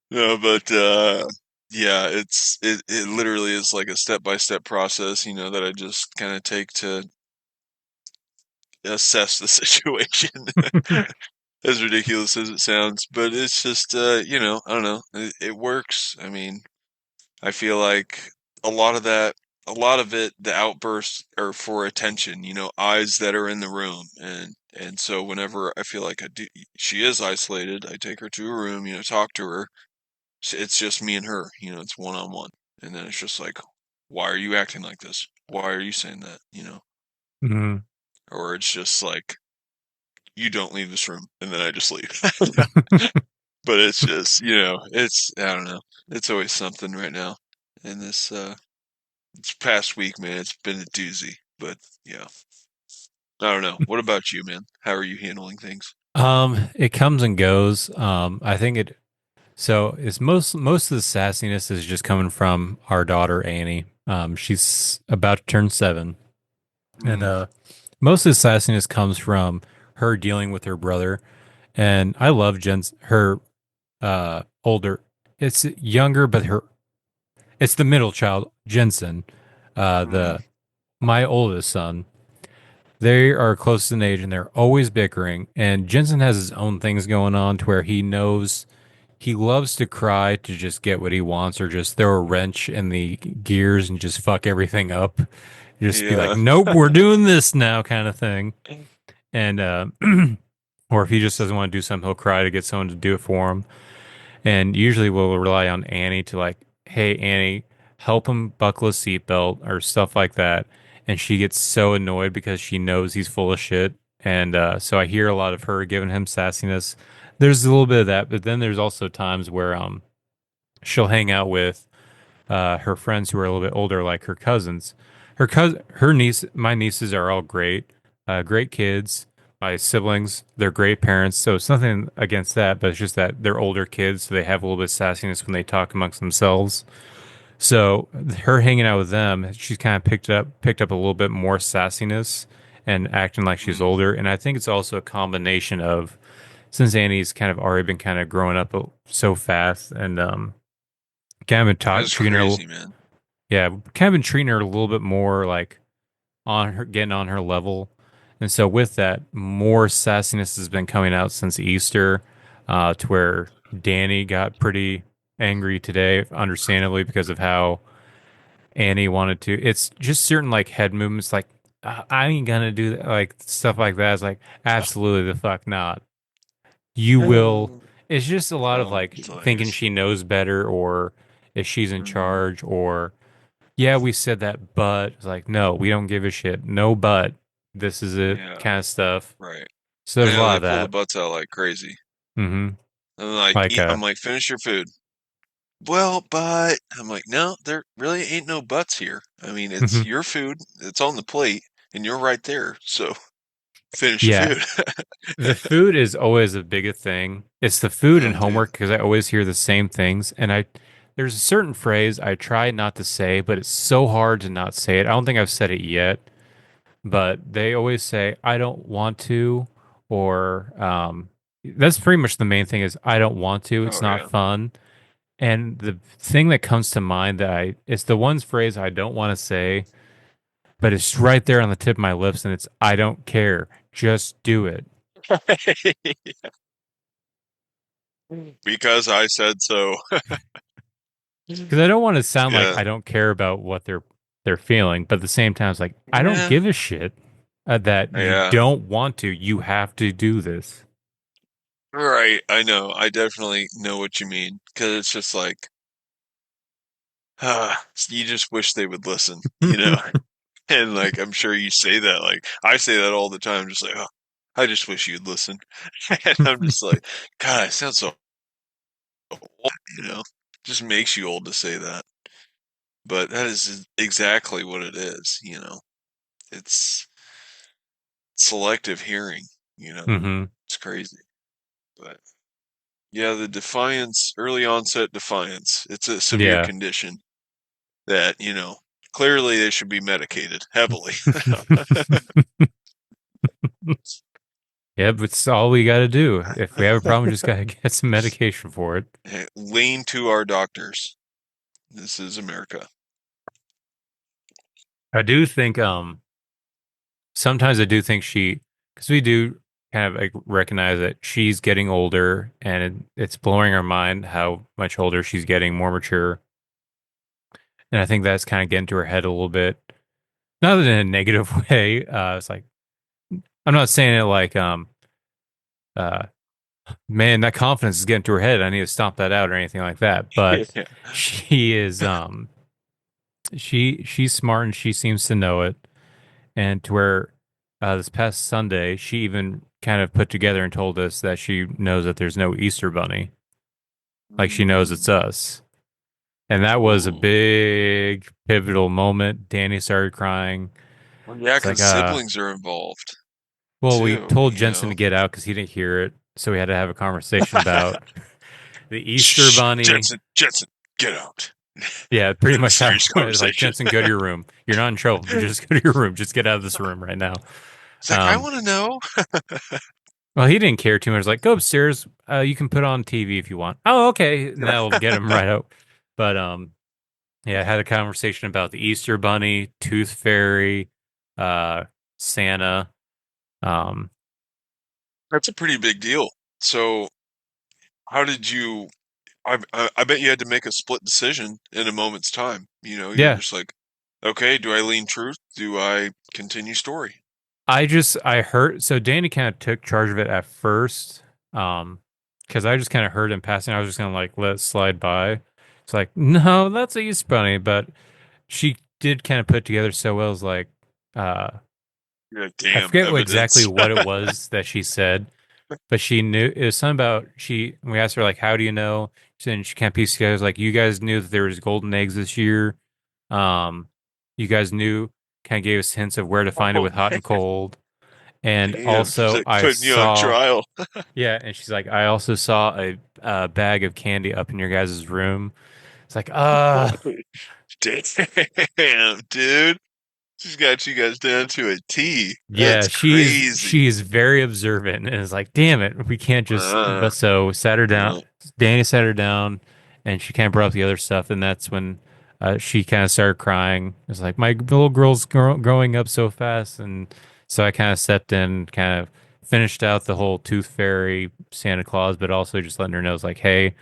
No, but yeah, it literally is like a step-by-step process, that I just kind of take to assess the situation. As ridiculous as it sounds, but it's just I don't know. It works. I mean, I feel like a lot of that, a lot of it, the outbursts are for attention, eyes that are in the room, and so whenever I feel like she is isolated, I take her to a room, talk to her. It's just me and her, it's one on one. And then it's just like, why are you acting like this? Why are you saying that? Mhm. Or it's just like, you don't leave this room. And then I just leave. But it's just, I don't know. It's always something right now. And this past week, man, it's been a doozy. But yeah, I don't know. What about you, man? How are you handling things? It comes and goes. I think it so it's most of the sassiness is just coming from our daughter Annie. She's about to turn 7. And Mm, most of the sassiness comes from her dealing with her brother. And I love Jen's her older it's younger, but her it's the middle child, Jensen, mm, the my oldest son. They are close in age and they're always bickering. And Jensen has his own things going on to where he knows he loves to cry to just get what he wants or just throw a wrench in the gears and just fuck everything up. Just be like, yeah. nope, we're doing this now, kind of thing. And, or if he just doesn't want to do something, he'll cry to get someone to do it for him. And usually we'll rely on Annie to like, hey, Annie, help him buckle a seatbelt or stuff like that. And she gets so annoyed because she knows he's full of shit. And so I hear a lot of her giving him sassiness. There's a little bit of that, but then there's also times where she'll hang out with her friends who are a little bit older, like her niece, my nieces are all great, great kids, my siblings. They're great parents, so it's nothing against that, but it's just that they're older kids, so they have a little bit of sassiness when they talk amongst themselves. So her hanging out with them, she's kind of picked up a little bit more sassiness and acting like she's Mm, older. And I think it's also a combination of since Annie's kind of already been kind of growing up so fast and kind of been that's treating her, crazy, man. yeah, kind of been treating her a little bit more like on her, getting on her level. And so with that, more sassiness has been coming out since Easter, to where Danny got pretty angry today, understandably because of how Annie wanted to. It's just certain like head movements, like I ain't gonna do that, like stuff like that. It's like absolutely the fuck not. You will. Oh, It's just a lot of oh, like thinking nice. she knows better, or if she's in Mm, charge, or yeah, we said that, but it's like no, we don't give a shit. No, but this is it, yeah, kind of stuff. right. So I there's a know lot they of pull the that. butts out like crazy. Mm-hmm. I'm like, Like I'm like, finish your food. Well, but I'm like, no, there really ain't no buts here. I mean, it's your food. It's on the plate, and you're right there. So finish your yeah, food. the food is always a bigger thing. It's the food and Oh, dude. homework because I always hear the same things. And there's a certain phrase I try not to say, but it's so hard to not say it. I don't think I've said it yet, but they always say, I don't want to, or that's pretty much the main thing is I don't want to. It's Oh, not yeah. fun. And the thing that comes to mind it's the one phrase I don't want to say, but it's right there on the tip of my lips, and it's I don't care. Just do it. Because I said so. Because I don't want to sound like Yeah. I don't care about what they're feeling, but at the same time, it's like I don't Yeah. give a shit that you Yeah. don't want to. You have to do this. Right. I know. I definitely know what you mean. Because it's just like, you just wish they would listen, you know? And like, I'm sure you say that. Like, I say that all the time. Just like, oh, I just wish you'd listen. And I'm just like, God, I sound so old, you know? Just makes you old to say that. But that is exactly what it is, you know? It's selective hearing, you know? hmm It's crazy. But yeah, the defiance, early onset defiance, it's a severe Yeah. condition that, clearly they should be medicated heavily. Yeah, but it's all we got to do. If we have a problem, we just got to get some medication for it. Lean to our doctors. This is America. I do think sometimes I do think because we do kind of like recognize that she's getting older and it's blowing our mind how much older she's getting, more mature. And I think that's kind of getting to her head a little bit. Not in a negative way. It's like I'm not saying it like uh man, that confidence is getting to her head. I need to stomp that out or anything like that. But Yeah. she is she's smart and she seems to know it. And to where this past Sunday, she even kind of put together and told us that she knows that there's no Easter bunny. Like she knows it's Mm. us. And that was a Ooh. big pivotal moment. Danny started crying. Well, yeah, It's like, because siblings are involved well, we too, told Jensen to get out because he didn't hear it. So we had to have a conversation about the Easter Shh, bunny. Jensen, get out. Yeah, We pretty had a much how it serious went. It's like, conversation. Jensen, go to your room. You're not in trouble. Just go to your room. Just get out of this room right now. It's like, I Um, want to know. well, he didn't care too much. Like, go upstairs. You can put on TV if you want. Oh, okay. And that'll get him right out. But yeah, I had a conversation about the Easter Bunny, Tooth Fairy, uh, Santa. Um, That's a pretty big deal. So, how did you? I bet you had to make a split decision in a moment's time. You're yeah, just like, okay, do I lean truth? Do I continue story? I heard so Danny kind of took charge of it at first, because I just kind of heard him passing. I was just gonna like let it slide by. It's like, no, that's a Easter Bunny, but she did kind of put together so well. As like, uh, You're like, I damn, forget exactly evidence. what it was that she said, but she knew it was something about she. We asked her like, "How do you know?" And she can't piece together. It was like, "You guys knew that there was golden eggs this year. Um, you guys knew." Kind of gave us hints of where to find it Oh, with hot and cold. And Damn, she's also like I putting you on saw, trial. yeah, and she's like, I also saw a bag of candy up in your guys' room. It's like, Damn, dude. She's got you guys down to a T. yeah, That's crazy. she's very observant and is like, damn it, we can't just. Uh, But so sat her down. yeah. Danny sat her down, and she kind of brought up the other stuff, and that's when she kind of started crying. It's like my little girl's growing up so fast, and so I kind of stepped in, kind of finished out the whole Tooth Fairy Santa Claus, but also just letting her know, it's like, hey,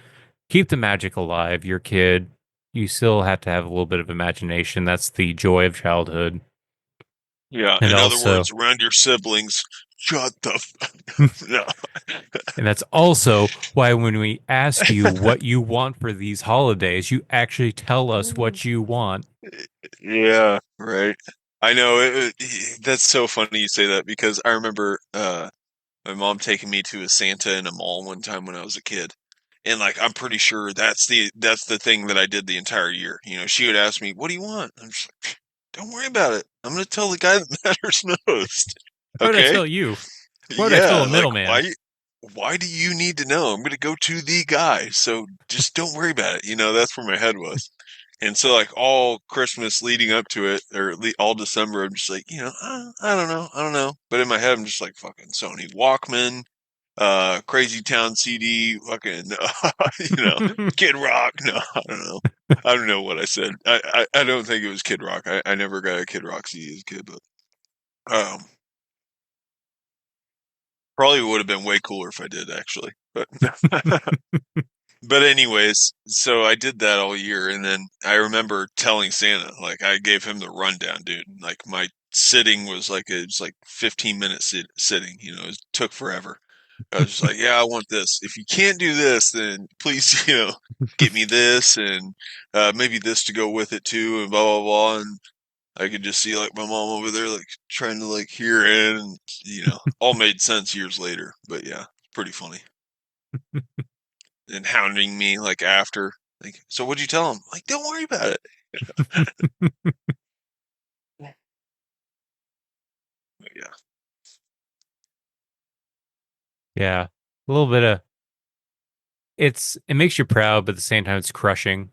keep the magic alive. Your kid, you still have to have a little bit of imagination. That's the joy of childhood, Yeah, and in other also. words, around your siblings, shut the no. And that's also why when we ask you what you want for these holidays, you actually tell us what you want. Yeah, right. I know that's so funny you say that because I remember my mom taking me to a Santa in a mall one time when I was a kid. And like I'm pretty sure that's the thing that I did the entire year. You know, she would ask me, "What do you want?" I'm just like, "Don't worry about it. I'm going to tell the guy that matters most." What would I Okay? tell you? What would I tell Yeah, a like middleman? why do you need to know? I'm going to go to the guy. So just don't worry about it. You know, that's where my head was. And so like all Christmas leading up to it or all December I'm just like, I don't know. I don't know. But in my head I'm just like fucking Sony Walkman, Crazy Town CD, fucking Kid Rock. No, I don't know. I don't know what I said. I don't think it was Kid Rock. I never got a Kid Rock CD as a kid, but um probably would have been way cooler if I did actually. But but anyways, so I did that all year, and then I remember telling Santa, like I gave him the rundown, dude. Like my sitting was like it was like 15 minute sitting. You know, it took forever. I was just like, yeah, I want this. If you can't do this, then please, get me this and maybe this to go with it too, and blah blah blah. And I could just see like my mom over there, like trying to like hear it, and all made sense years later. But yeah, pretty funny. And hounding me like after, like, so what'd you tell him? Like, don't worry about it. But yeah, Yeah, a little bit of it makes you proud, but at the same time, it's crushing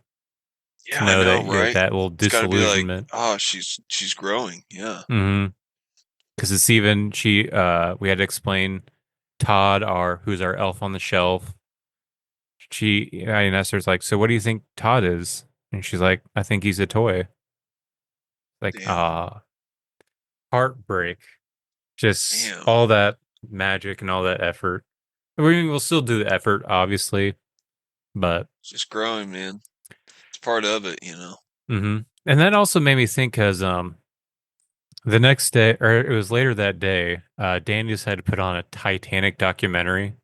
to yeah, I know know, that you right? that little It's got to be like, disillusionment. oh, she's growing. Yeah, Mm-hmm. Because it's even we had to explain Todd, our who's our elf on the shelf. I asked her, like, so what do you think Todd is? And she's like, I think he's a toy. Like, damn, heartbreak. Just damn, all that magic and all that effort. I mean, we'll still do the effort, obviously, but just growing, man. It's part of it. and that also made me think because the next day, or it was later that day, Danny decided to put on a Titanic documentary,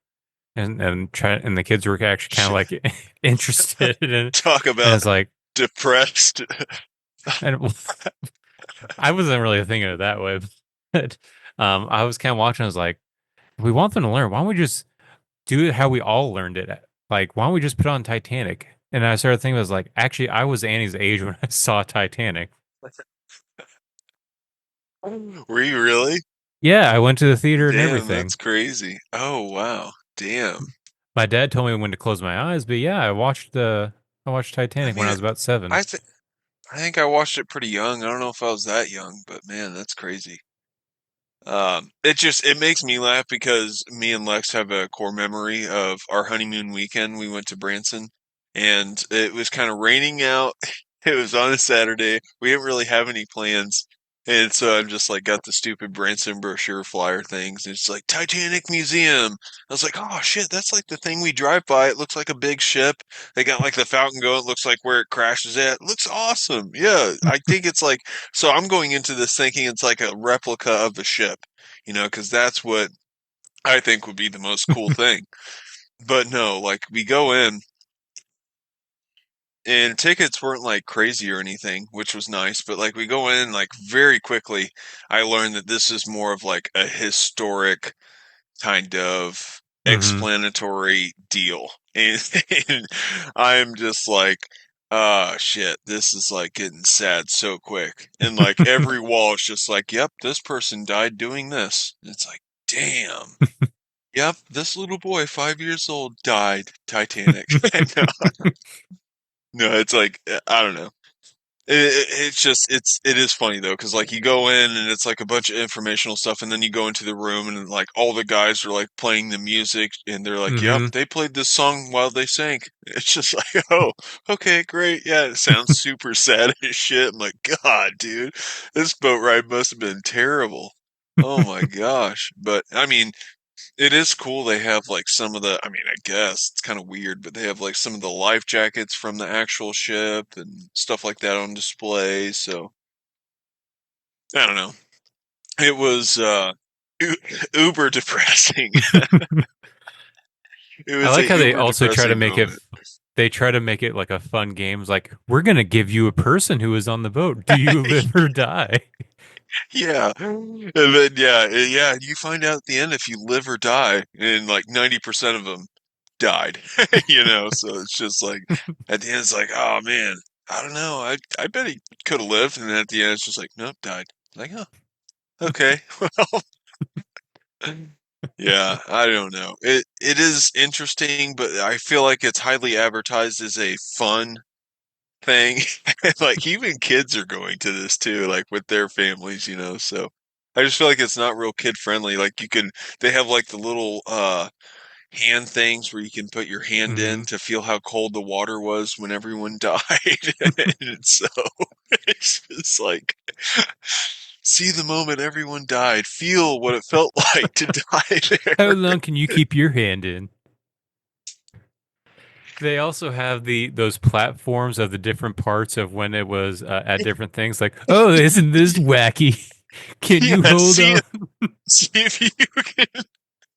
and the kids were actually kind of like interested in it, Talk and about it's like, depressed. and I wasn't really thinking of it that way, but I was kind of watching. I was like, if we want them to learn, why don't we just do it how we all learned it? Like, why don't we just put on Titanic? And I started thinking, I was like, actually, I was Annie's age when I saw Titanic. Were you really? Yeah, I went to the theater and Damn, everything. that's crazy. Oh wow, damn. My dad told me when to close my eyes, but yeah, I watched I Titanic when I mean, was about 7. I think I think I watched it pretty young. I don't know if I was that young, but man, that's crazy. It makes me laugh because me and Lex have a core memory of our honeymoon weekend. We went to Branson and it was kind of raining out. It was on a Saturday. We didn't really have any plans. And so I'm just like got the stupid Branson brochure flyer things. And it's like Titanic Museum. I was like, oh shit, that's like the thing we drive by. It looks like a big ship. They got like the fountain going. It looks like where it crashes at. It looks awesome. Yeah, I think it's like so I'm going into this thinking it's like a replica of the ship, because that's what I think would be the most cool thing. But no, like we go in and tickets weren't like crazy or anything, which was nice, but like we go in like very quickly, I learned that this is more of like a historic kind of Mm-hmm. explanatory deal. And I'm just like Shit, this is like getting sad so quick. And like every wall is just like, yep, this person died doing this. And it's like, damn. Yep, this little boy, 5 years old, died. Titanic. No, no, it's like, I don't know. It's just it is funny though, because like you go in and it's like a bunch of informational stuff, and then you go into the room and like all the guys are like playing the music, and they're like, "Yep, Hmm. they played this song while they sank." It's just like, "Oh, okay, great, yeah." It sounds super sad as shit. I'm like, "God, dude, this boat ride must have been terrible." Oh my gosh, but I mean, it is cool. They have like some of the, I mean, I guess it's kind of weird, but they have like some of the life jackets from the actual ship and stuff like that on display. So I don't know. It was u- uber depressing. It I was a like how they uber also try to depressing make it. moment. They try to make it like a fun game. It's like we're gonna give you a person who was on the boat. Do you live or die? Yeah. And then yeah, you find out at the end if you live or die, and like 90% of them died. So it's just like at the end it's like, oh man, I don't know. I bet he could have lived, and then at the end it's just like, nope, died. Like, oh, okay. Well, yeah, I don't know. It is interesting, but I feel like it's highly advertised as a fun thing. Like even kids are going to this too, like with their families. So I just feel like it's not real kid friendly. Like they have like the little hand things where you can put your hand in Hmm. to feel how cold the water was when everyone died. And so it's just like see the moment everyone died, feel what it felt like to die How there. long can you keep your hand in? They also have those platforms of the different parts of when it was at different things. Like, oh, isn't this wacky? Can you Yeah, hold on? see if you can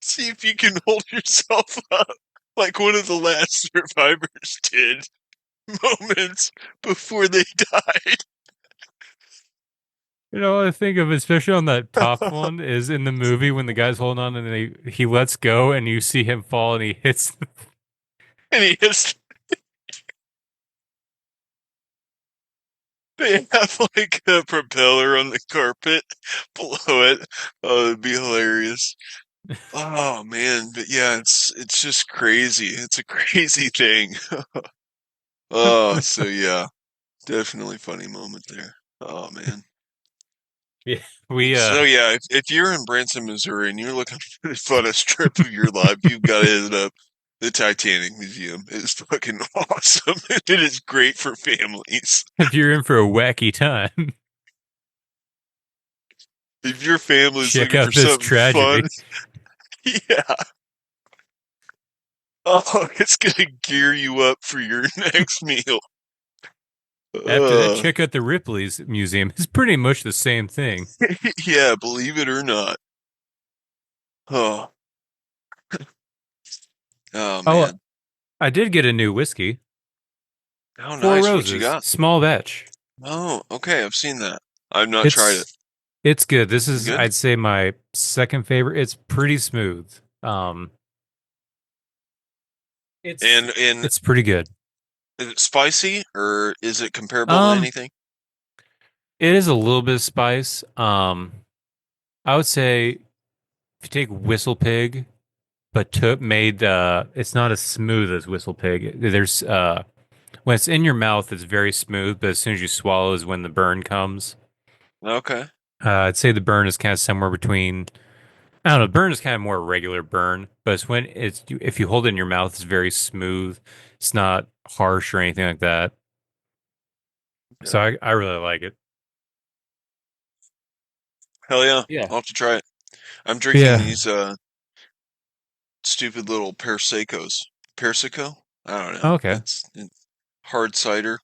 see if you can hold yourself up like one of the last survivors did moments before they died. I think of, especially on that top one, is in the movie when the guy's holding on and he lets go and you see him fall and he hits. And he has they have like a propeller on the carpet below it. Oh, it'd be hilarious. Oh man, but yeah, it's just crazy. It's a crazy thing. Oh, so yeah, definitely funny moment there. Oh man. Yeah, we So yeah, if you're in Branson, Missouri, and you're looking for the funnest trip of your life, you've got to hit up the Titanic Museum. It's fucking awesome. It is great for families. if you're in for a wacky time, If your family's check looking for out this something fun, tragedy. yeah. Oh, it's gonna gear you up for your next meal. After that, Uh, check out the Ripley's Museum. It's pretty much the same thing. yeah, believe it or not. Oh, oh Oh, man. I did get a new whiskey. Oh, Four nice. What you Roses, got? small batch. Oh, okay. I've seen that. I've not tried it. It's it's good. This Is it is, good? I'd say, my second favorite. It's pretty smooth. It's And it's pretty good. is it spicy or is it comparable to Um, anything? it is a little bit of spice. I would say if you take Whistle Pig, but made it's not as smooth as Whistle Pig. There's when it's in your mouth, it's very smooth, but as soon as you swallow is when the burn comes. Okay. I'd say the burn is kind of somewhere between. I don't know. Burn is kind of more regular burn, but it's when if you hold it in your mouth, it's very smooth. It's not harsh or anything like that. So Yeah. I really like it. Hell yeah. Yeah. I'll have to try it. I'm drinking Yeah. these stupid little Persecos. Persico? I don't know. Okay. It's hard cider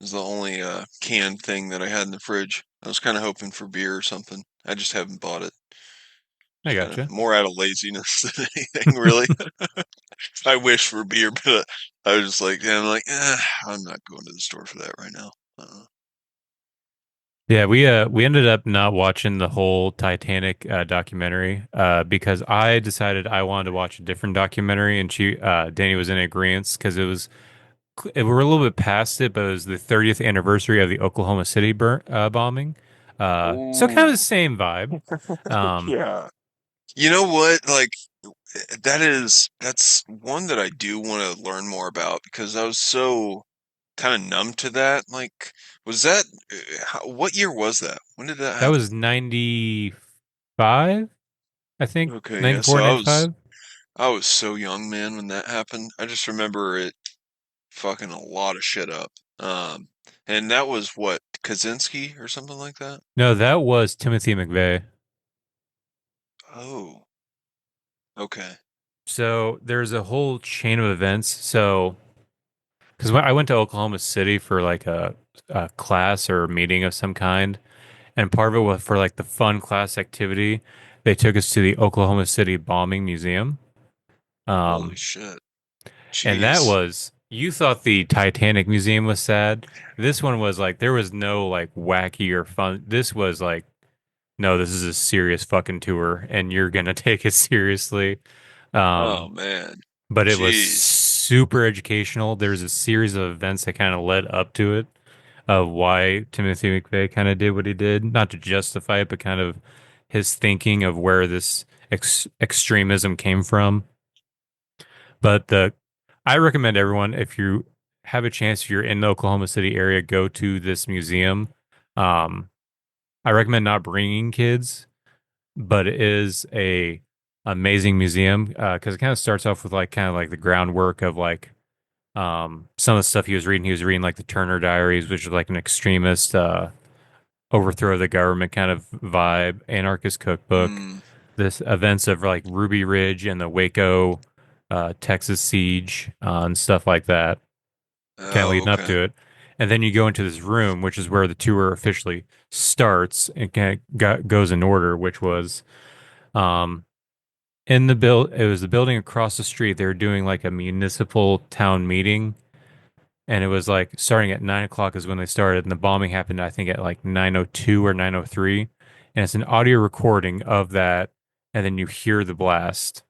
is the only canned thing that I had in the fridge. I was kind of hoping for beer or something. I just haven't bought it. I Just kind of gotcha. more out of laziness than anything, really. I wish for beer, but I was just like, yeah, I'm like, I'm not going to the store for that right now. Yeah, we ended up not watching the whole Titanic documentary because I decided I wanted to watch a different documentary, and Danny was in agreement because it was we're a little bit past it, but it was the 30th anniversary of the Oklahoma City bombing. So kind of Ooh. the same vibe. Um, Yeah. You know what? Like that's one that I do want to learn more about because I was so kind of numb to that. Like, was that what year was that? When did that that happen? was 95, I think, Okay, yeah. 94, 95. I was so young, man, when that happened. I just remember it fucking a lot of shit up. And that was what, Kaczynski or something like that? No, that was Timothy McVeigh. Oh, okay. So there's a whole chain of events. So, because I went to Oklahoma City for like a class or a meeting of some kind, and part of it was for like the fun class activity. They took us to the Oklahoma City Bombing Museum. Holy Um, shit. and that Jeez. was, you thought the Titanic Museum was sad. This one was like, there was no like wacky or fun. This was like, no, this is a serious fucking tour, and you're gonna take it seriously. Oh, Um, man. but it was Jeez. super educational. There's a series of events that kind of led up to it, of why Timothy McVeigh kind of did what he did, not to justify it, but kind of his thinking of where this extremism came from. But I recommend everyone, if you have a chance, if you're in the Oklahoma City area, go to this museum. Um, I recommend not bringing kids, but it is a amazing museum because it kind of starts off with like kind of like the groundwork of like some of the stuff he was reading. He was reading like the Turner Diaries, which is like an extremist overthrow of the government kind of vibe, anarchist cookbook. Mm. This events of like Ruby Ridge and the Waco, Texas siege and stuff like that, kind of Oh, leading up okay. to it. And then you go into this room, which is where the tour officially starts and kind of goes in order, which was um, in the build. It was the building across the street. They were doing like a municipal town meeting, and it was like starting at 9 o'clock is when they started, and the bombing happened, I think, at like 9:02 or 9:03, and it's an audio recording of that, and then you hear the blast,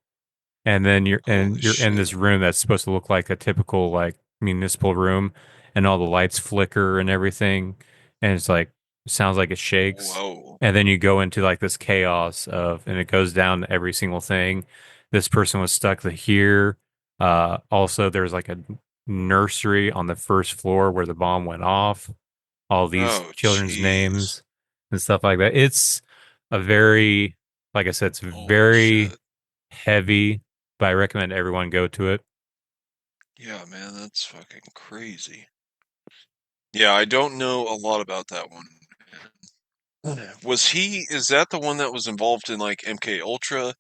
and then Holy you're in shit. this room that's supposed to look like a typical like municipal room, and all the lights flicker and everything, and it's like sounds like it shakes, Whoa. and then you go into like this chaos of, and it goes down to every single thing. This person was stuck to here. Also, there's like a nursery on the first floor where the bomb went off. All these Oh, children's jeez. names and stuff like that. It's a very, like I said, it's Holy very shit. heavy, but I recommend everyone go to it. Yeah, man, that's fucking crazy. Yeah, I don't know a lot about that one. Is that the one that was involved in like MK Ultra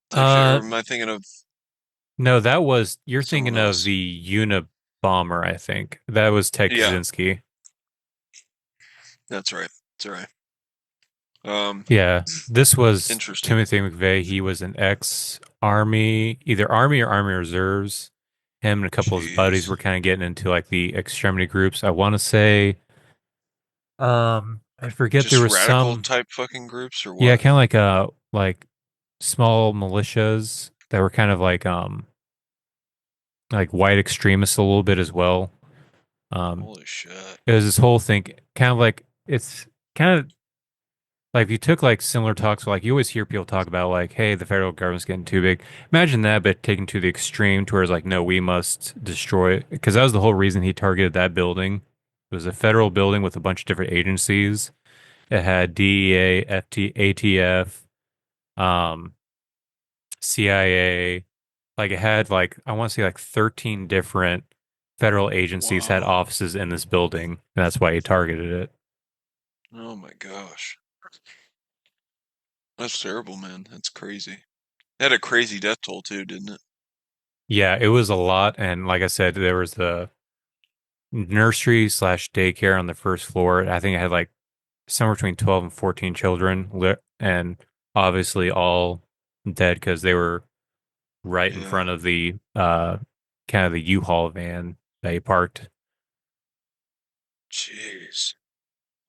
type shit, or Uh, am I thinking of no, you're someone thinking of else? the Unabomber, I think. That was Ted Yeah, Kaczynski. that's right. That's right. Um, Yeah, this was interesting. Timothy McVeigh. He was an ex-army, either army or army reserves. Him and a couple of his buddies Jeez. were kind of getting into like the extremity groups. I want to say, I forget there Just was radical some, type fucking groups or yeah, what? kind of like small militias that were kind of like white extremists a little bit as well. Um, Holy shit. it was this whole thing, kind of like it's kind of like if you took like similar talks, like you always hear people talk about like, hey, the federal government's getting too big. Imagine that, but taken to the extreme, to where it's like, no, we must destroy it, because that was the whole reason he targeted that building. It was a federal building with a bunch of different agencies. It had DEA, ATF, um, CIA. Like it had like I want to say like 13 different federal agencies had Wow. offices in this building, and that's why he targeted it. Oh my gosh. That's terrible, man. That's crazy. It had a crazy death toll too, didn't it? Yeah, it was a lot, and like I said, there was the nursery slash daycare on the first floor. I think it had like somewhere between 12 and 14 children, and obviously all dead because they were right in Yeah. front of the kind of the U-Haul van that he parked. Jeez.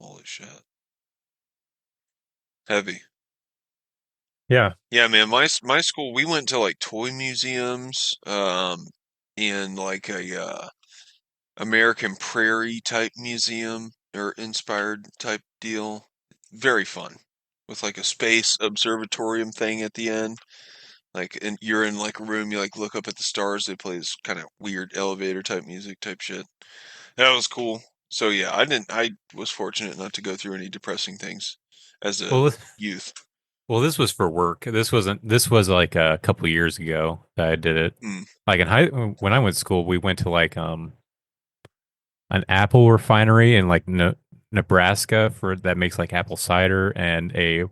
Holy shit. Heavy. Yeah. Yeah, man, my school, we went to like toy museums. in like a American Prairie type museum or inspired type deal. Very fun. With like a space observatorium thing at the end. Like, and you're in like a room, you like look up at the stars, they play this kind of weird elevator type music type shit. That was cool. So yeah, I was fortunate not to go through any depressing things as a Well, youth. well, this was for work. This wasn't. This was like a couple years ago that I did it. Hmm. Like in high when I went to school, we went to like an apple refinery in like Nebraska for that makes like apple cider and a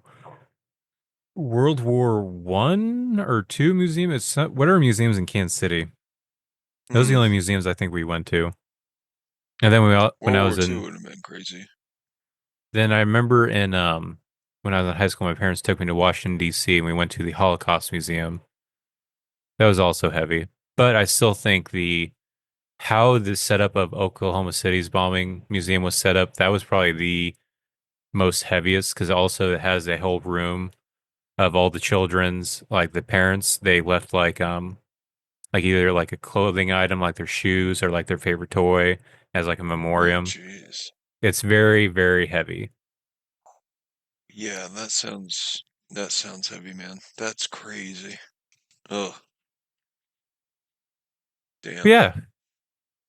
World War I or II museum. It's whatever museums in Kansas City. Those are the Hmm. only museums I think we went to. And then when World I War was II in, would have been crazy. then I remember in when I was in high school, my parents took me to Washington D.C. and we went to the Holocaust Museum. That was also heavy, but I still think the how the setup of Oklahoma City's bombing museum was set up, that was probably the most heaviest because also it has a whole room of all the children's like the parents they left like either like a clothing item like their shoes or like their favorite toy as like a Oh memoriam. jeez. It's very, very heavy. Yeah, that sounds heavy, man. That's crazy. Oh, But damn. yeah.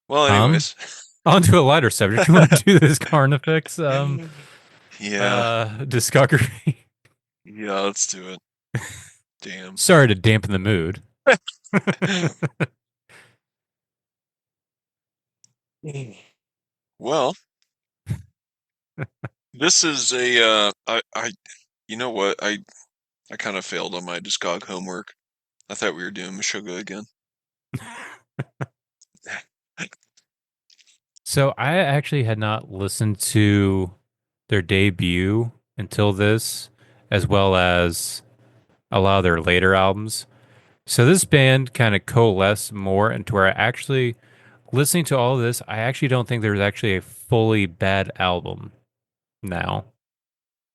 Well, Um anyways. On to a lighter subject. You want to do this Carnifex Yeah. discography? Yeah, let's do it. Damn. Sorry to dampen the mood. Well, this is a you know what? I kind of failed on my Discog homework. I thought we were doing Meshuggah again. So I actually had not listened to their debut until this, as well as a lot of their later albums. So this band kind of coalesced more into where I actually listening to all of this, I actually don't think there's actually a fully bad album now.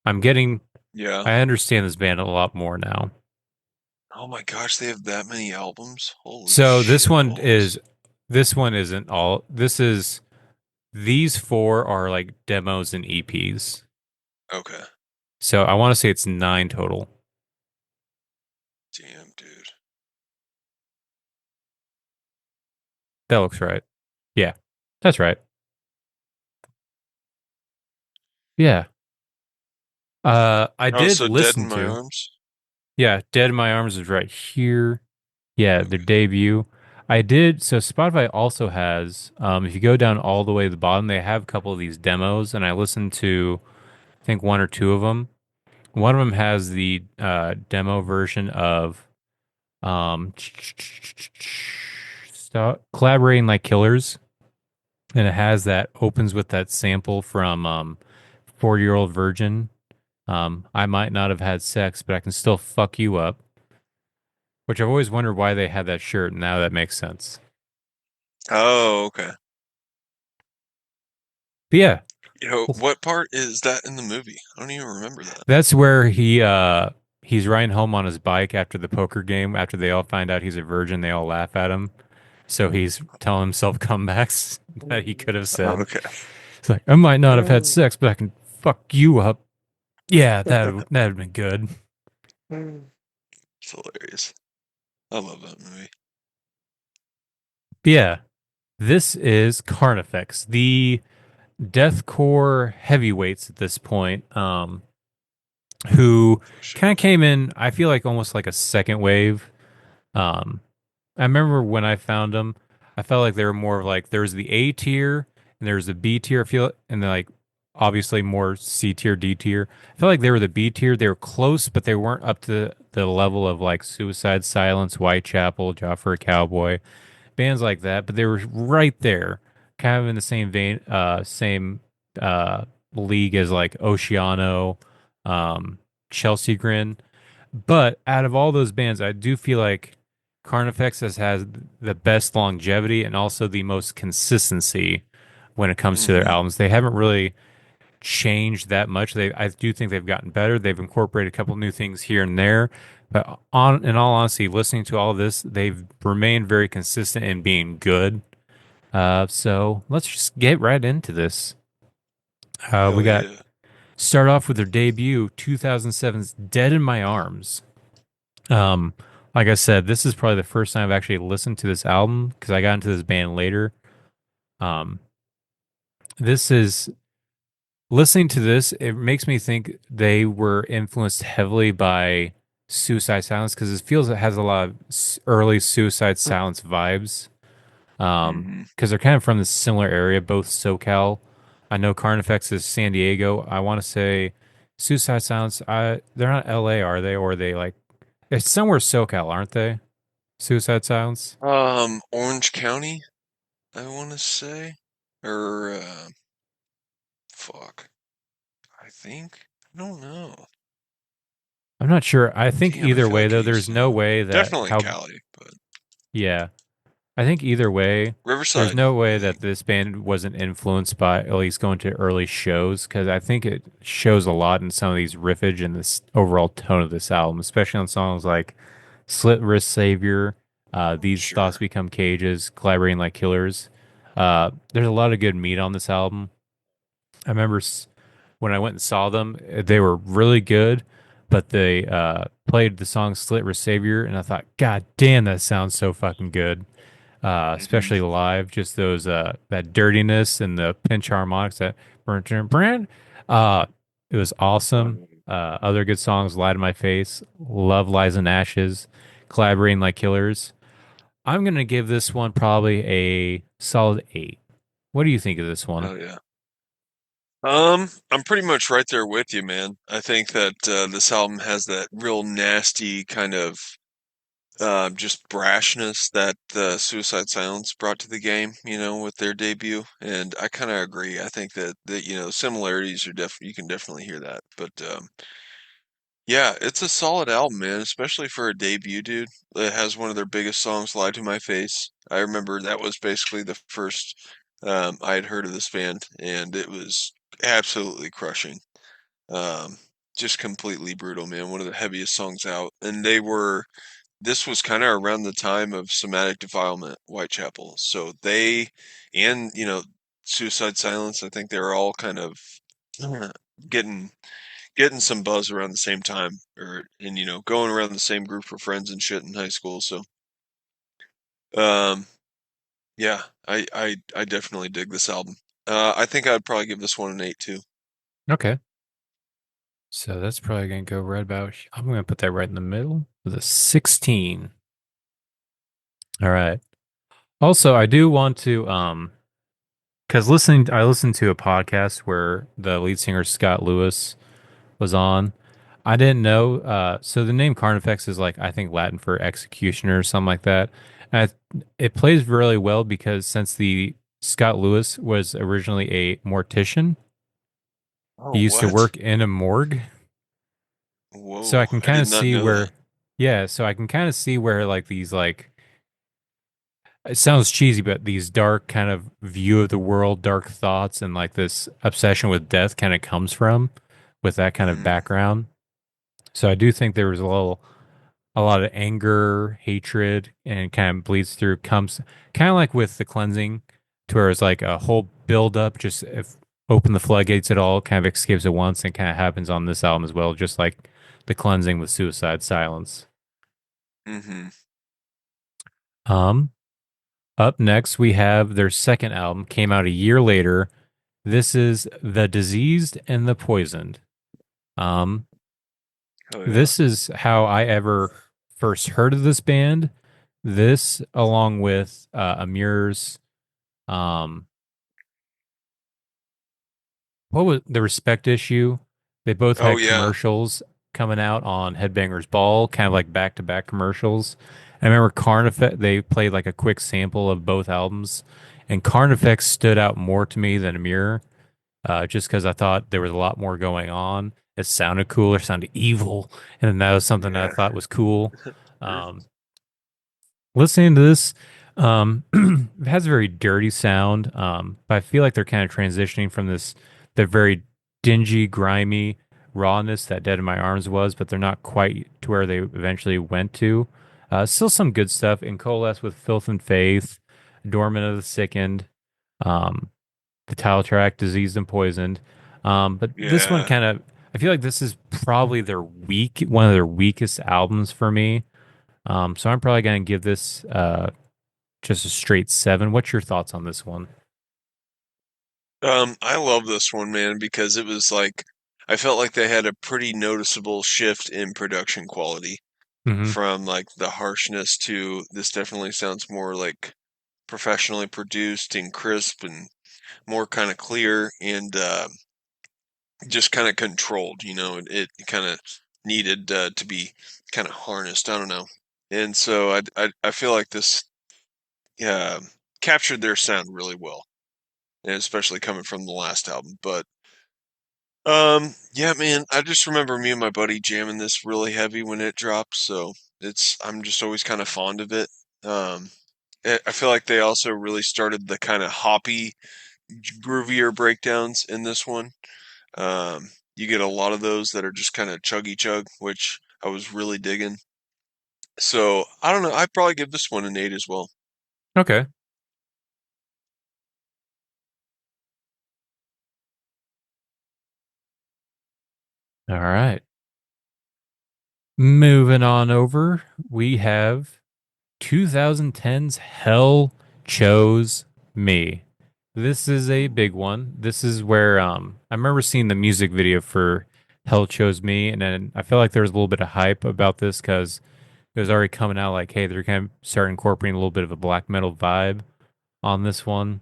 I'm getting Yeah. I understand this band a lot more now. Oh my gosh, they have that many albums? Holy So shit balls. this one isn't all this is these four are like demos and EPs. Okay. So I want to say it's 9 total. Damn, dude. That looks right. Yeah. That's right. Yeah. I Oh, did so Dead listen in My to. Arms? Yeah, Dead in My Arms is right here. Yeah, their Okay. debut. I did. So Spotify also has, if you go down all the way to the bottom, they have a couple of these demos, and I listened to, I think, one or two of them. One of them has the demo version of um, collaborating like killers, and it has that opens with that sample from 40-Year-Old Virgin. I might not have had sex, but I can still fuck you up. Which I've always wondered why they had that shirt. Now that makes sense. Oh, okay. But yeah, You know, what part is that in the movie? I don't even remember that. that's where he's riding home on his bike after the poker game. After they all find out he's a virgin, they all laugh at him. So he's telling himself comebacks that he could have said. Okay. It's like I might not have had sex, but I can fuck you up. Yeah, that'd have been good. It's hilarious. I love that movie. But yeah, this is Carnifex, the deathcore heavyweights at this point. Who For sure. kind of came in, I feel like almost like a second wave. Um, I remember when I found them, I felt like they were more of like there was the A tier and there was the B tier. I feel and they're like obviously more C tier, D tier. I felt like they were the B tier. They were close, but they weren't up to the level of like Suicide Silence, Whitechapel, Joffrey Cowboy, bands like that. But they were right there, kind of in the same vein, same uh, league as like Oceano, Chelsea Grin. But out of all those bands, I do feel like Carnifex has the best longevity and also the most consistency when it comes to their Mm-hmm. albums. They haven't really changed that much. I do think they've gotten better. They've incorporated a couple new things here and there, But in all honesty, listening to all this, they've remained very consistent in being good. So let's just get right into this. We Hell got yeah. start off with their debut, 2007's "Dead in My Arms." Um, like I said, this is probably the first time I've actually listened to this album because I got into this band later. Um, this is listening to this, it makes me think they were influenced heavily by Suicide Silence because it feels it has a lot of early Suicide Silence vibes. Hmm. Because they're kind of from this similar area, both SoCal. I know Carnifex is San Diego. I want to say Suicide Silence. They're not LA, are they? Or are they like it's somewhere SoCal, aren't they? Suicide Silence. Orange County, I want to say, or fuck, I think. I don't know. I'm not sure. I think Damn, I either feel way like I though, used there's to no know. way that Definitely how Cali, but yeah. I think either way, there's Riverside, no way I that think. this band wasn't influenced by at least going to early shows because I think it shows a lot in some of these riffage and this overall tone of this album, especially on songs like Slit Wrist Savior, These Thoughts Sure. Become Cages, Collaborating Like Killers. There's a lot of good meat on this album. I remember when I went and saw them, they were really good, but they played the song Slit Wrist Savior, and I thought, God damn, that sounds so fucking good, Hmm. especially live. Just those that dirtiness and the pinch harmonics that brand. Uh, it was awesome. Other good songs, "Lie to My Face," "Love Lies in Ashes," "Collaborating Like Killers." I'm gonna give this one probably a solid 8. What do you think of this one? Hell yeah. I'm pretty much right there with you, man. I think that this album has that real nasty kind of just brashness that Suicide Silence brought to the game, with their debut, and I kind of agree. I think that similarities are definitely you can definitely hear that, but yeah, it's a solid album, man, especially for a debut, dude. It has one of their biggest songs, "Lie to My Face." I remember that was basically the first I had heard of this band, and it was absolutely crushing. Um, just completely brutal, man. One of the heaviest songs out, and this was kind of around the time of Somatic Defilement, Whitechapel. So they and Suicide Silence, I think they were all kind of getting getting some buzz around the same time, and going around the same group of friends and shit in high school. So um, yeah, I definitely dig this album. I think I'd probably give this one an 8 too. Okay. So that's probably going to go right about. I'm going to put that right in the middle with a 16. All right. Also, I do want to because I listened to a podcast where the lead singer Scott Lewis was on. I didn't know. So the name Carnifex is like I think Latin for executioner or something like that. And it plays really well because since the Scott Lewis was originally a mortician, he Oh, used to what? work in a morgue. So I Whoa, can I kind did of not see know that. where, yeah, so I can kind of see where like these like it sounds cheesy, but these dark kind of view of the world, dark thoughts, and like this obsession with death kind of comes from with that kind of Hmm. background. So I do think there was a lot of anger, hatred, and kind of bleeds through, comes kind of like with the cleansing, to where it's like a whole build up, just if open the floodgates at all, kind of escapes at once, and kind of happens on this album as well, just like the cleansing with Suicide Silence. Hmm. Um, Up next, we have their second album, came out a year later. This is The Diseased and the Poisoned. Um, Oh yeah. this is how I ever first heard of this band. This, along with Amir's, um, what was the Respect issue? They both Oh had yeah. commercials coming out on Headbangers Ball, kind of like back to back commercials. I remember Carnifex, they played like a quick sample of both albums, and Carnifex stood out more to me than Amir. Just because I thought there was a lot more going on. It sounded cool, it sounded evil, and that was something that I Yeah. thought was cool. Um, Listening to this, it has a very dirty sound, but I feel like they're kind of transitioning from this, the very dingy, grimy, rawness that Dead in My Arms was, but they're not quite to where they eventually went to. Still some good stuff in Coalesce with Filth and Faith, Dormant of the Sickened, um, the title track Diseased and Poisoned. But this one Yeah. kind of, I feel like this is probably one of their weakest albums for me. So I'm probably going to give this just a straight seven. What's your thoughts on this one? I love this one, man, because it was like I felt like they had a pretty noticeable shift in production quality Hmm. from like the harshness to this definitely sounds more like professionally produced and crisp and more kind of clear and just kind of controlled, you know, it kind of needed to be kind of harnessed. I don't know. And so I feel like this uh, captured their sound really well, and especially coming from the last album. But yeah, man, I just remember me and my buddy jamming this really heavy when it dropped, so I'm just always kind of fond of it. Um, I feel like they also really started the kind of hoppy, groovier breakdowns in this one. You get a lot of those that are just kind of chuggy chug, which I was really digging. So I don't know. I'd probably give this one an 8 as well. Okay. All right. Moving on over, we have 2010's Hell Chose Me. This is a big one. This is where I remember seeing the music video for Hell Chose Me, and then I feel like there was a little bit of hype about this because it was already coming out like, hey, they're kind of starting incorporating a little bit of a black metal vibe on this one.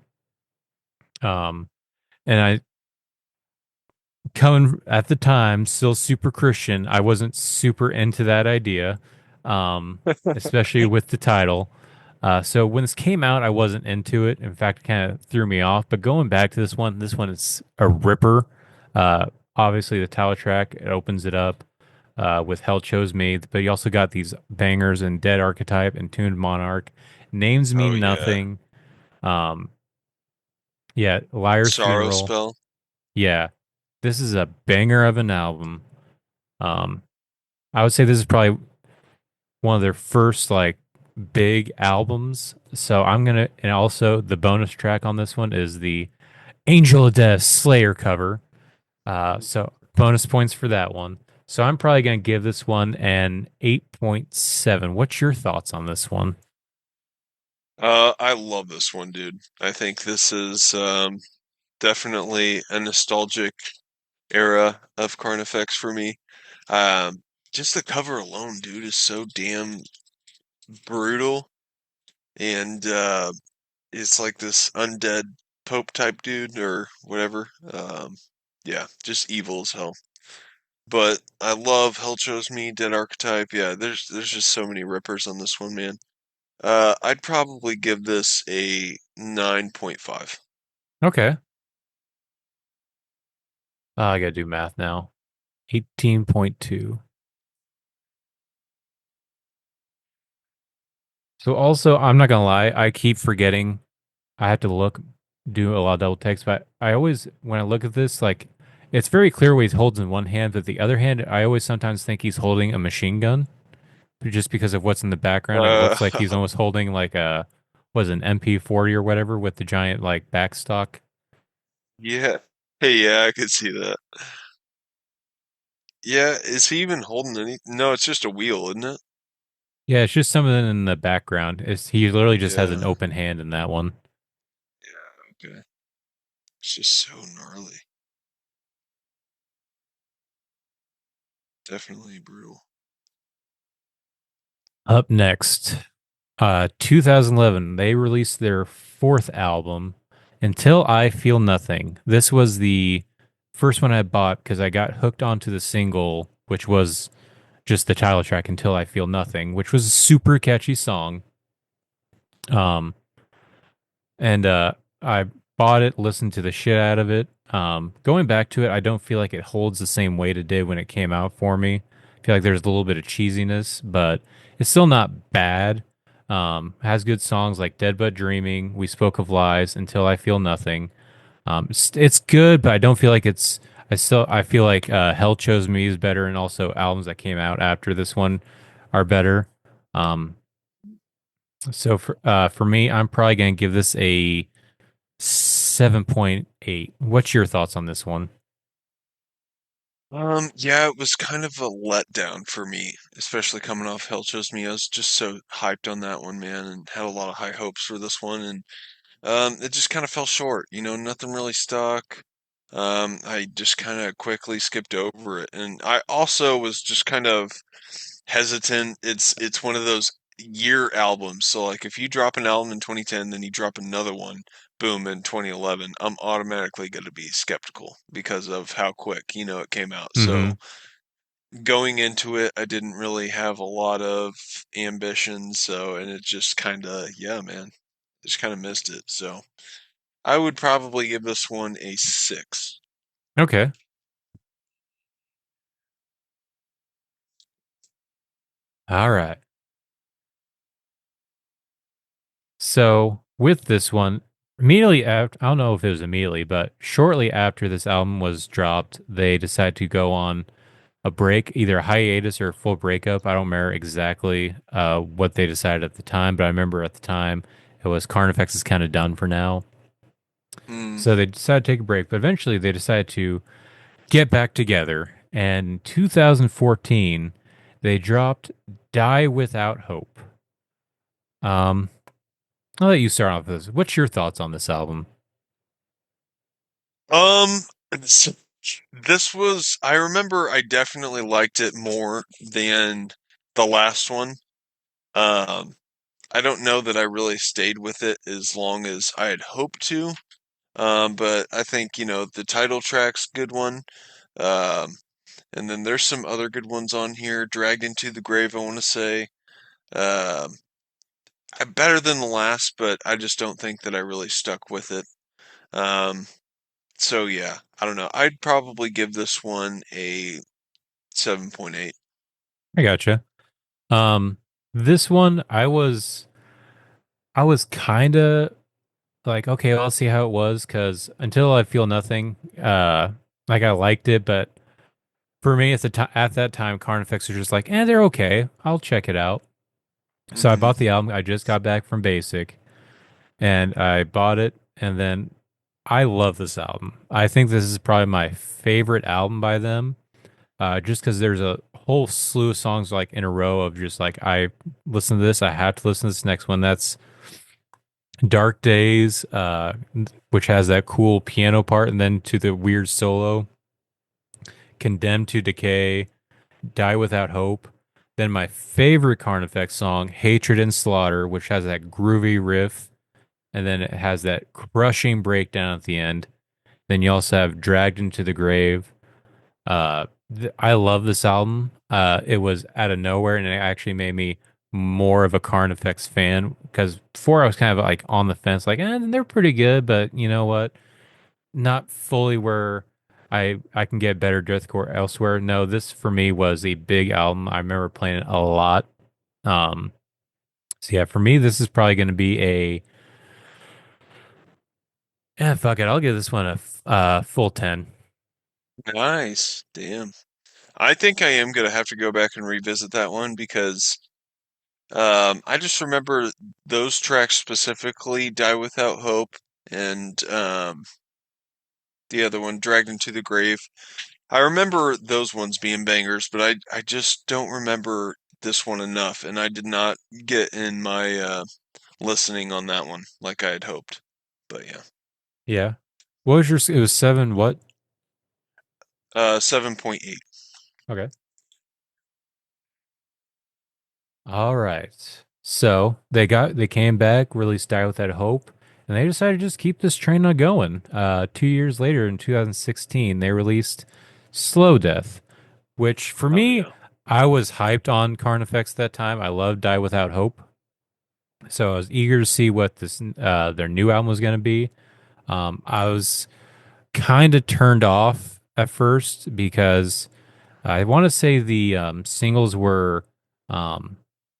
Um, and I coming at the time, still super Christian. I wasn't super into that idea, especially with the title. So when this came out, I wasn't into it. In fact, it kind of threw me off. But going back to this one is a ripper. Uh, Obviously, the title track it opens it up with "Hell Chose Me," but you also got these bangers in "Dead Archetype" and "Tuned Monarch." Names Oh mean yeah, nothing. Um, yeah, "Liar's Sorrow Funeral." Spell. Yeah, this is a banger of an album. Um, I would say this is probably one of their first like big albums. So I'm gonna, and also the bonus track on this one is the Angel of Death Slayer cover. So bonus points for that one. So I'm probably gonna give this one an 8.7. What's your thoughts on this one? I love this one, dude. I think this is definitely a nostalgic era of Carnifex for me. Um, just the cover alone, dude, is so damn brutal, and it's like this undead Pope type dude or whatever. Yeah, just evil as hell. But I love Hell Chose Me, Dead Archetype. Yeah, there's just so many rippers on this one, man. I'd probably give this a 9.5. Okay. I gotta do math now. 18.2. So also, I'm not gonna lie, I keep forgetting I have to do a lot of double takes, but I always, when I look at this, like, it's very clear what he holds in one hand, but the other hand, I always sometimes think he's holding a machine gun, just because of what's in the background. It Uh, looks like he's almost holding like was it an MP40 or whatever with the giant like backstock. yeah. Hey, yeah, I could see that. Yeah, is he even holding any? No, it's just a wheel, isn't it? Yeah, it's just something in the background. He literally just has an Yeah. open hand in that one. Yeah, okay. It's just so gnarly. Definitely brutal. Up next, 2011, they released their fourth album, Until I Feel Nothing. This was the first one I bought because I got hooked onto the single, which was just the title track, Until I Feel Nothing, which was a super catchy song. Um, and I bought it, listened to the shit out of it. Going back to it, I don't feel like it holds the same weight it did when it came out for me. I feel like there's a little bit of cheesiness, but it's still not bad. Has good songs like Dead But Dreaming, We Spoke of Lies, Until I Feel Nothing. It's good, but I don't feel like it's. I feel like Hell Chose Me is better, and also albums that came out after this one are better. Um, so for me, I'm probably gonna give this a 7.8. What's your thoughts on this one? Yeah, it was kind of a letdown for me, especially coming off Hell Chose Me. I was just so hyped on that one, man, and had a lot of high hopes for this one, and it just kind of fell short. Nothing really stuck. I just kind of quickly skipped over it, and I also was just kind of hesitant. It's one of those year albums. So like if you drop an album in 2010, then you drop another one, boom, in 2011, I'm automatically going to be skeptical because of how quick, it came out. Mm-hmm. So going into it, I didn't really have a lot of ambition. So, and it just kind of, yeah, man, just kind of missed it. So I would probably give this one a 6. Okay. All right. So with this one, immediately after, I don't know if it was immediately, but shortly after this album was dropped, they decided to go on a break, either a hiatus or a full breakup. I don't remember exactly what they decided at the time, but I remember at the time it was Carnifex is kind of done for now. Hmm. So they decided to take a break, but eventually they decided to get back together. And in 2014, they dropped Die Without Hope. Um, I'll let you start off with this. What's your thoughts on this album? Um, s- this was, I remember I definitely liked it more than the last one. Um, I don't know that I really stayed with it as long as I had hoped to. But I think, the title track's a good one. Um, and then there's some other good ones on here. Dragged into the Grave, I want to say. Um, Better than the last, but I just don't think that I really stuck with it. Um, So yeah, I don't know. I'd probably give this one a 7.8. I gotcha. Um, this one I was kind of like, okay, I'll see how it was because until I feel nothing, like I liked it, but for me at that time, Carnifex was just like, they're okay. I'll check it out. So I Hmm. bought the album. I just got back from Basic, and I bought it, and then I love this album. I think this is probably my favorite album by them. Just because there's a whole slew of songs like in a row of just like I listen to this, I have to listen to this next one. That's Dark Days, which has that cool piano part, and then to the weird solo. Condemned to Decay, Die Without Hope. Then my favorite Carnifex song, Hatred and Slaughter, which has that groovy riff, and then it has that crushing breakdown at the end. Then you also have Dragged into the Grave. I love this album. It was out of nowhere, and it actually made me more of a Carnifex fan because before I was kind of like on the fence, like, they're pretty good, but you know what? Not fully where I can get better deathcore elsewhere. No, this for me was a big album. I remember playing it a lot. Um, so yeah, for me, this is probably going to be a fuck it. I'll give this one a full 10. Nice. Damn. I think I am gonna have to go back and revisit that one because I just remember those tracks specifically, Die Without Hope and the other one, Dragged into the Grave. I remember those ones being bangers, but I just don't remember this one enough, and I did not get in my listening on that one like I had hoped. But yeah. Yeah. What was your? It was seven. What? 7.8. Okay. All right. So they came back, released Die Without Hope, and they decided to just keep this train on going. 2 years later, in 2016, they released Slow Death, which for Oh me, yeah. I was hyped on Carnifex that time. I loved Die Without Hope, so I was eager to see what this their new album was going to be. I was kind of turned off at first because I want to say the singles were um,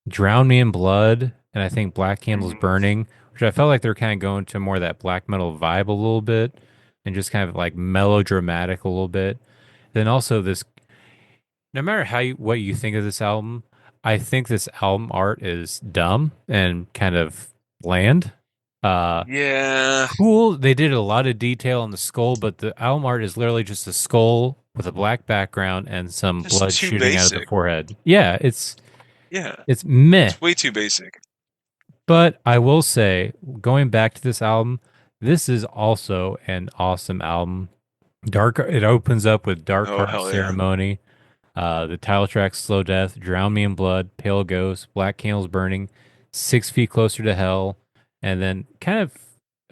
"Drown Me in Blood" and I think "Black Candles Hmm. Burning," which I felt like they're kind of going to more of that black metal vibe a little bit. and just kind of like melodramatic a little bit. Then also this, no matter what you think of this album, I think this album art is dumb and kind of bland. Uh, Yeah, cool. They did a lot of detail on the skull, but the album art is literally just a skull with a black background and some just blood too shooting out of the basic. forehead. Yeah, Yeah, it's meh. it's way too basic. But I will say, going back to this album, this is also an awesome album. It opens up with Dark Oh, Heart hell yeah. Ceremony. The title track, Slow Death, Drown Me in Blood, Pale Ghost, Black Candles Burning, 6 Feet Closer to Hell, and then kind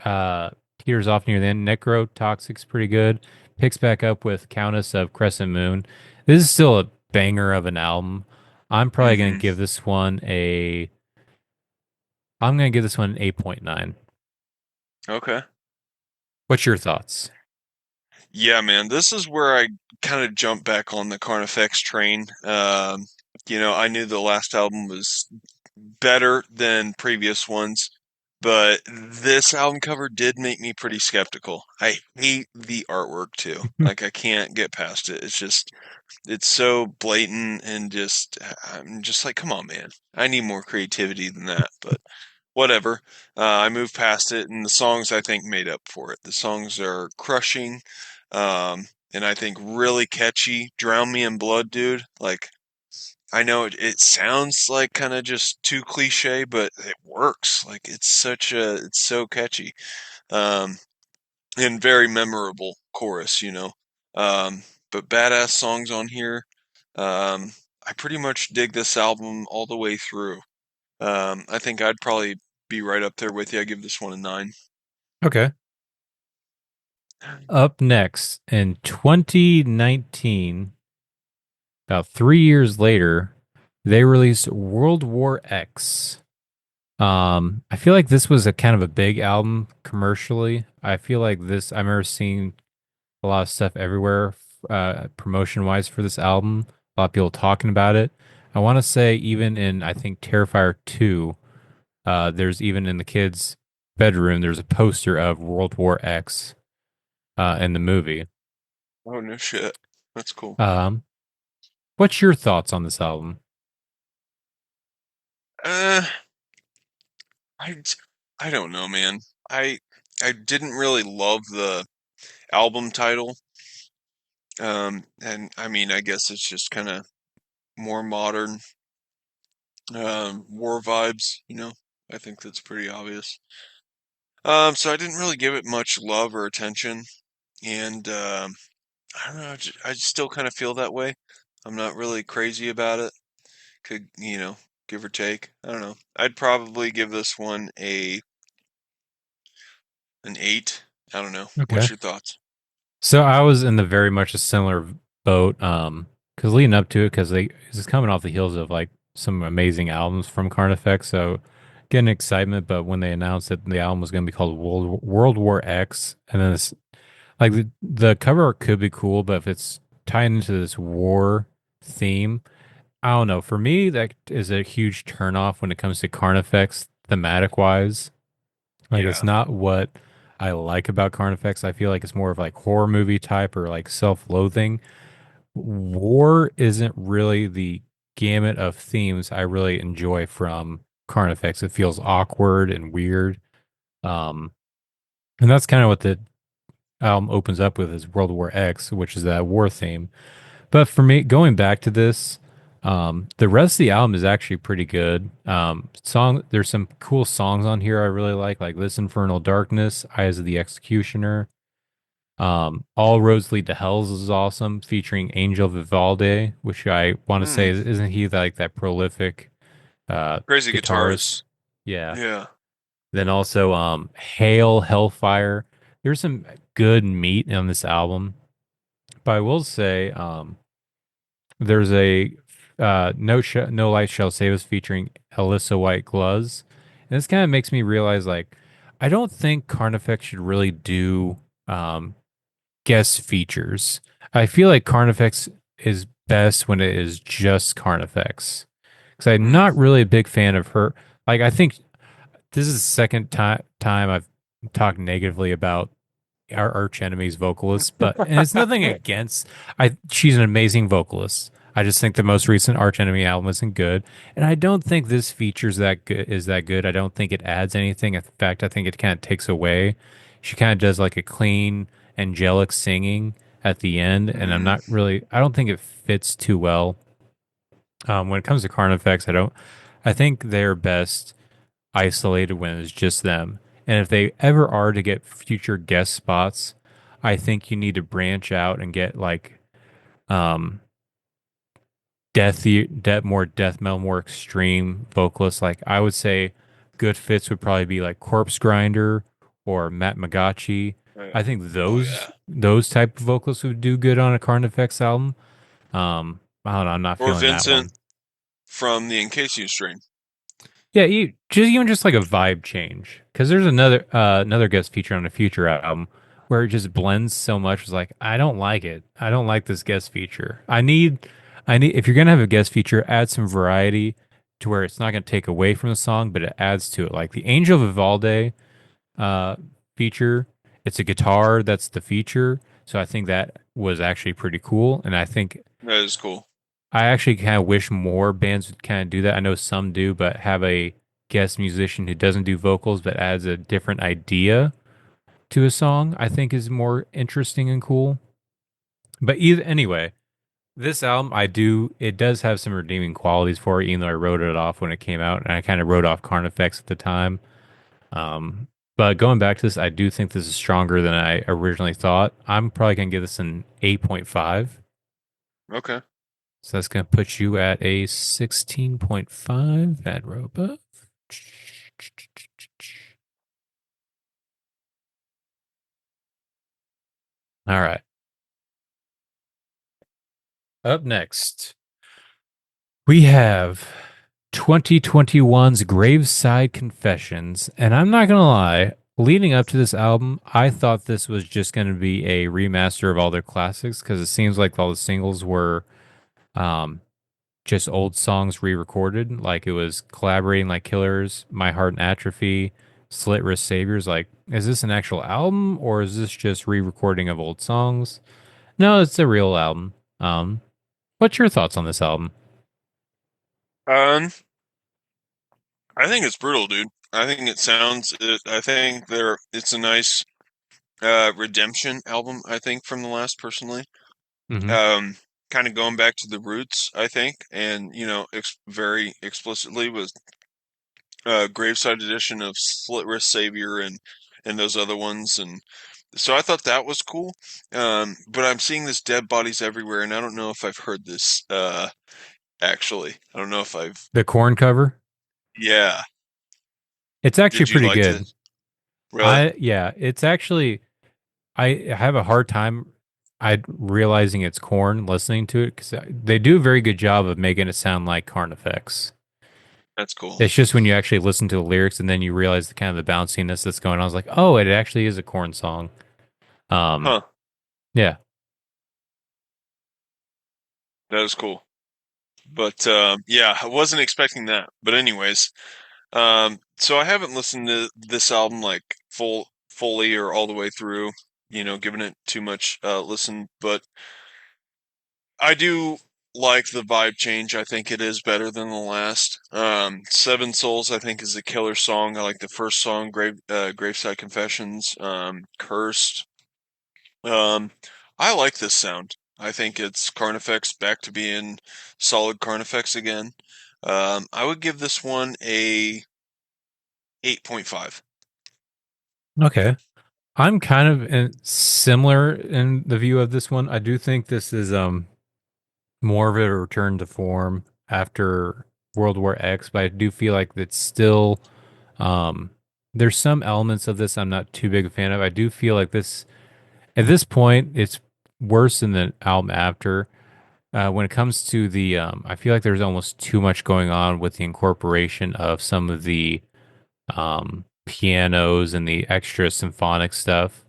of teeters off near the end. Necrotoxic's pretty good. Picks back up with Countess of Crescent Moon. This is still a banger of an album. I'm probably gonna Hmm. give this one a I'm gonna give this one an 8.9. Okay. What's your thoughts? Yeah, man, this is where I kind of jumped back on the Carnifex train. I knew the last album was better than previous ones, but this album cover did make me pretty skeptical. I hate the artwork too. Like, I can't get past it. It's so blatant and I'm just like, come on, man. I need more creativity than that, but whatever. I moved past it, and the songs I think made up for it. The songs are crushing, and I think really catchy. Drown Me in Blood, dude. Like, I know it sounds like kind of just too cliche, but it works. Like, it's so catchy, um, and very memorable chorus. Um, but badass songs on here. Um, I pretty much dig this album all the way through. I think I'd probably be right up there with you. I give this one a 9. Okay. Up next in 2019, about 3 years later, they released World War X. I feel like this was a kind of a big album commercially. I feel like I remember seeing a lot of stuff everywhere, promotion wise for this album. A lot of people talking about it. I want to say even in I think Terrifier 2, there's even in the kids' bedroom, there's a poster of World War X in the movie. Oh, no shit. That's cool. Um, what's your thoughts on this album? Uh, I, j- I don't know, man. I I didn't really love the album title. And I mean, I guess it's just kind of more modern, war vibes. I think that's pretty obvious. So I didn't really give it much love or attention, and I don't know. I just still kind of feel that way. I'm not really crazy about it. Could give or take. I don't know. I'd probably give this one an 8. I don't know. Okay. What's your thoughts? So I was in the very much a similar boat, because leading up to it, because this is coming off the heels of like some amazing albums from Carnifex, so getting excitement. But when they announced that the album was going to be called World War X, and then it's like the cover art could be cool, but if it's tied into this war theme, I don't know. For me, that is a huge turnoff when it comes to Carnifex thematic wise. Like it's Yeah. not what I like about Carnifex. I feel like it's more of like horror movie type or like self-loathing. War isn't really the gamut of themes I really enjoy from Carnifex. It feels awkward and weird. Um, and that's kind of what the album opens up with is World War X, which is that war theme. But for me, going back to this, the rest of the album is actually pretty good. There's some cool songs on here I really like This Infernal Darkness, Eyes of the Executioner. All Roads Lead to Hells is awesome, featuring Angel Vivaldi, which I want to say Mm, isn't he like that prolific crazy guitarist? guitarist. Yeah. Yeah. Then also Hail Hellfire. There's some good meat on this album, but I will say there's a No Light Shall Save Us featuring Alyssa White Gloves. And this kind of makes me realize like I don't think Carnifex should really do um guest features. I feel like Carnifex is best when it is just Carnifex. Because I'm Mm, not really a big fan of her. Like I think this is the second time I've talked negatively about our arch enemy's vocalist, but and it's nothing against. She's an amazing vocalist. I just think the most recent Arch Enemy album isn't good, and I don't think this features that good is that good. I don't think it adds anything. In fact, I think it kind of takes away. She kind of does like a clean, angelic singing at the end, and I'm Mm, not really. I don't think it fits too well. When it comes to Carnifex, I don't. I think they're best isolated when it's just them. And if they ever are to get future guest spots, I think you need to branch out and get like um more death metal, more extreme vocalists. Like I would say good fits would probably be like Corpse Grinder or Matt Magachi. oh I think oh, yeah. those type of vocalists would do good on a Carnifex album. I don't know, I'm not Or feeling that Vincent one. from the Encasio strain. Yeah, even just like a vibe change, because there's another guest feature on a future album where it just blends so much. It's like I don't like it. I don't like this guest feature. I need if you're gonna have a guest feature, add some variety to where it's not gonna take away from the song, but it adds to it. Like the Angel Vivaldi uh feature, it's a guitar that's the feature, so I think that was actually pretty cool, and I think That is cool. I actually kind of wish more bands would kind of do that. I know some do, but have a guest musician who doesn't do vocals but adds a different idea to a song, I think is more interesting and cool. But either anyway, this album it does have some redeeming qualities for it, even though I wrote it off when it came out, and I kind of wrote off Carnifex at the time. Um, but going back to this, I do think this is stronger than I originally thought. I'm probably gonna give this an 8.5. Okay. So that's going to put you at a 16.5 at Roba. All right. Up next, we have 2021's Graveside Confessions. And I'm not going to lie, leading up to this album, I thought this was just going to be a remaster of all their classics because it seems like all the singles were um, just old songs re-recorded. Like it was collaborating like Killers, My Heart and Atrophy, Slit Wrist Saviors. Like, is this an actual album or is this just re-recording of old songs? No, it's a real album. What's your thoughts on this album? Um, I think it's brutal, dude. I think it sounds. I think it's a nice redemption album. I think from the last, personally. Hmm. Um, Kind of going back to the roots, I think, and very explicitly with Graveside edition of Slit Wrist Savior and those other ones, and so I thought that was cool. But I'm seeing this Dead Bodies Everywhere, and I don't know if I've heard this. Actually, I don't know if I've. The Corn cover. Yeah. It's actually Did you pretty like good. this? Really? Yeah, it's actually I have a hard time I realizing it's Corn listening to it because they do a very good job of making it sound like Carnifex. That's cool. It's just when you actually listen to the lyrics and then you realize the kind of the bounciness that's going on. I was like, oh, it actually is a Corn song. Um, Huh. yeah. That is cool. But yeah, I wasn't expecting that. But anyways, so I haven't listened to this album like fully or all the way through, giving it too much listen, but I do like the vibe change. I think it is better than the last. Seven Souls, I think, is a killer song. I like the first song, Graveside Confessions, Cursed. Um, I like this sound. I think it's Carnifex back to being solid Carnifex again. I would give this one a 8.5. Okay. I'm kind of similar in the view of this one. I do think this is more of a return to form after World War X, but I do feel like it's still um there's some elements of this I'm not too big a fan of. I do feel like this at this point it's worse than the album after. When it comes to the, I feel like there's almost too much going on with the incorporation of some of the pianos and the extra symphonic stuff.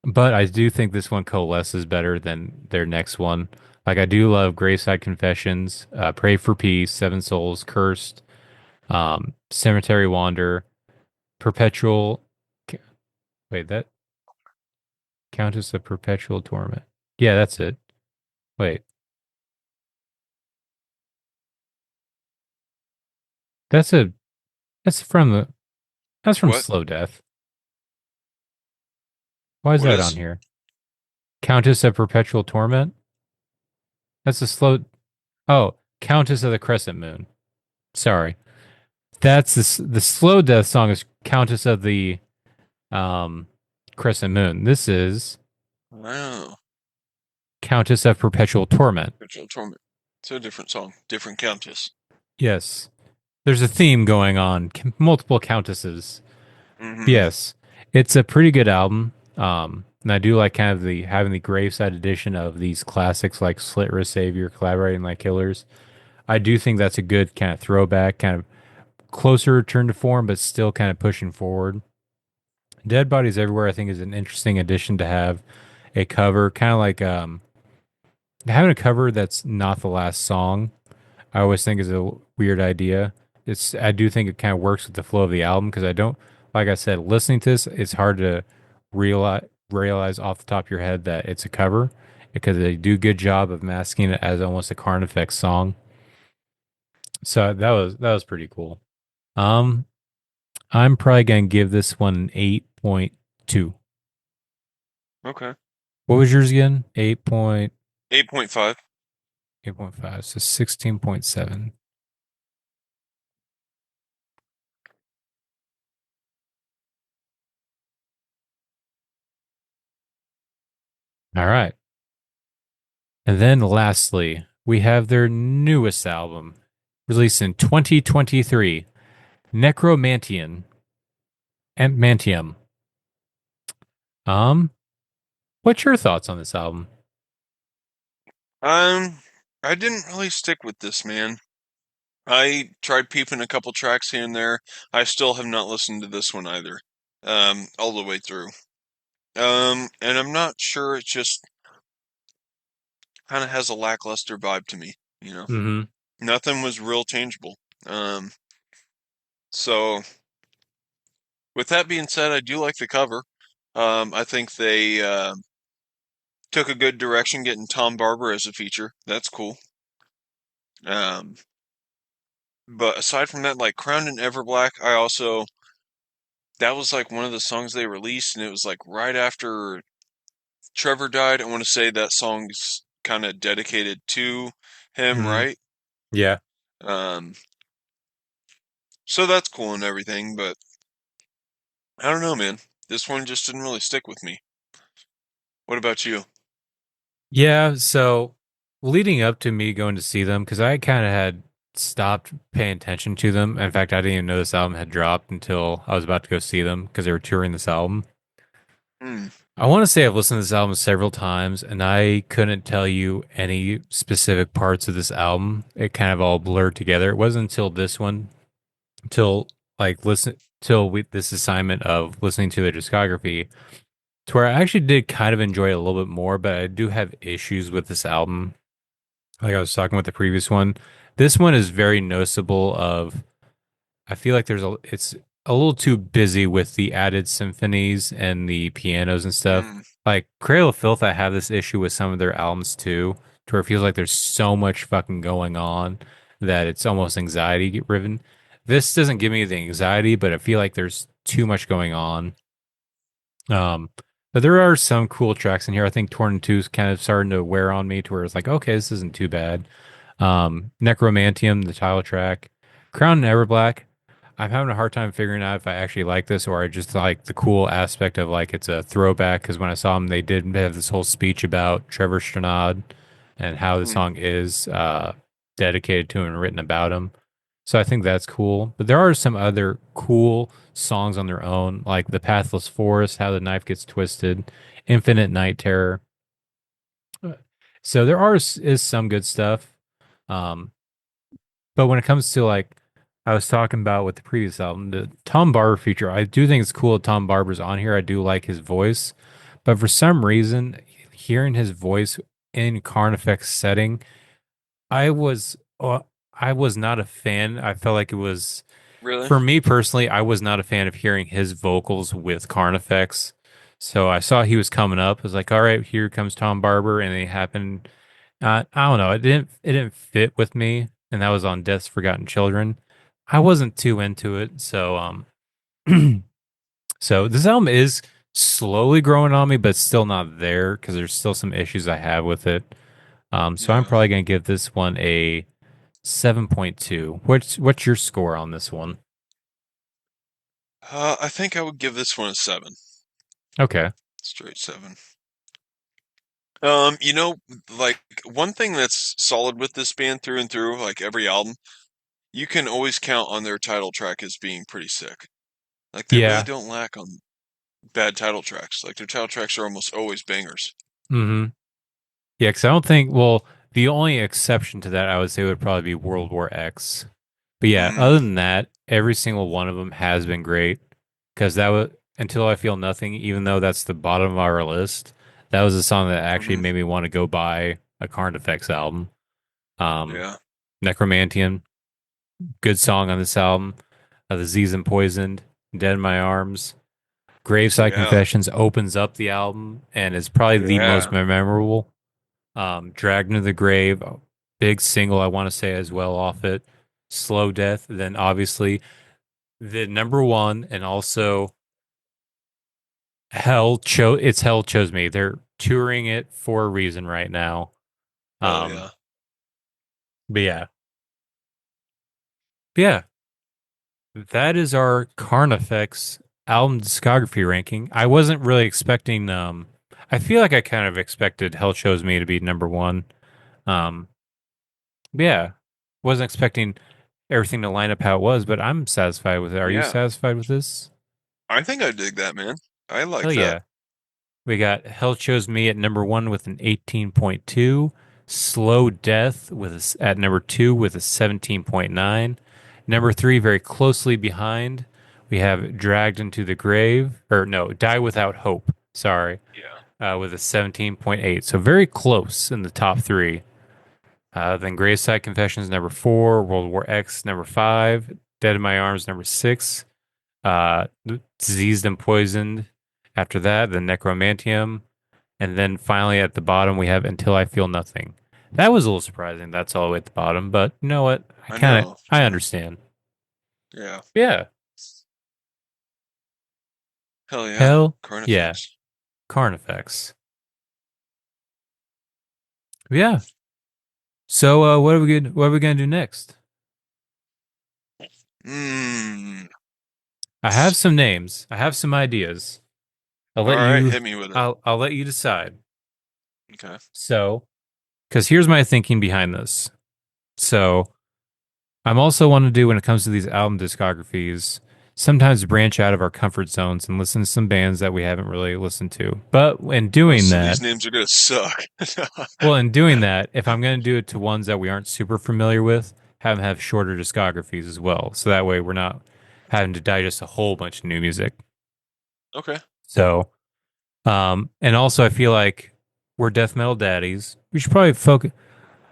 But I do think this one coalesces better than their next one. Like I do love Graveside Confessions, Pray for Peace, Seven Souls, Cursed, Cemetery Wander, Perpetual. Wait, that Countess of Perpetual Torment. Yeah, that's it. Wait. That's a that's from the that's from What? Slow Death. Why is What that on is? here? Countess of Perpetual Torment? That's a slow Oh, Countess of the Crescent Moon. Sorry. That's the Slow Death song is Countess of the um Crescent Moon. This is Wow. Countess of Perpetual Torment. Ritual Torment. It's a different song. Different countess. Yes. There's a theme going on. Multiple countesses. Mm-hmm. Yes. It's a pretty good album. And I do like kind of the having the graveside edition of these classics like Slit Wrist Savior collaborating like Killers. I do think that's a good kind of throwback, kind of closer return to form, but still kind of pushing forward. Dead Bodies Everywhere, I think, is an interesting addition to have a cover, kind of like having a cover that's not the last song. I always think is a weird idea. I do think it kind of works with the flow of the album because I don't, like I said, listening to this, it's hard to realize off the top of your head that it's a cover because they do a good job of masking it as almost a Carnifex song. So that was pretty cool. Um, I'm probably gonna give this one an 8.2. Okay. What was yours again? 8.5. 8.5. So 16.7. All right. And then lastly, we have their newest album, released in 2023, Necromantian and Mantium. Um, what's your thoughts on this album? Um, I didn't really stick with this, man. I tried peeping a couple tracks here and there. I still have not listened to this one either. All the way through. And I'm not sure, it just kind of has a lackluster vibe to me, you know. Mm-hmm. Nothing was real changeable. Um, so with that being said, I do like the cover. I think they took a good direction getting Tom Barber as a feature. That's cool. Um, but aside from that, like Crowned in Everblack, that was like one of the songs they released, and it was like right after Trevor died. I want to say that song's kind of dedicated to him, Mm-hmm. right? Yeah. Um, so that's cool and everything, but I don't know, man. This one just didn't really stick with me. What about you? Yeah. So leading up to me going to see them, because I kind of had stopped paying attention to them. In fact, I didn't even know this album had dropped until I was about to go see them because they were touring this album. Hmm. I want to say I've listened to this album several times, and I couldn't tell you any specific parts of this album. It kind of all blurred together. It wasn't until this one, till like listen, till this assignment of listening to their discography, to where I actually did kind of enjoy it a little bit more. But I do have issues with this album. Like I was talking with the previous one, this one is very noticeable. I feel like it's a little too busy with the added symphonies and the pianos and stuff. Hmm. Like Cradle of Filth, I have this issue with some of their albums too, to where it feels like there's so much fucking going on that it's almost anxiety driven. This doesn't give me the anxiety, but I feel like there's too much going on. Um, but there are some cool tracks in here. I think Torn in Two is kind of starting to wear on me to where it's like, okay, this isn't too bad. Necromantium, the title track, Crown and Everblack. I'm having a hard time figuring out if I actually like this or I just like the cool aspect of like it's a throwback. Because when I saw them, they did have this whole speech about Trevor Strnad and how the Hmm. song is dedicated to him and written about him. So I think that's cool. But there are some other cool songs on their own, like The Pathless Forest, How the Knife Gets Twisted, Infinite Night Terror. So there is some good stuff. Um, but when it comes to like I was talking about with the previous album, the Tom Barber feature, I do think it's cool that Tom Barber's on here. I do like his voice, but for some reason, hearing his voice in Carnifex setting, I was I was not a fan. I felt like it was Really? for me personally, I was not a fan of hearing his vocals with Carnifex. So I saw he was coming up. I was like, all right, here comes Tom Barber, and it happened. I don't know. It didn't fit with me, and that was on Death's Forgotten Children. I wasn't too into it, so so this album is slowly growing on me, but still not there because there's still some issues I have with it. So I'm Yeah. probably gonna give this one a 7.2. What's your score on this one? I think I would give this one a 7. Okay. Straight 7. You know, like one thing that's solid with this band through and through, like every album, you can always count on their title track as being pretty sick. Like they really Yeah. don't lack on bad title tracks. Like their title tracks are almost always bangers. Mm-hmm. Yeah, because I don't think. Well, the only exception to that I would say would probably be World War X. But yeah, Mm, other than that, every single one of them has been great. Because that was Until I Feel Nothing, even though that's the bottom of our list, that was a song that actually hmm made me want to go buy a Carnifex album. Um, Yeah. Necromantian, good song on this album. The Disease and Poisoned, Dead in My Arms. Graveside Yeah. Confessions opens up the album and is probably the most Yeah. memorable. Dragged into the Grave, a big single I want to say as well off it. Slow Death, then obviously the number one, and also Hell chose me. They're touring it for a reason right now. Hell Um, yeah. but yeah, yeah, that is our Carnifex album discography ranking. I wasn't really expecting. I feel like I kind of expected Hell chose me to be number one. Um, but yeah, wasn't expecting everything to line up how it was, but I'm satisfied with it. Are you Yeah. satisfied with this? I think I dig that, man. I Hell like that. yeah. We got Hell Chose Me at number one with an 18.2. Slow Death at number two with a 17.9. Number three, very closely behind, we have Dragged into the Grave, or no, Die Without Hope. Sorry, Yeah. with a 17.8. So very close in the top three. Then Graveside Confessions number four, World War X number five, Dead in My Arms number six, Diseased and Poisoned. After that, the Necromantium, and then finally at the bottom we have Until I Feel Nothing. That was a little surprising. That's all the way at the bottom, but you know what? I know. I Yeah. understand. Yeah. Yeah. Hell yeah. Hell yeah. Carnifex. Carnifex. Yeah. So what are we gonna do next? Mmm. I have some names. I have some ideas. I'll All let right, you hit me with it. I'll let you decide. Okay. So, because here's my thinking behind this. So I'm also want to do when it comes to these album discographies, sometimes branch out of our comfort zones and listen to some bands that we haven't really listened to. But in Oh, doing so that, these names are gonna suck. well, in doing that, if I'm going to do it to ones that we aren't super familiar with, have them have shorter discographies as well. So that way we're not having to digest a whole bunch of new music. Okay. So, and also I feel like we're death metal daddies. We should probably focus.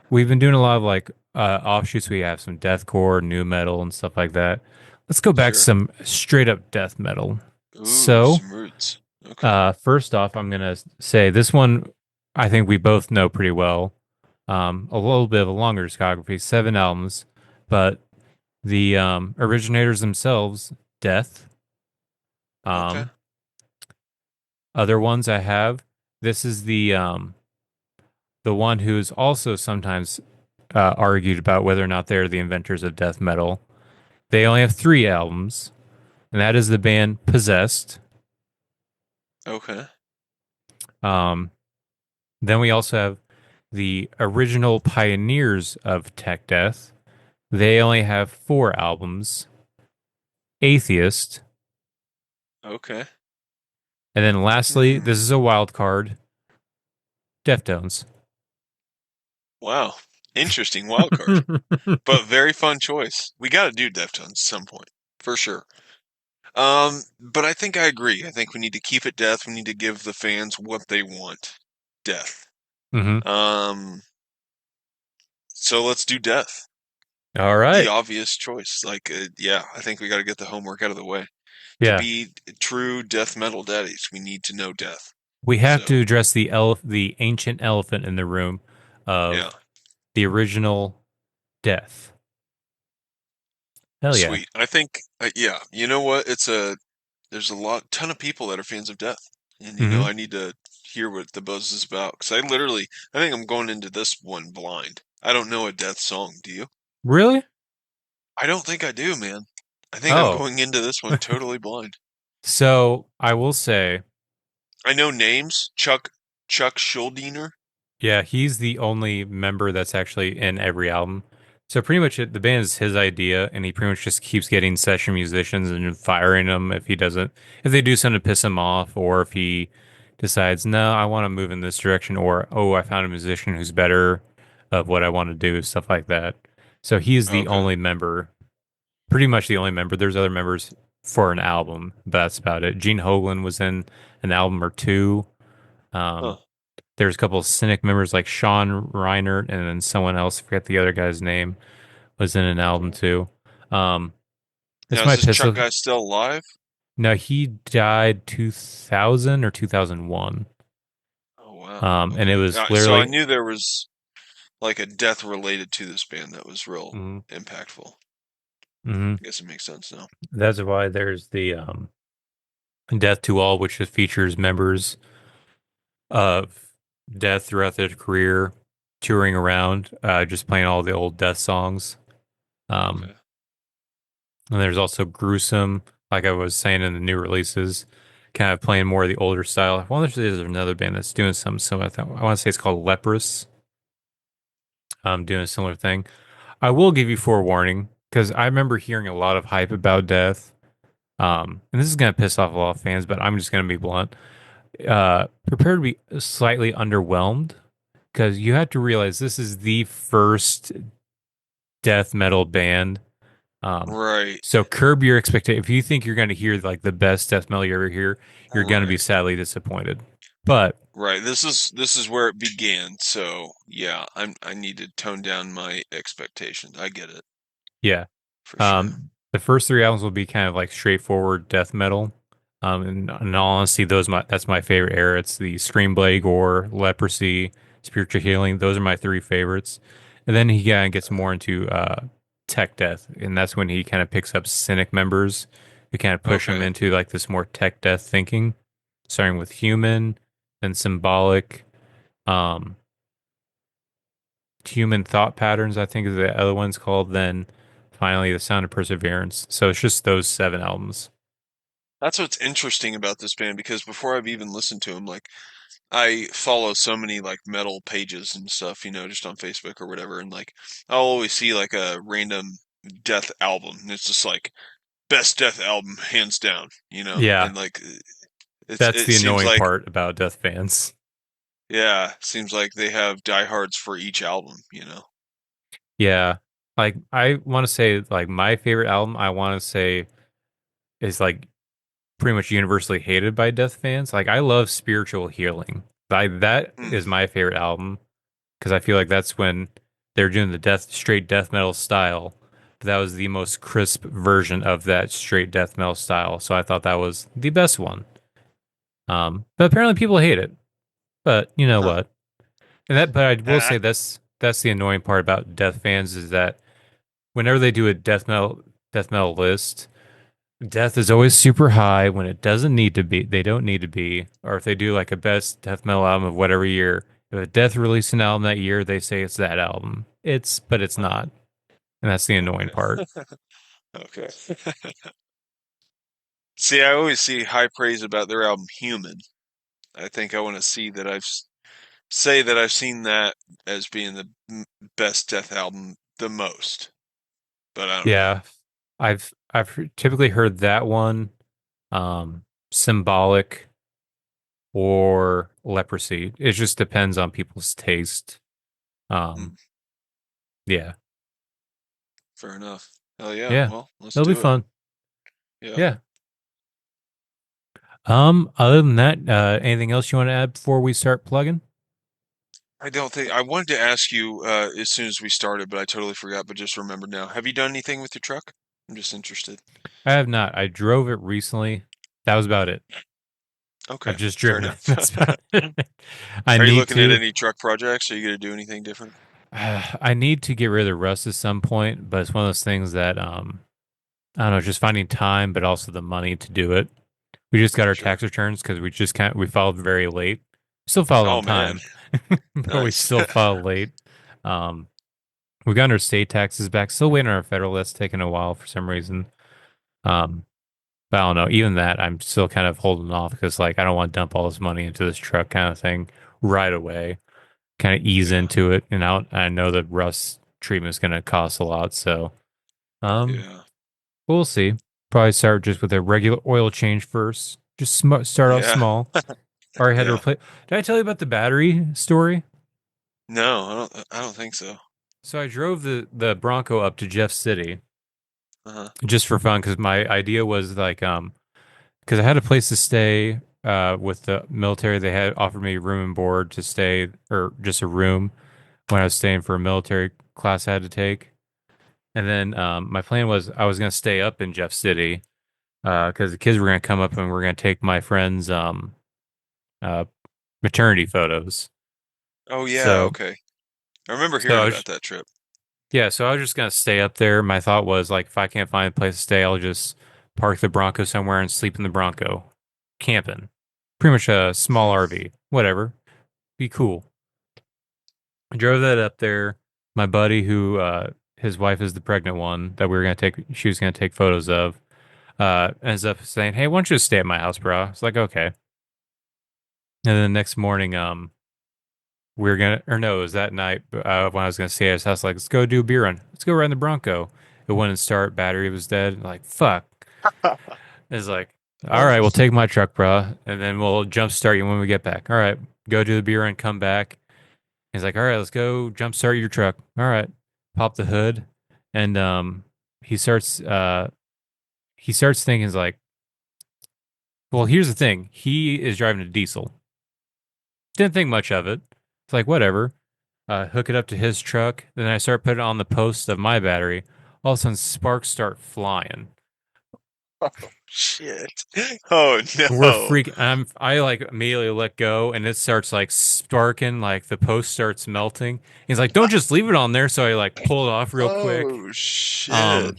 We've been doing a lot of like offshoots. We have some deathcore, new metal, and stuff like that. Let's go back to Sure. some straight up death metal. Ooh, So, some roots. Okay. first off, I'm gonna say this one. I think we both know pretty well. A little bit of a longer discography, 7 albums, but the originators themselves, Death. Okay. Um, Other ones I have. This is the one who's also sometimes argued about whether or not they're the inventors of death metal. They only have 3 albums, and that is the band Possessed. Okay. Um, then we also have the original pioneers of tech death. They only have 4 albums. Atheist, Okay. and then lastly, this Hmm. is a wild card. Deftones. Wow. Interesting wild card, but very fun choice. We got to do Deftones at some point, for sure. But I think I agree. I think we need to keep it death. We need to give the fans what they want. Death. Hmm. Um, so let's do death. All The right. obvious choice. Like, yeah, I think we got to get the homework out of the way. To Yeah. be true death metal daddies, we need to know death. We have to So, address the ancient elephant in the room yeah, of the original death. Hell yeah. sweet. I think, yeah, you know what? There's a ton of people that are fans of death. And, Hmm. I need to hear what the buzz is about. Because I think I'm going into this one blind. I don't know a death song, do you? Really? I don't think I do, man. I think I'm Oh. going into this one totally blind. So I will say, I know names. Chuck Schuldiner. yeah, he's the only member that's actually in every album. So pretty much the band is his idea, and he pretty much just keeps getting session musicians and firing them if they do something to piss him off, or if he decides, no, I want to move in this direction, or, oh, I found a musician who's better of what I want to do, stuff like that. So he's the Okay. only member, pretty much the only member. There's other members for an album, but that's about it. Gene Hoglan was in an album or two. Huh. Um, there's a couple of Cynic members like Sean Reinert and then someone else, I forget the other guy's name, was in an album too. Um, this Now, is might this piss Chuck off. guy still alive? No, he died 2000 or 2001. Oh, wow. And it Okay. was So I literally, knew there was like a death related to this band that was real mhm, impactful. mhm. I guess it makes sense now. That's why there's the Death to All, which just features members of Death throughout their career, touring around, just playing all the old Death songs. Um, Okay. And there's also Gruesome, like I was saying in the new releases, kind of playing more of the older style. I wonder if there's another band that's doing something similar. I want to say it's called Leprous. Doing a similar thing. I will give you forewarning because I remember hearing a lot of hype about Death. And this is gonna piss off a lot of fans, but I'm just gonna be blunt. Prepare to be slightly underwhelmed because you have to realize this is the first death metal band. Um, Right. so curb your expectation. If you think you're going to hear like the best death metal you ever hear, you're going to be Right. sadly disappointed. But Right. This is where it began. So yeah, I need to tone down my expectations. I get it yeah, for sure. the first three albums will be kind of like straightforward death metal. And in all honesty, that's my favorite era. It's the Scream Blade Gore, Leprosy, Spiritual Healing. Those are my three favorites. And then he kind of gets more into tech death, and that's when he kind of picks up Cynic members who kind of push him Okay. into like this more tech death thinking, starting with Human, then Symbolic, um, Human Thought Patterns, I think is the other one's called. Then finally, The Sound of Perseverance. So it's just those seven albums. That's what's interesting about this band because before I've even listened to him, like I follow so many like metal pages and stuff, just on Facebook or whatever, and like I'll always see like a random death album, and it's just like best death album hands down, Yeah, and like that's it the seems annoying like part about Death fans. yeah, seems like they have diehards for each album. Yeah, like I want to say like my favorite album. I want to say is like pretty much universally hated by Death fans. Like I love Spiritual Healing. That Hmm. is my favorite album because I feel like that's when they're doing the straight death metal style. But that was the most crisp version of that straight death metal style. So I thought that was the best one. But apparently people hate it. But you know Huh. what? But I will Uh, say that's the annoying part about Death fans is that whenever they do a death metal list, death is always super high when it doesn't need to be. They don't need to be. Or if they do like a best death metal album of whatever year, if a death released an album that year, they say it's that album. But it's huh. not. And that's the annoying Okay. part. Okay. See, I always see high praise about their album Human. I think I want to see that say that I've seen that as being the best death album the most, but I don't know. Yeah. I've typically heard that one, symbolic or leprosy. It just depends on people's taste. Hmm, Um, yeah. fair enough. Hell yeah. Yeah. Well, let's It'll be do it. fun. Yeah. Yeah. Other than that, anything else you want to add before we start plugging? I don't think I wanted to ask you as soon as we started, but I totally forgot, but just remembered now. Have you done anything with your truck? I'm just interested. I have not. I drove it recently. That was about it. Okay, I've just fair driven it. enough. That's about it. I Are you need looking at to. any truck projects? Are you gonna do anything different? I need to get rid of the rust at some point, but it's one of those things that I don't know, just finding time, but also the money to do it. We just got our Sure. tax returns because we filed very late. Still filed Oh on man, time, but we nice. still filed late. Um, we got our state taxes back. Still waiting on our federal. That's taking a while for some reason. Um, but I don't know. Even that, I'm still kind of holding off because like I don't want to dump all this money into this truck kind of thing right away. Kind of ease Yeah, into it, and out. I know that rust treatment is going to cost a lot, so um, yeah, we'll see. Probably start just with a regular oil change first. Just start off yeah, small. Already had to yeah. replace. Did I tell you about the battery story? No, I don't think so. So I drove the Bronco up to Jeff City Uh-huh. just for fun because my idea was like because I had a place to stay with the military. They had offered me room and board to stay or just a room when I was staying for a military class I had to take. And then my plan was I was going to stay up in Jeff City because the kids were going to come up and we're going to take my friend's uh, maternity photos. Oh yeah, So, okay. I remember so hearing I about was, that trip. yeah, so I was just going to stay up there. My thought was like, if I can't find a place to stay, I'll just park the Bronco somewhere and sleep in the Bronco, camping. Pretty much a small RV, whatever. Be cool. I drove that up there. My buddy, who his wife is the pregnant one that we were gonna take, she was gonna take photos of, ends up saying, "Hey, why don't you just stay at my house, bro?" It's like, okay. And then the next morning, we were gonna, or no, it was that night when I was gonna stay at his house. Like, let's go do a beer run. Let's go ride in the Bronco. It wouldn't start. Battery was dead. Like, fuck. It's like, all right, we'll take my truck, bro, and then we'll jump start you when we get back. All right, go do the beer run, come back. He's like, all right, let's go jumpstart your truck. All right. Pop the hood. And he starts he starts thinking he's like, well, here's the thing. He is driving a diesel. Didn't think much of it. It's like, whatever. Hook it up to his truck. Then I start putting it on the post of my battery. All of a sudden sparks start flying. Shit. Oh We're no. freaking I like immediately let go and it starts like sparking, like the post starts melting. He's like, don't just leave it on there. So I like pull it off real quick. Oh shit. Um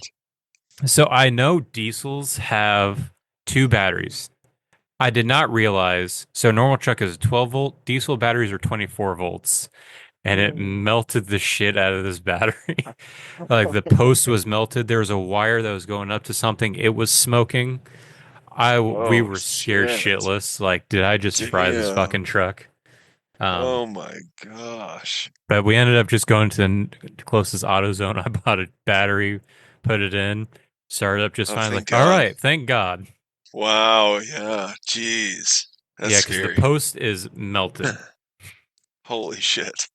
So I know diesels have two batteries. I did not realize. So normal truck is a 12 volt. Diesel batteries are 24 volts, and it melted the shit out of this battery. Like the post was melted. There was a wire that was going up to something. It was smoking. We Oh were scared shit. shitless. Like, did I just fry this Damn. fucking truck? Um, Oh my gosh. but we ended up just going to the closest AutoZone. I bought a battery, put it in, started up just Oh, fine. thank Like, all God. right, thank God. Wow, yeah. Jeez. That's Yeah, because the scary. post is melted. Holy shit.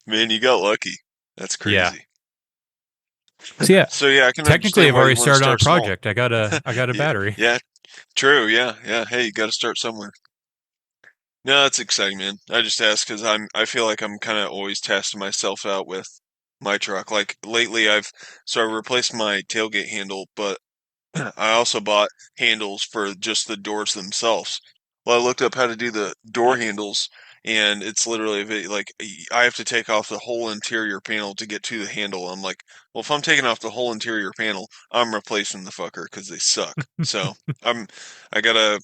Man, you got lucky. That's Yeah. crazy. So yeah, So yeah, I can technically understand I've why you already want to started on a start small. project. I got a Yeah, battery. yeah, true. Yeah, yeah. Hey, you got to start somewhere. No, that's exciting, man. I just asked because I feel like I'm kind of always testing myself out with my truck. Like lately, I replaced my tailgate handle, but I also bought handles for just the doors themselves. Well, I looked up how to do the door handles, and it's literally like I have to take off the whole interior panel to get to the handle. I'm like, well, if I'm taking off the whole interior panel, I'm replacing the fucker because they suck. So I'm, I gotta.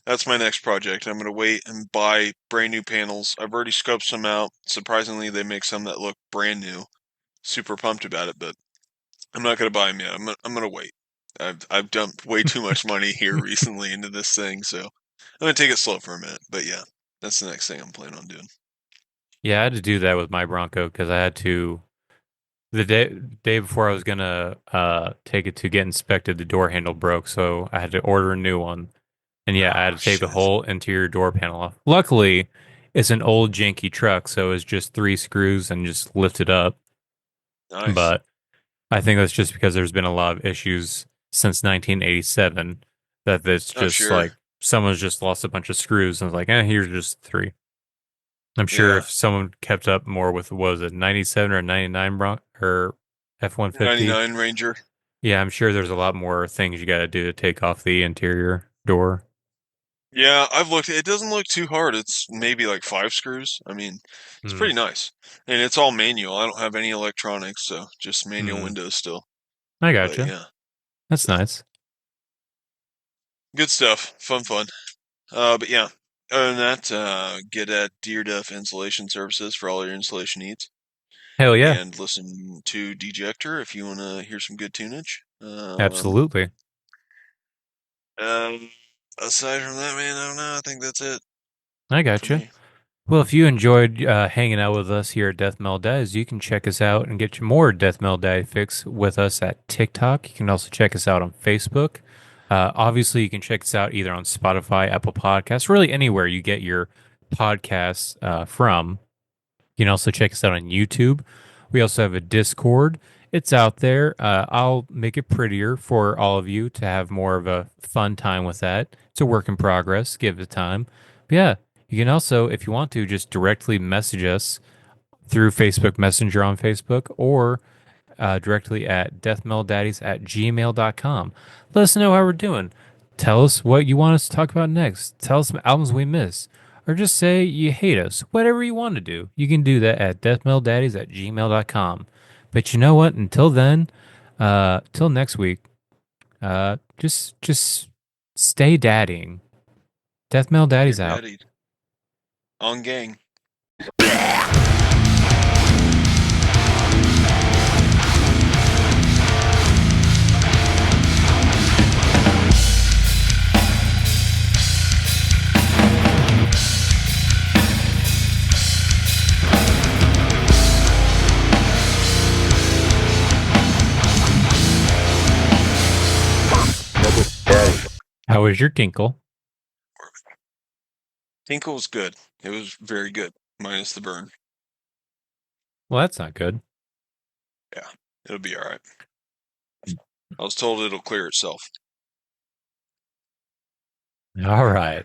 That's my next project. I'm gonna wait and buy brand new panels. I've already scoped some out. Surprisingly, they make some that look brand new. Super pumped about it, but I'm not gonna buy them yet. I'm gonna wait. I've dumped way too much money here recently into this thing, so I'm gonna take it slow for a minute. But yeah, that's the next thing I'm planning on doing. Yeah, I had to do that with my Bronco because I had to the day before I was gonna take it to get inspected, the door handle broke, so I had to order a new one. And yeah, I had Oh to take the shit. whole interior door panel off. Luckily, it's an old janky truck, so it's just three screws and just lift it up. Nice. But I think that's just because there's been a lot of issues since 1987 that it's Oh just sure. like someone's just lost a bunch of screws and was like, here's just three. I'm sure Yeah. if someone kept up more with what was it, 97 or 99 Bronc or F-150, 99 Ranger. Yeah, I'm sure there's a lot more things you got to do to take off the interior door. Yeah, I've looked. It doesn't look too hard. It's maybe like 5 screws. I mean, it's Hmm. pretty nice. And it's all manual. I don't have any electronics, so just manual Hmm. windows still. I But gotcha. yeah, That's so nice. good stuff. Fun. But yeah, other than that, get at Deer Def Insulation Services for all your insulation needs. Hell yeah. And listen to Dejector if you want to hear some good tunage. Absolutely. Um, aside from that, man, I don't know. I think that's it I for gotcha. me. Well, if you enjoyed hanging out with us here at Death Metal Dies, you can check us out and get your more Death Metal Die fix with us at TikTok. You can also check us out on Facebook. Obviously, you can check us out either on Spotify, Apple Podcasts, really anywhere you get your podcasts from. You can also check us out on YouTube. We also have a Discord. It's out there. I'll make it prettier for all of you to have more of a fun time with that. It's a work in progress. Give it time. But yeah, you can also, if you want to, just directly message us through Facebook Messenger on Facebook or directly at deathmeldaddies@gmail.com. Let us know how we're doing. Tell us what you want us to talk about next. Tell us some albums we miss. Or just say you hate us. Whatever you want to do. You can do that at deathmeldaddies@gmail.com. But you know what? Until then, till next week, just stay daddying. Deathmeld Get Daddy's out. daddied on gang. How was your tinkle? Tinkle was good. It was very good, minus the burn. Well, that's not good. Yeah, it'll be all right. I was told it'll clear itself. All right.